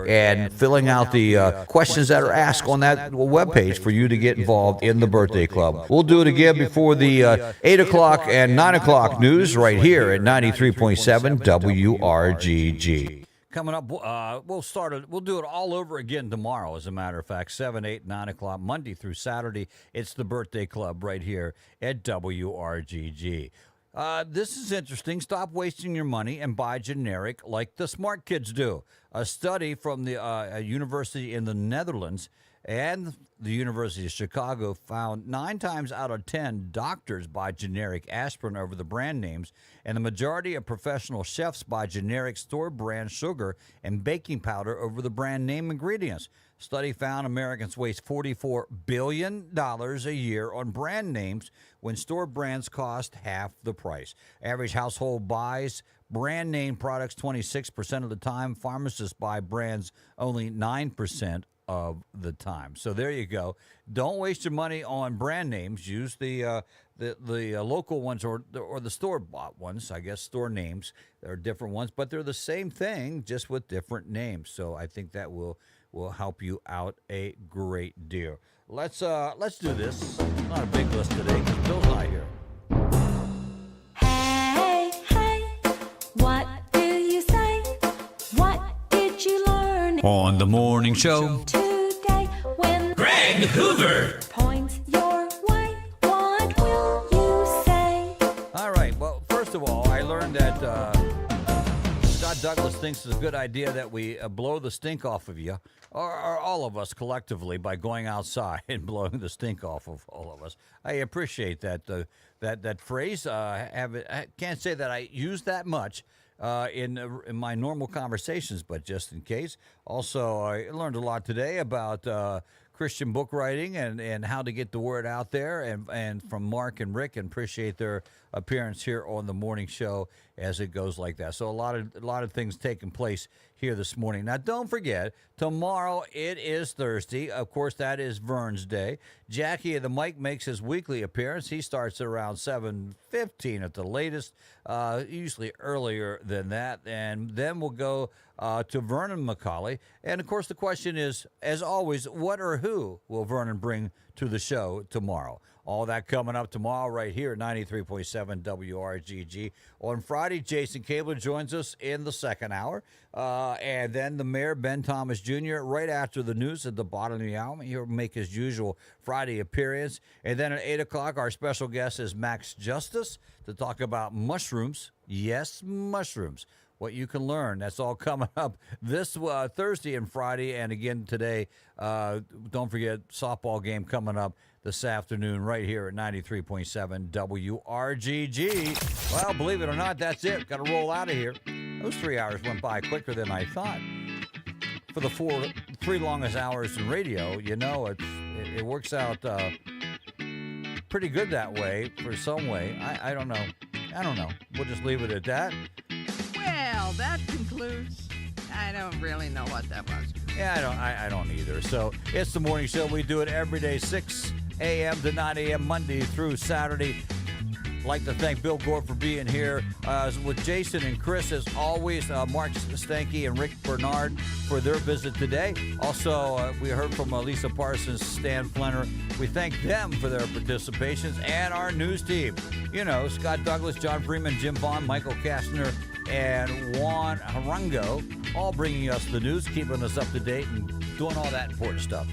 and filling out the questions that are asked on that webpage for you to get involved in the Birthday Club. We'll do it again before the 8 o'clock and 9 o'clock news right here at 93.7 WRGG. Coming up, we'll do it all over again tomorrow, as a matter of fact, 7, 8, 9 o'clock, Monday through Saturday. It's the Birthday Club right here at WRGG. This is interesting. Stop wasting your money and buy generic like the smart kids do. A study from the university in the Netherlands and the University of Chicago found 9 times out of 10 doctors buy generic aspirin over the brand names, and the majority of professional chefs buy generic store brand sugar and baking powder over the brand name ingredients. Study found Americans waste $44 billion a year on brand names when store brands cost half the price. Average household buys brand name products 26% of the time. Pharmacists buy brands only 9% of the time. So there you go. Don't waste your money on brand names. Use the local ones or the store-bought ones. I guess store names. They're different ones, but they're the same thing, just with different names. So I think that will help you out a great deal. Let's do this. Not a big list today because Bill's not here. Hey, hey, what do you say? What did you learn on the morning show today when Greg Hoover points your way? What will you say? All right. Well, first of all, I learned that Scott Douglas thinks it's a good idea that we blow the stink off of you, or all of us collectively, by going outside and blowing the stink off of all of us. I appreciate that that phrase. I can't say that I use that much in my normal conversations, but just in case. Also, I learned a lot today about Christian book writing and how to get the word out there, and from Mark and Rick, and appreciate their appearance here on the morning show as it goes like that. So a lot of things taking place here this morning. Now, don't forget, tomorrow it is Thursday. Of course, that is Vern's Day. Jackie of the Mic makes his weekly appearance. He starts at around 7:15 at the latest, usually earlier than that. And then we'll go to Vernon McCauley. And, of course, the question is, as always, what or who will Vernon bring to the show tomorrow? All that coming up tomorrow right here at 93.7 WRGG. On Friday, Jason Cabler joins us in the second hour. And then the mayor, Ben Thomas Jr., right after the news at the bottom of the hour. He'll make his usual Friday appearance. And then at 8 o'clock, our special guest is Max Justice to talk about mushrooms. Yes, mushrooms. What you can learn. That's all coming up this Thursday and Friday. And again today, don't forget, softball game coming up this afternoon right here at 93.7 WRGG. Well, believe it or not, that's it. Got to roll out of here. Those 3 hours went by quicker than I thought. For the three longest hours in radio, you know, it works out pretty good that way for some way. I don't know. We'll just leave it at that. Well, that concludes. I don't really know what that was. Yeah, I don't either. So it's the morning show. We do it every day, 6 a.m. to 9 a.m. Monday through Saturday. I'd like to thank Bill Gore for being here with Jason and Chris, as always. Mark Stanky and Rick Bernard for their visit today. Also, we heard from Lisa Parsons, Stan Flenner. We thank them for their participations, and our news team. You know, Scott Douglas, John Freeman, Jim Vaughn, Michael Kastner, and Juan Harango, all bringing us the news, keeping us up to date, and doing all that important stuff.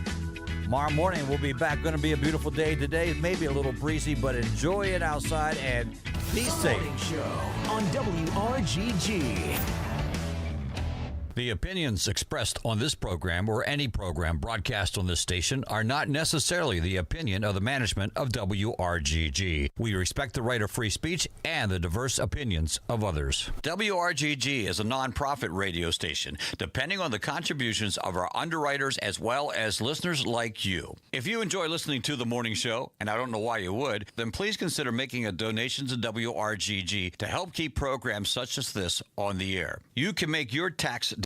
Tomorrow morning, we'll be back. Going to be a beautiful day today. Maybe a little breezy, but enjoy it outside and be safe. Show on WRGG. The opinions expressed on this program or any program broadcast on this station are not necessarily the opinion of the management of WRGG. We respect the right of free speech and the diverse opinions of others. WRGG is a nonprofit radio station, depending on the contributions of our underwriters as well as listeners like you. If you enjoy listening to the morning show, and I don't know why you would, then please consider making a donation to WRGG to help keep programs such as this on the air. You can make your tax